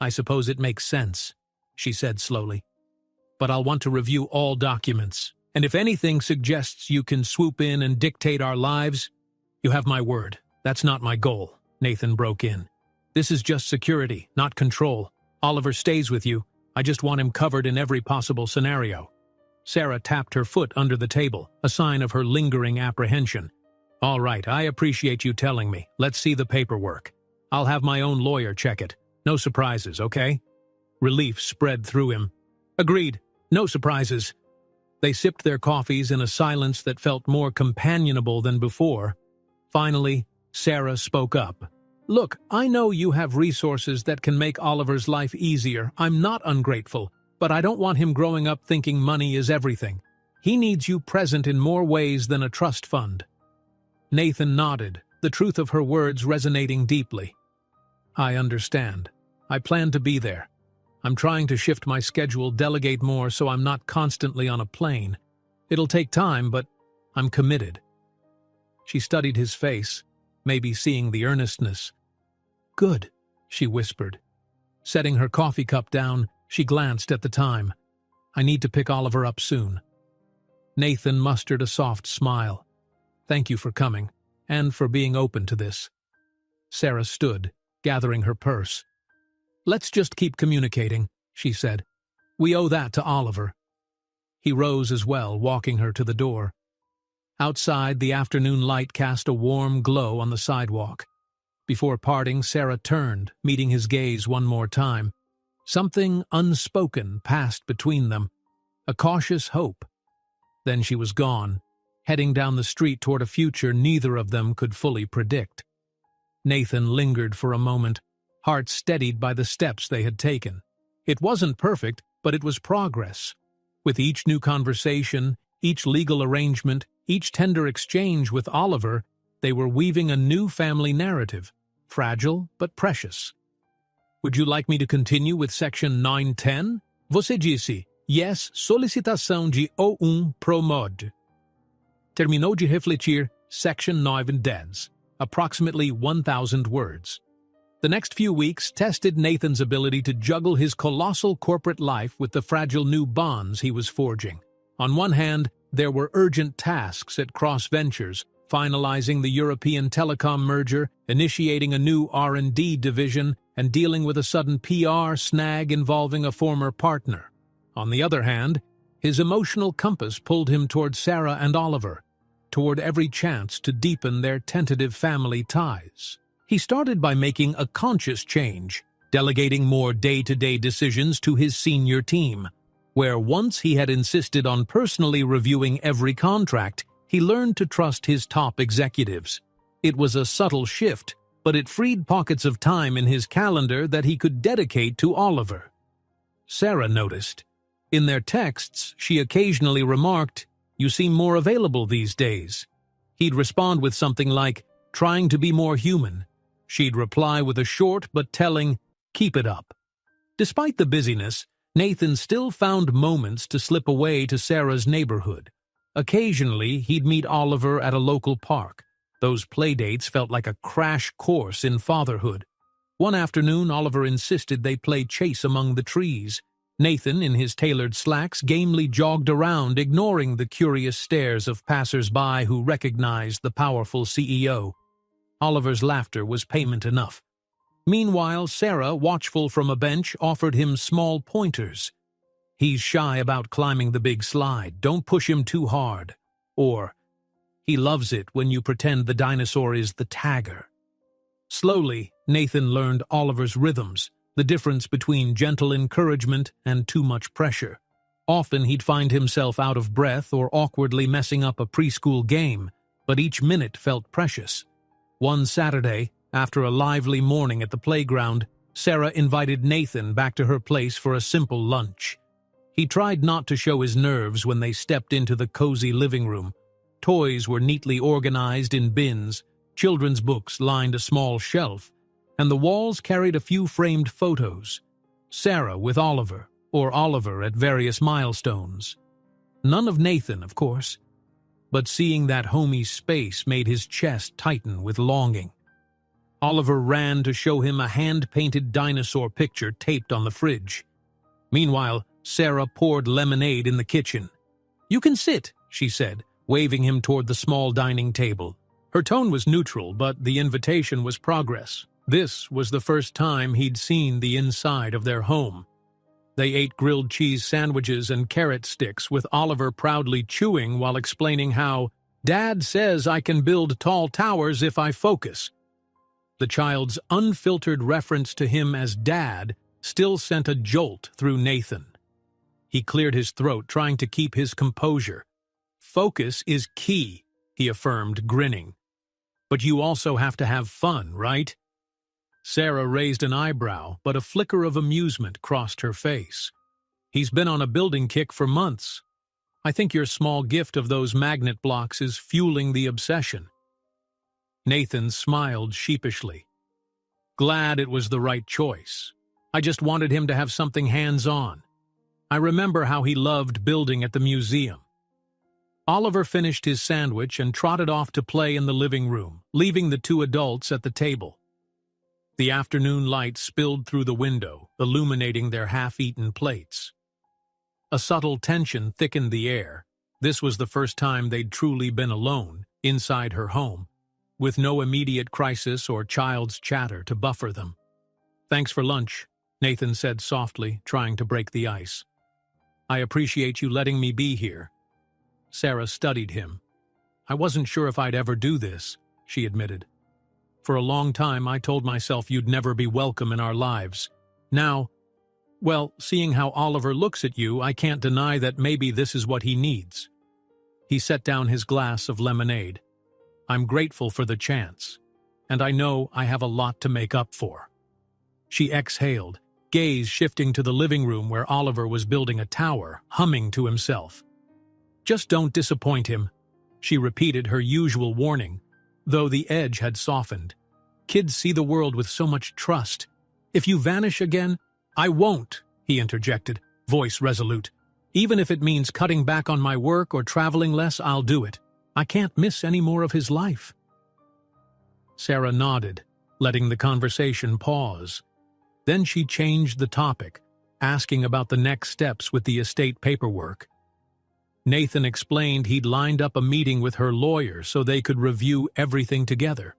I suppose it makes sense," she said slowly. "But I'll want to review all documents, and if anything suggests you can swoop in and dictate our lives, you have my word. That's not my goal," Nathan broke in. "This is just security, not control. Oliver stays with you. I just want him covered in every possible scenario." Sarah tapped her foot under the table, a sign of her lingering apprehension. "All right, I appreciate you telling me. Let's see the paperwork. I'll have my own lawyer check it. No surprises, okay?" Relief spread through him. "Agreed. No surprises." They sipped their coffees in a silence that felt more companionable than before. Finally, Sarah spoke up. "Look, I know you have resources that can make Oliver's life easier. I'm not ungrateful, but I don't want him growing up thinking money is everything. He needs you present in more ways than a trust fund." Nathan nodded, the truth of her words resonating deeply. "I understand. I plan to be there. I'm trying to shift my schedule, delegate more so I'm not constantly on a plane. It'll take time, but I'm committed." She studied his face, maybe seeing the earnestness. "Good," she whispered. Setting her coffee cup down, she glanced at the time. "I need to pick Oliver up soon." Nathan mustered a soft smile. "Thank you for coming, and for being open to this." Sarah stood, gathering her purse. "Let's just keep communicating," she said. "We owe that to Oliver." He rose as well, walking her to the door. Outside, the afternoon light cast a warm glow on the sidewalk. Before parting, Sarah turned, meeting his gaze one more time. Something unspoken passed between them, a cautious hope. Then she was gone, heading down the street toward a future neither of them could fully predict. Nathan lingered for a moment, heart steadied by the steps they had taken. It wasn't perfect, but it was progress. With each new conversation, each legal arrangement, each tender exchange with Oliver, they were weaving a new family narrative, fragile but precious. "Would you like me to continue with section 910? Você disse, yes, solicitação de promode. Terminou de refletir, section 910, approximately 1,000 words. The next few weeks tested Nathan's ability to juggle his colossal corporate life with the fragile new bonds he was forging. On one hand, there were urgent tasks at Cross Ventures, finalizing the European telecom merger, initiating a new R&D division, and dealing with a sudden PR snag involving a former partner. On the other hand, his emotional compass pulled him toward Sarah and Oliver, toward every chance to deepen their tentative family ties. He started by making a conscious change, delegating more day-to-day decisions to his senior team, where once he had insisted on personally reviewing every contract, he learned to trust his top executives. It was a subtle shift, but it freed pockets of time in his calendar that he could dedicate to Oliver. Sarah noticed. In their texts, she occasionally remarked, "You seem more available these days." He'd respond with something like, "Trying to be more human." She'd reply with a short but telling, "Keep it up." Despite the busyness, Nathan still found moments to slip away to Sarah's neighborhood. Occasionally, he'd meet Oliver at a local park. Those playdates felt like a crash course in fatherhood. One afternoon, Oliver insisted they play chase among the trees. Nathan, in his tailored slacks, gamely jogged around, ignoring the curious stares of passers-by who recognized the powerful CEO. Oliver's laughter was payment enough. Meanwhile, Sarah, watchful from a bench, offered him small pointers. "He's shy about climbing the big slide. Don't push him too hard." Or, "He loves it when you pretend the dinosaur is the tagger." Slowly, Nathan learned Oliver's rhythms, the difference between gentle encouragement and too much pressure. Often he'd find himself out of breath or awkwardly messing up a preschool game, but each minute felt precious. One Saturday, after a lively morning at the playground, Sarah invited Nathan back to her place for a simple lunch. He tried not to show his nerves when they stepped into the cozy living room. Toys were neatly organized in bins, children's books lined a small shelf, and the walls carried a few framed photos. Sarah with Oliver, or Oliver at various milestones. None of Nathan, of course, but seeing that homey space made his chest tighten with longing. Oliver ran to show him a hand-painted dinosaur picture taped on the fridge. Meanwhile, Sarah poured lemonade in the kitchen. "You can sit," she said, waving him toward the small dining table. Her tone was neutral, but the invitation was progress. This was the first time he'd seen the inside of their home. They ate grilled cheese sandwiches and carrot sticks, with Oliver proudly chewing while explaining how, "Dad says I can build tall towers if I focus." The child's unfiltered reference to him as Dad still sent a jolt through Nathan. He cleared his throat, trying to keep his composure. "Focus is key," he affirmed, grinning. "But you also have to have fun, right?" Sarah raised an eyebrow, but a flicker of amusement crossed her face. "He's been on a building kick for months." I think your small gift of those magnet blocks is fueling the obsession." Nathan smiled sheepishly. "Glad it was the right choice. I just wanted him to have something hands-on. I remember how he loved building at the museum." Oliver finished his sandwich and trotted off to play in the living room, leaving the two adults at the table. The afternoon light spilled through the window, illuminating their half-eaten plates. A subtle tension thickened the air. This was the first time they'd truly been alone, inside her home, with no immediate crisis or child's chatter to buffer them. "Thanks for lunch," Nathan said softly, trying to break the ice. "I appreciate you letting me be here." Sarah studied him. "I wasn't sure if I'd ever do this," she admitted. "For a long time I told myself you'd never be welcome in our lives. Now, well, seeing how Oliver looks at you, I can't deny that maybe this is what he needs." He set down his glass of lemonade. "I'm grateful for the chance, and I know I have a lot to make up for." She exhaled, gaze shifting to the living room where Oliver was building a tower, humming to himself. "Just don't disappoint him," she repeated her usual warning, though the edge had softened. "Kids see the world with so much trust. If you vanish again—" "I won't," he interjected, voice resolute. "Even if it means cutting back on my work or traveling less, I'll do it. I can't miss any more of his life." Sarah nodded, letting the conversation pause. Then she changed the topic, asking about the next steps with the estate paperwork. Nathan explained he'd lined up a meeting with her lawyer so they could review everything together.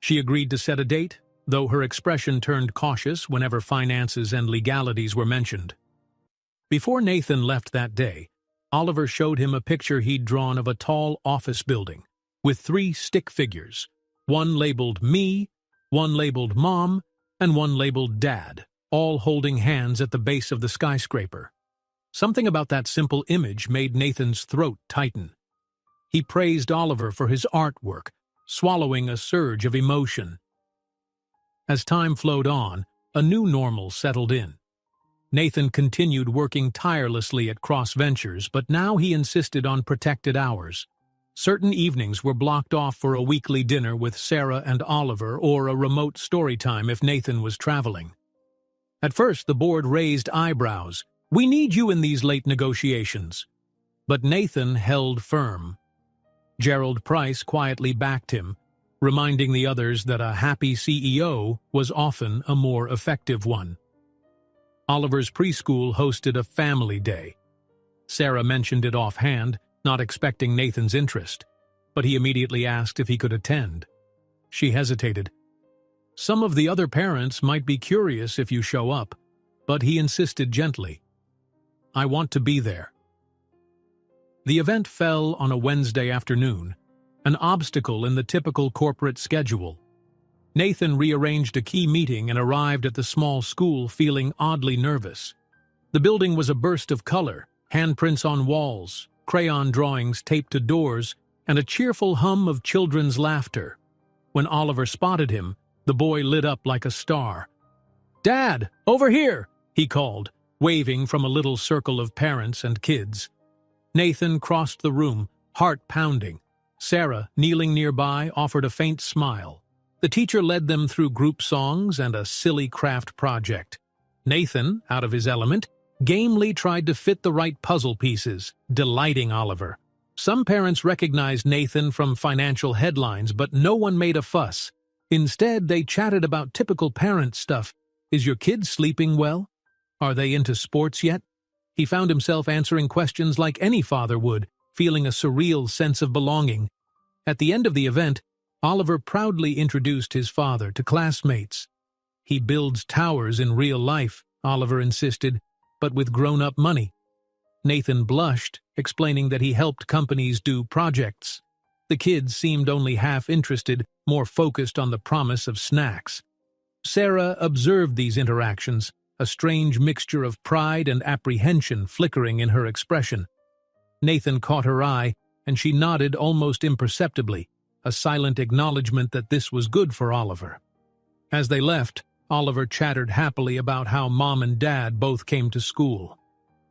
She agreed to set a date, though her expression turned cautious whenever finances and legalities were mentioned. Before Nathan left that day, Oliver showed him a picture he'd drawn of a tall office building, with 3 stick figures, one labeled me, one labeled mom, and one labeled dad, all holding hands at the base of the skyscraper. Something about that simple image made Nathan's throat tighten. He praised Oliver for his artwork, swallowing a surge of emotion. As time flowed on, a new normal settled in. Nathan continued working tirelessly at Cross Ventures, but now he insisted on protected hours. Certain evenings were blocked off for a weekly dinner with Sarah and Oliver or a remote story time if Nathan was traveling. At first, the board raised eyebrows. "We need you in these late negotiations." But Nathan held firm. Gerald Price quietly backed him, reminding the others that a happy CEO was often a more effective one. Oliver's preschool hosted a family day. Sarah mentioned it offhand, not expecting Nathan's interest, but he immediately asked if he could attend. She hesitated. "Some of the other parents might be curious if you show up," but he insisted gently. "I want to be there." The event fell on a Wednesday afternoon, an obstacle in the typical corporate schedule. Nathan rearranged a key meeting and arrived at the small school feeling oddly nervous. The building was a burst of color, handprints on walls, crayon drawings taped to doors, and a cheerful hum of children's laughter. When Oliver spotted him, the boy lit up like a star. "Dad, over here!" he called, waving from a little circle of parents and kids. Nathan crossed the room, heart pounding. Sarah, kneeling nearby, offered a faint smile. The teacher led them through group songs and a silly craft project. Nathan, out of his element, gamely tried to fit the right puzzle pieces, delighting Oliver. Some parents recognized Nathan from financial headlines, but no one made a fuss. Instead, they chatted about typical parent stuff. "Is your kid sleeping well? Are they into sports yet?" He found himself answering questions like any father would, feeling a surreal sense of belonging. At the end of the event, Oliver proudly introduced his father to classmates. "He builds towers in real life," Oliver insisted, "but with grown-up money." Nathan blushed, explaining that he helped companies do projects. The kids seemed only half interested, more focused on the promise of snacks. Sarah observed these interactions, a strange mixture of pride and apprehension flickering in her expression. Nathan caught her eye, and she nodded almost imperceptibly, a silent acknowledgement that this was good for Oliver. As they left, Oliver chattered happily about how Mom and Dad both came to school.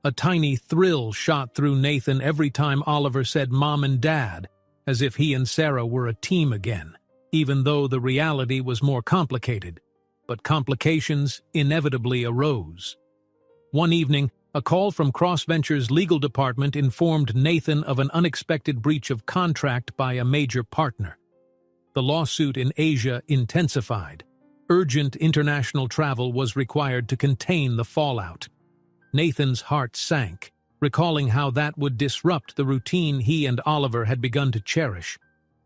A tiny thrill shot through Nathan every time Oliver said Mom and Dad, as if he and Sarah were a team again, even though the reality was more complicated. But complications inevitably arose. One evening, a call from CrossVenture's legal department informed Nathan of an unexpected breach of contract by a major partner. The lawsuit in Asia intensified. Urgent international travel was required to contain the fallout. Nathan's heart sank, recalling how that would disrupt the routine he and Oliver had begun to cherish.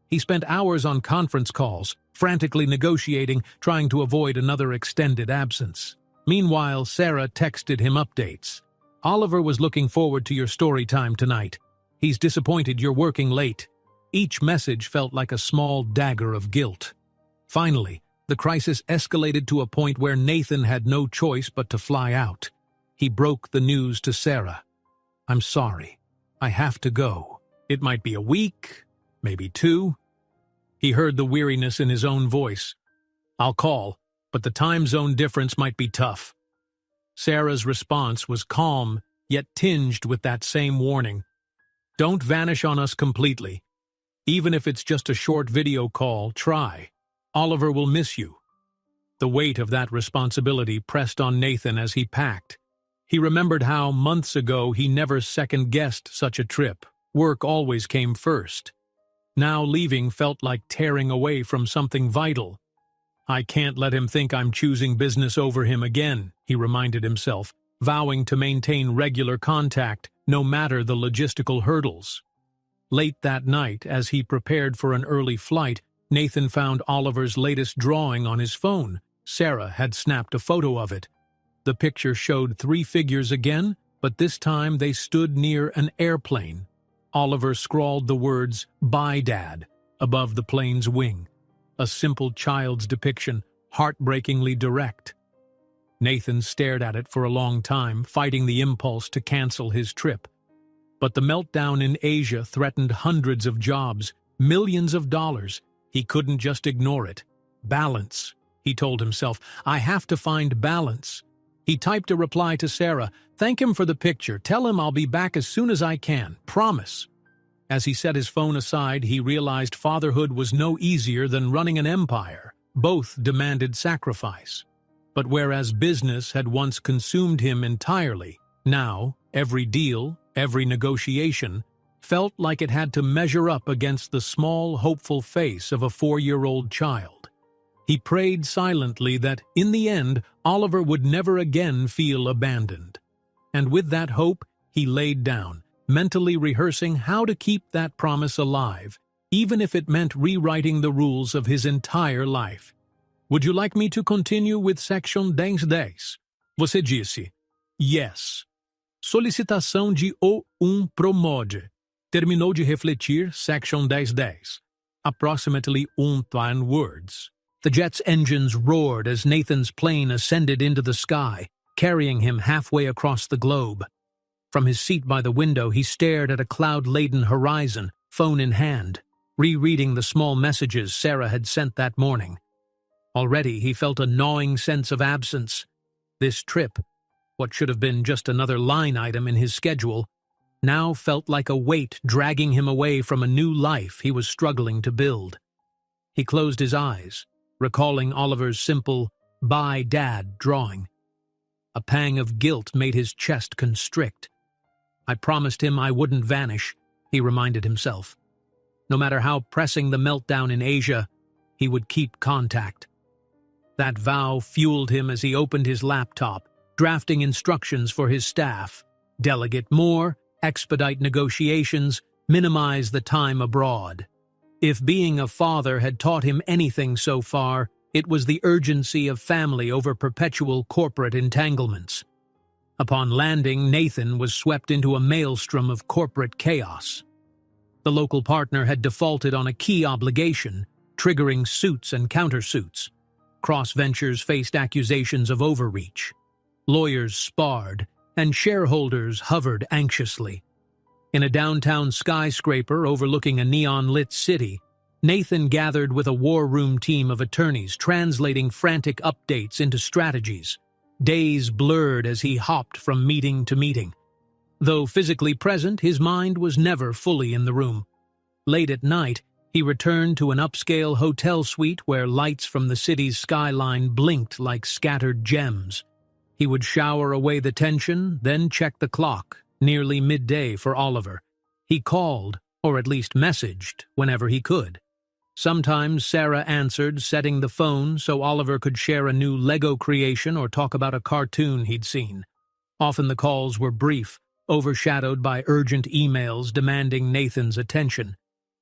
He spent hours on conference calls, frantically negotiating, trying to avoid another extended absence. Meanwhile, Sarah texted him updates. Oliver was looking forward to your story time tonight. He's disappointed you're working late. Each message felt like a small dagger of guilt. Finally, the crisis escalated to a point where Nathan had no choice but to fly out. He broke the news to Sarah. I'm sorry. I have to go. It might be a week, maybe 2. He heard the weariness in his own voice. I'll call, but the time zone difference might be tough. Sarah's response was calm, yet tinged with that same warning. Don't vanish on us completely. Even if it's just a short video call, try. Oliver will miss you. The weight of that responsibility pressed on Nathan as he packed. He remembered how, months ago, he never second-guessed such a trip. Work always came first. Now leaving felt like tearing away from something vital. I can't let him think I'm choosing business over him again, he reminded himself, vowing to maintain regular contact, no matter the logistical hurdles. Late that night, as he prepared for an early flight, Nathan found Oliver's latest drawing on his phone. Sarah had snapped a photo of it. The picture showed 3 figures again, but this time they stood near an airplane. Oliver scrawled the words, "Bye, Dad," above the plane's wing. A simple child's depiction, heartbreakingly direct. Nathan stared at it for a long time, fighting the impulse to cancel his trip. But the meltdown in Asia threatened hundreds of jobs, millions of dollars. He couldn't just ignore it. Balance, he told himself. I have to find balance. He typed a reply to Sarah. Thank him for the picture. Tell him I'll be back as soon as I can. Promise. As he set his phone aside, he realized fatherhood was no easier than running an empire. Both demanded sacrifice. But whereas business had once consumed him entirely, now every deal, every negotiation, felt like it had to measure up against the small, hopeful face of a 4-year-old child. He prayed silently that, in the end, Oliver would never again feel abandoned. And with that hope, he laid down, mentally rehearsing how to keep that promise alive, even if it meant rewriting the rules of his entire life. Would you like me to continue with section 1010? Você disse, yes. Solicitação de O1 Promode. Terminou de refletir, section 1010. Approximately 1,000 words. The jet's engines roared as Nathan's plane ascended into the sky, carrying him halfway across the globe. From his seat by the window, he stared at a cloud-laden horizon, phone in hand, rereading the small messages Sarah had sent that morning. Already he felt a gnawing sense of absence. This trip, what should have been just another line item in his schedule, now felt like a weight dragging him away from a new life he was struggling to build. He closed his eyes, recalling Oliver's simple, "Bye, Dad" drawing. A pang of guilt made his chest constrict. I promised him I wouldn't vanish, he reminded himself. No matter how pressing the meltdown in Asia, he would keep contact. That vow fueled him as he opened his laptop, drafting instructions for his staff. Delegate more, expedite negotiations, minimize the time abroad. If being a father had taught him anything so far, it was the urgency of family over perpetual corporate entanglements. Upon landing, Nathan was swept into a maelstrom of corporate chaos. The local partner had defaulted on a key obligation, triggering suits and countersuits. CrossVentures faced accusations of overreach. Lawyers sparred, and shareholders hovered anxiously. In a downtown skyscraper overlooking a neon-lit city, Nathan gathered with a war room team of attorneys translating frantic updates into strategies. Days blurred as he hopped from meeting to meeting. Though physically present, his mind was never fully in the room. Late at night, he returned to an upscale hotel suite where lights from the city's skyline blinked like scattered gems. He would shower away the tension, then check the clock, nearly midday for Oliver. He called, or at least messaged, whenever he could. Sometimes Sarah answered, setting the phone so Oliver could share a new Lego creation or talk about a cartoon he'd seen. Often the calls were brief, overshadowed by urgent emails demanding Nathan's attention.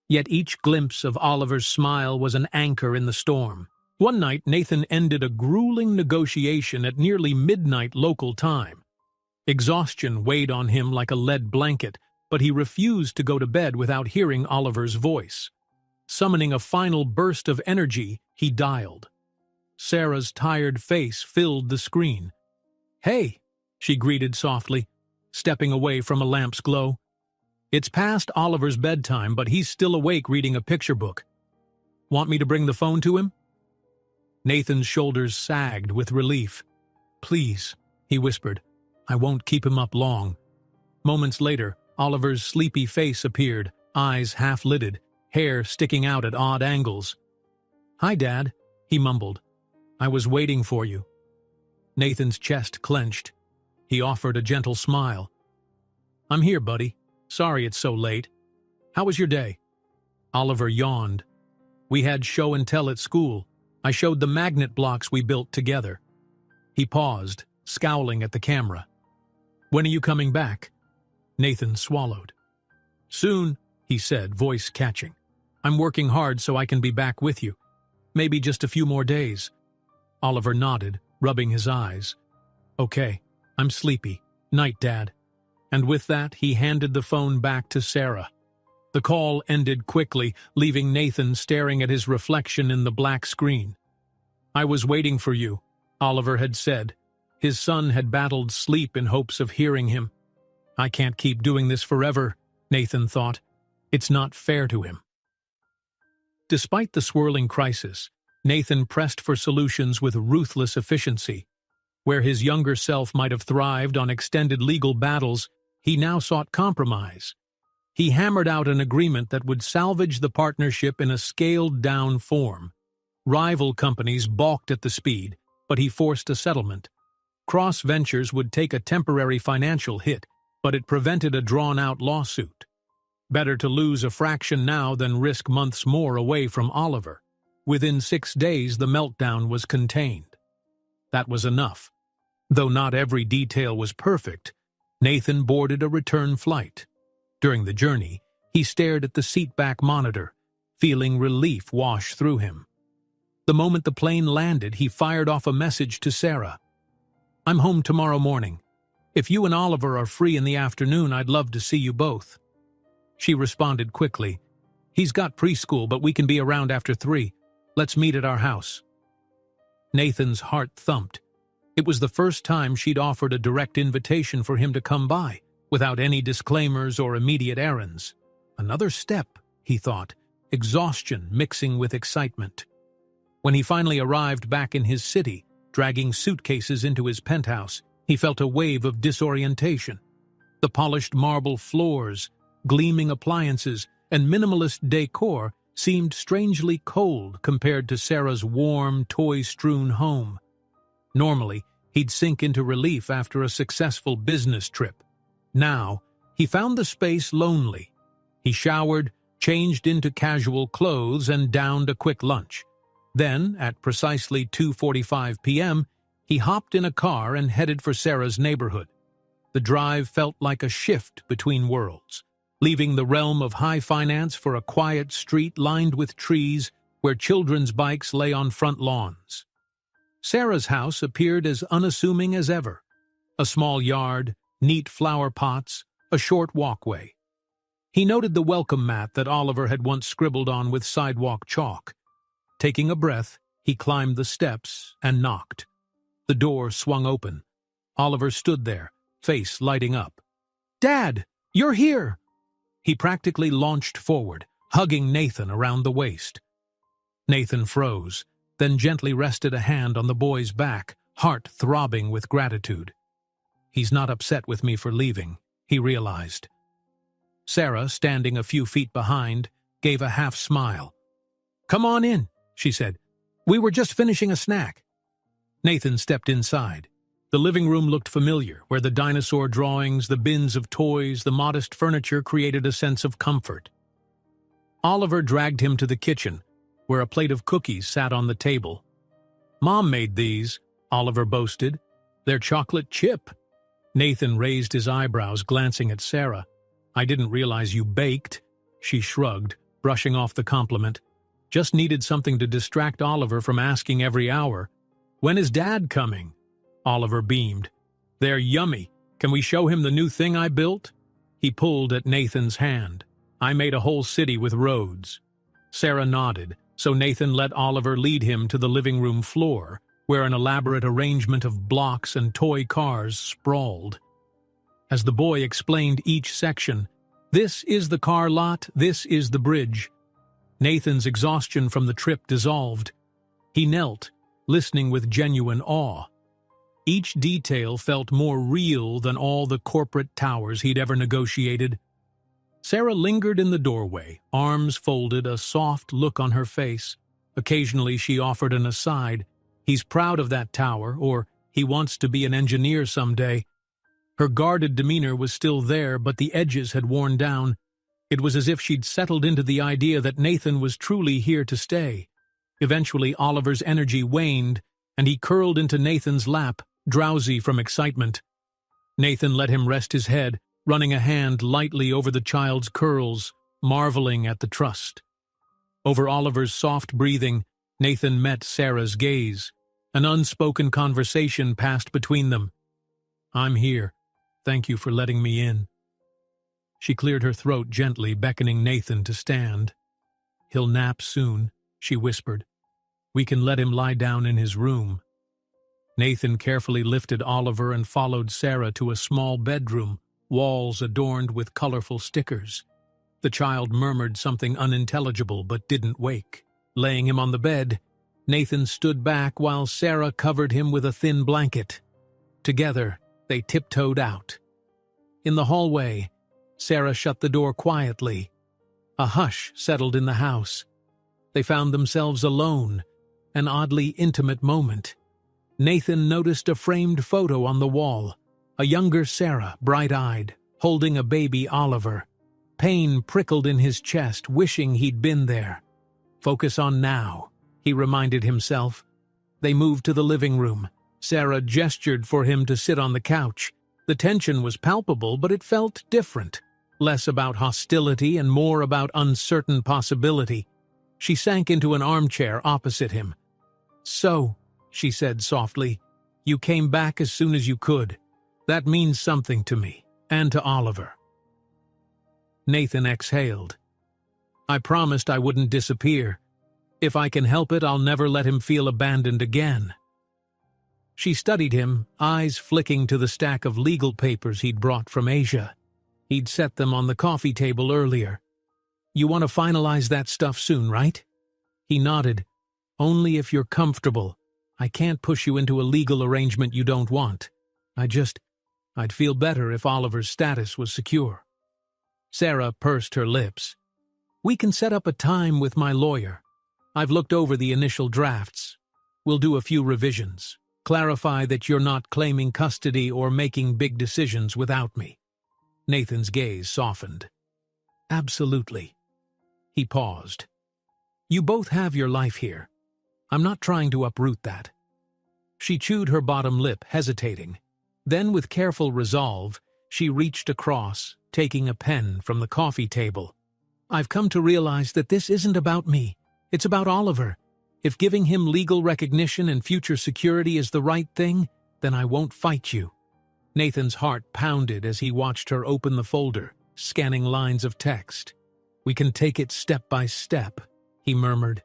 Yet each glimpse of Oliver's smile was an anchor in the storm. One night, Nathan ended a grueling negotiation at nearly midnight local time. Exhaustion weighed on him like a lead blanket, but he refused to go to bed without hearing Oliver's voice. Summoning a final burst of energy, he dialed. Sarah's tired face filled the screen. "Hey," she greeted softly, stepping away from a lamp's glow. "It's past Oliver's bedtime, but he's still awake reading a picture book. Want me to bring the phone to him?" Nathan's shoulders sagged with relief. "Please," he whispered. "I won't keep him up long." Moments later, Oliver's sleepy face appeared, eyes half-lidded, hair sticking out at odd angles. "Hi, Dad," he mumbled. "I was waiting for you." Nathan's chest clenched. He offered a gentle smile. "I'm here, buddy. Sorry it's so late. How was your day?" Oliver yawned. "We had show and tell at school. I showed the magnet blocks we built together." He paused, scowling at the camera. "When are you coming back?" Nathan swallowed. "Soon," he said, voice catching. "I'm working hard so I can be back with you. Maybe just a few more days." Oliver nodded, rubbing his eyes. "Okay, I'm sleepy. Night, Dad." And with that, he handed the phone back to Sarah. The call ended quickly, leaving Nathan staring at his reflection in the black screen. "I was waiting for you," Oliver had said. His son had battled sleep in hopes of hearing him. "I can't keep doing this forever," Nathan thought. It's not fair to him. Despite the swirling crisis, Nathan pressed for solutions with ruthless efficiency. Where his younger self might have thrived on extended legal battles, he now sought compromise. He hammered out an agreement that would salvage the partnership in a scaled-down form. Rival companies balked at the speed, but he forced a settlement. Cross Ventures would take a temporary financial hit, but it prevented a drawn-out lawsuit. Better to lose a fraction now than risk months more away from Oliver. Within 6 days, the meltdown was contained. That was enough. Though not every detail was perfect, Nathan boarded a return flight. During the journey, he stared at the seatback monitor, feeling relief wash through him. The moment the plane landed, he fired off a message to Sarah. "I'm home tomorrow morning. If you and Oliver are free in the afternoon, I'd love to see you both." She responded quickly. "He's got preschool, but we can be around after 3. Let's meet at our house." Nathan's heart thumped. It was the first time she'd offered a direct invitation for him to come by, without any disclaimers or immediate errands. Another step, he thought, exhaustion mixing with excitement. When he finally arrived back in his city, dragging suitcases into his penthouse, he felt a wave of disorientation. The polished marble floors, gleaming appliances, and minimalist decor seemed strangely cold compared to Sarah's warm, toy-strewn home. Normally, he'd sink into relief after a successful business trip. Now, he found the space lonely. He showered, changed into casual clothes, and downed a quick lunch. Then, at precisely 2:45 p.m., he hopped in a car and headed for Sarah's neighborhood. The drive felt like a shift between worlds, leaving the realm of high finance for a quiet street lined with trees where children's bikes lay on front lawns. Sarah's house appeared as unassuming as ever. A small yard, neat flower pots, a short walkway. He noted the welcome mat that Oliver had once scribbled on with sidewalk chalk. Taking a breath, he climbed the steps and knocked. The door swung open. Oliver stood there, face lighting up. "Dad, you're here!" He practically launched forward, hugging Nathan around the waist. Nathan froze, then gently rested a hand on the boy's back, heart throbbing with gratitude. "He's not upset with me for leaving," he realized. Sarah, standing a few feet behind, gave a half smile. "Come on in," she said. "We were just finishing a snack." Nathan stepped inside. The living room looked familiar, where the dinosaur drawings, the bins of toys, the modest furniture created a sense of comfort. Oliver dragged him to the kitchen, where a plate of cookies sat on the table. "Mom made these," Oliver boasted. "They're chocolate chip." Nathan raised his eyebrows, glancing at Sarah. "I didn't realize you baked." She shrugged, brushing off the compliment. "Just needed something to distract Oliver from asking every hour. When is Dad coming?" Oliver beamed. "They're yummy. Can we show him the new thing I built?" He pulled at Nathan's hand. "I made a whole city with roads." Sarah nodded, so Nathan let Oliver lead him to the living room floor, where an elaborate arrangement of blocks and toy cars sprawled. As the boy explained each section, "This is the car lot, this is the bridge," Nathan's exhaustion from the trip dissolved. He knelt, listening with genuine awe. Each detail felt more real than all the corporate towers he'd ever negotiated. Sarah lingered in the doorway, arms folded, a soft look on her face. Occasionally she offered an aside. "He's proud of that tower," or "He wants to be an engineer someday." Her guarded demeanor was still there, but the edges had worn down. It was as if she'd settled into the idea that Nathan was truly here to stay. Eventually Oliver's energy waned, and he curled into Nathan's lap, drowsy from excitement. Nathan let him rest his head, running a hand lightly over the child's curls, marveling at the trust. Over Oliver's soft breathing, Nathan met Sarah's gaze. An unspoken conversation passed between them. "I'm here. Thank you for letting me in." She cleared her throat gently, beckoning Nathan to stand. "He'll nap soon," she whispered. "We can let him lie down in his room." Nathan carefully lifted Oliver and followed Sarah to a small bedroom, walls adorned with colorful stickers. The child murmured something unintelligible but didn't wake. Laying him on the bed, Nathan stood back while Sarah covered him with a thin blanket. Together, they tiptoed out. In the hallway, Sarah shut the door quietly. A hush settled in the house. They found themselves alone, an oddly intimate moment. Nathan noticed a framed photo on the wall, a younger Sarah, bright-eyed, holding a baby Oliver. Pain prickled in his chest, wishing he'd been there. "Focus on now," he reminded himself. They moved to the living room. Sarah gestured for him to sit on the couch. The tension was palpable, but it felt different. Less about hostility and more about uncertain possibility. She sank into an armchair opposite him. "So," she said softly, "you came back as soon as you could. That means something to me, and to Oliver." Nathan exhaled. "I promised I wouldn't disappear. If I can help it, I'll never let him feel abandoned again." She studied him, eyes flicking to the stack of legal papers he'd brought from Asia. He'd set them on the coffee table earlier. "You want to finalize that stuff soon, right?" He nodded. "Only if you're comfortable. I can't push you into a legal arrangement you don't want. I'd feel better if Oliver's status was secure." Sarah pursed her lips. "We can set up a time with my lawyer. I've looked over the initial drafts. We'll do a few revisions. Clarify that you're not claiming custody or making big decisions without me." Nathan's gaze softened. "Absolutely." He paused. "You both have your life here. I'm not trying to uproot that." She chewed her bottom lip, hesitating. Then, with careful resolve, she reached across, taking a pen from the coffee table. "I've come to realize that this isn't about me. It's about Oliver. If giving him legal recognition and future security is the right thing, then I won't fight you." Nathan's heart pounded as he watched her open the folder, scanning lines of text. "We can take it step by step," he murmured.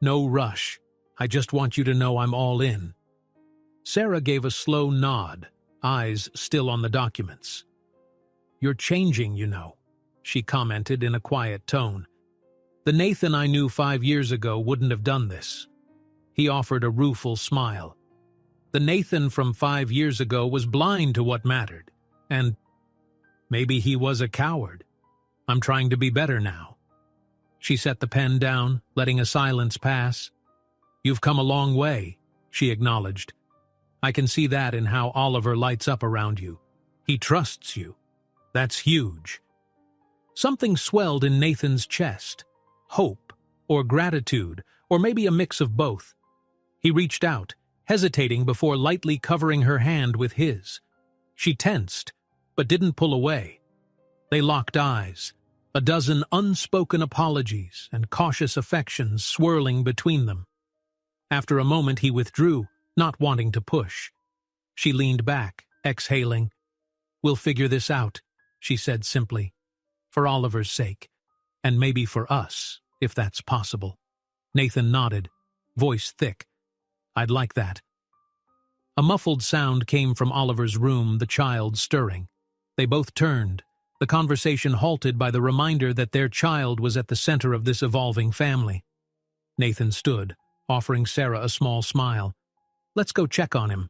"No rush. I just want you to know I'm all in." Sarah gave a slow nod, eyes still on the documents. "You're changing, you know," she commented in a quiet tone. "The Nathan I knew 5 years ago wouldn't have done this." He offered a rueful smile. "The Nathan from 5 years ago was blind to what mattered, and Maybe he was a coward. I'm trying to be better now. She set the pen down, letting a silence pass. You've come a long way, she acknowledged. I can see that in how Oliver lights up around you. He trusts you. That's huge. Something swelled in Nathan's chest. Hope, or gratitude, or maybe a mix of both. He reached out, hesitating before lightly covering her hand with his. She tensed, but didn't pull away. They locked eyes, a dozen unspoken apologies and cautious affections swirling between them. After a moment he withdrew, not wanting to push. She leaned back, exhaling. We'll figure this out, she said simply. For Oliver's sake, and maybe for us, if that's possible. Nathan nodded, voice thick. I'd like that. A muffled sound came from Oliver's room, the child stirring. They both turned, the conversation halted by the reminder that their child was at the center of this evolving family. Nathan stood, offering Sarah a small smile. Let's go check on him.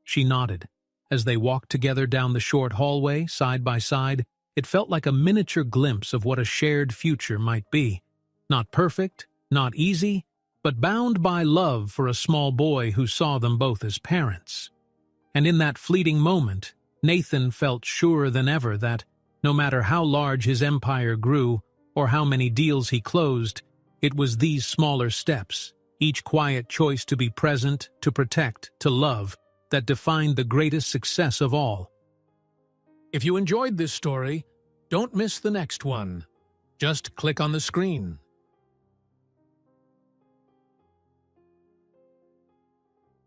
She nodded. As they walked together down the short hallway, side by side, it felt like a miniature glimpse of what a shared future might be. Not perfect, not easy, but bound by love for a small boy who saw them both as parents. And in that fleeting moment, Nathan felt surer than ever that, no matter how large his empire grew or how many deals he closed, it was these smaller steps, each quiet choice to be present, to protect, to love, that defined the greatest success of all. If you enjoyed this story, don't miss the next one. Just click on the screen.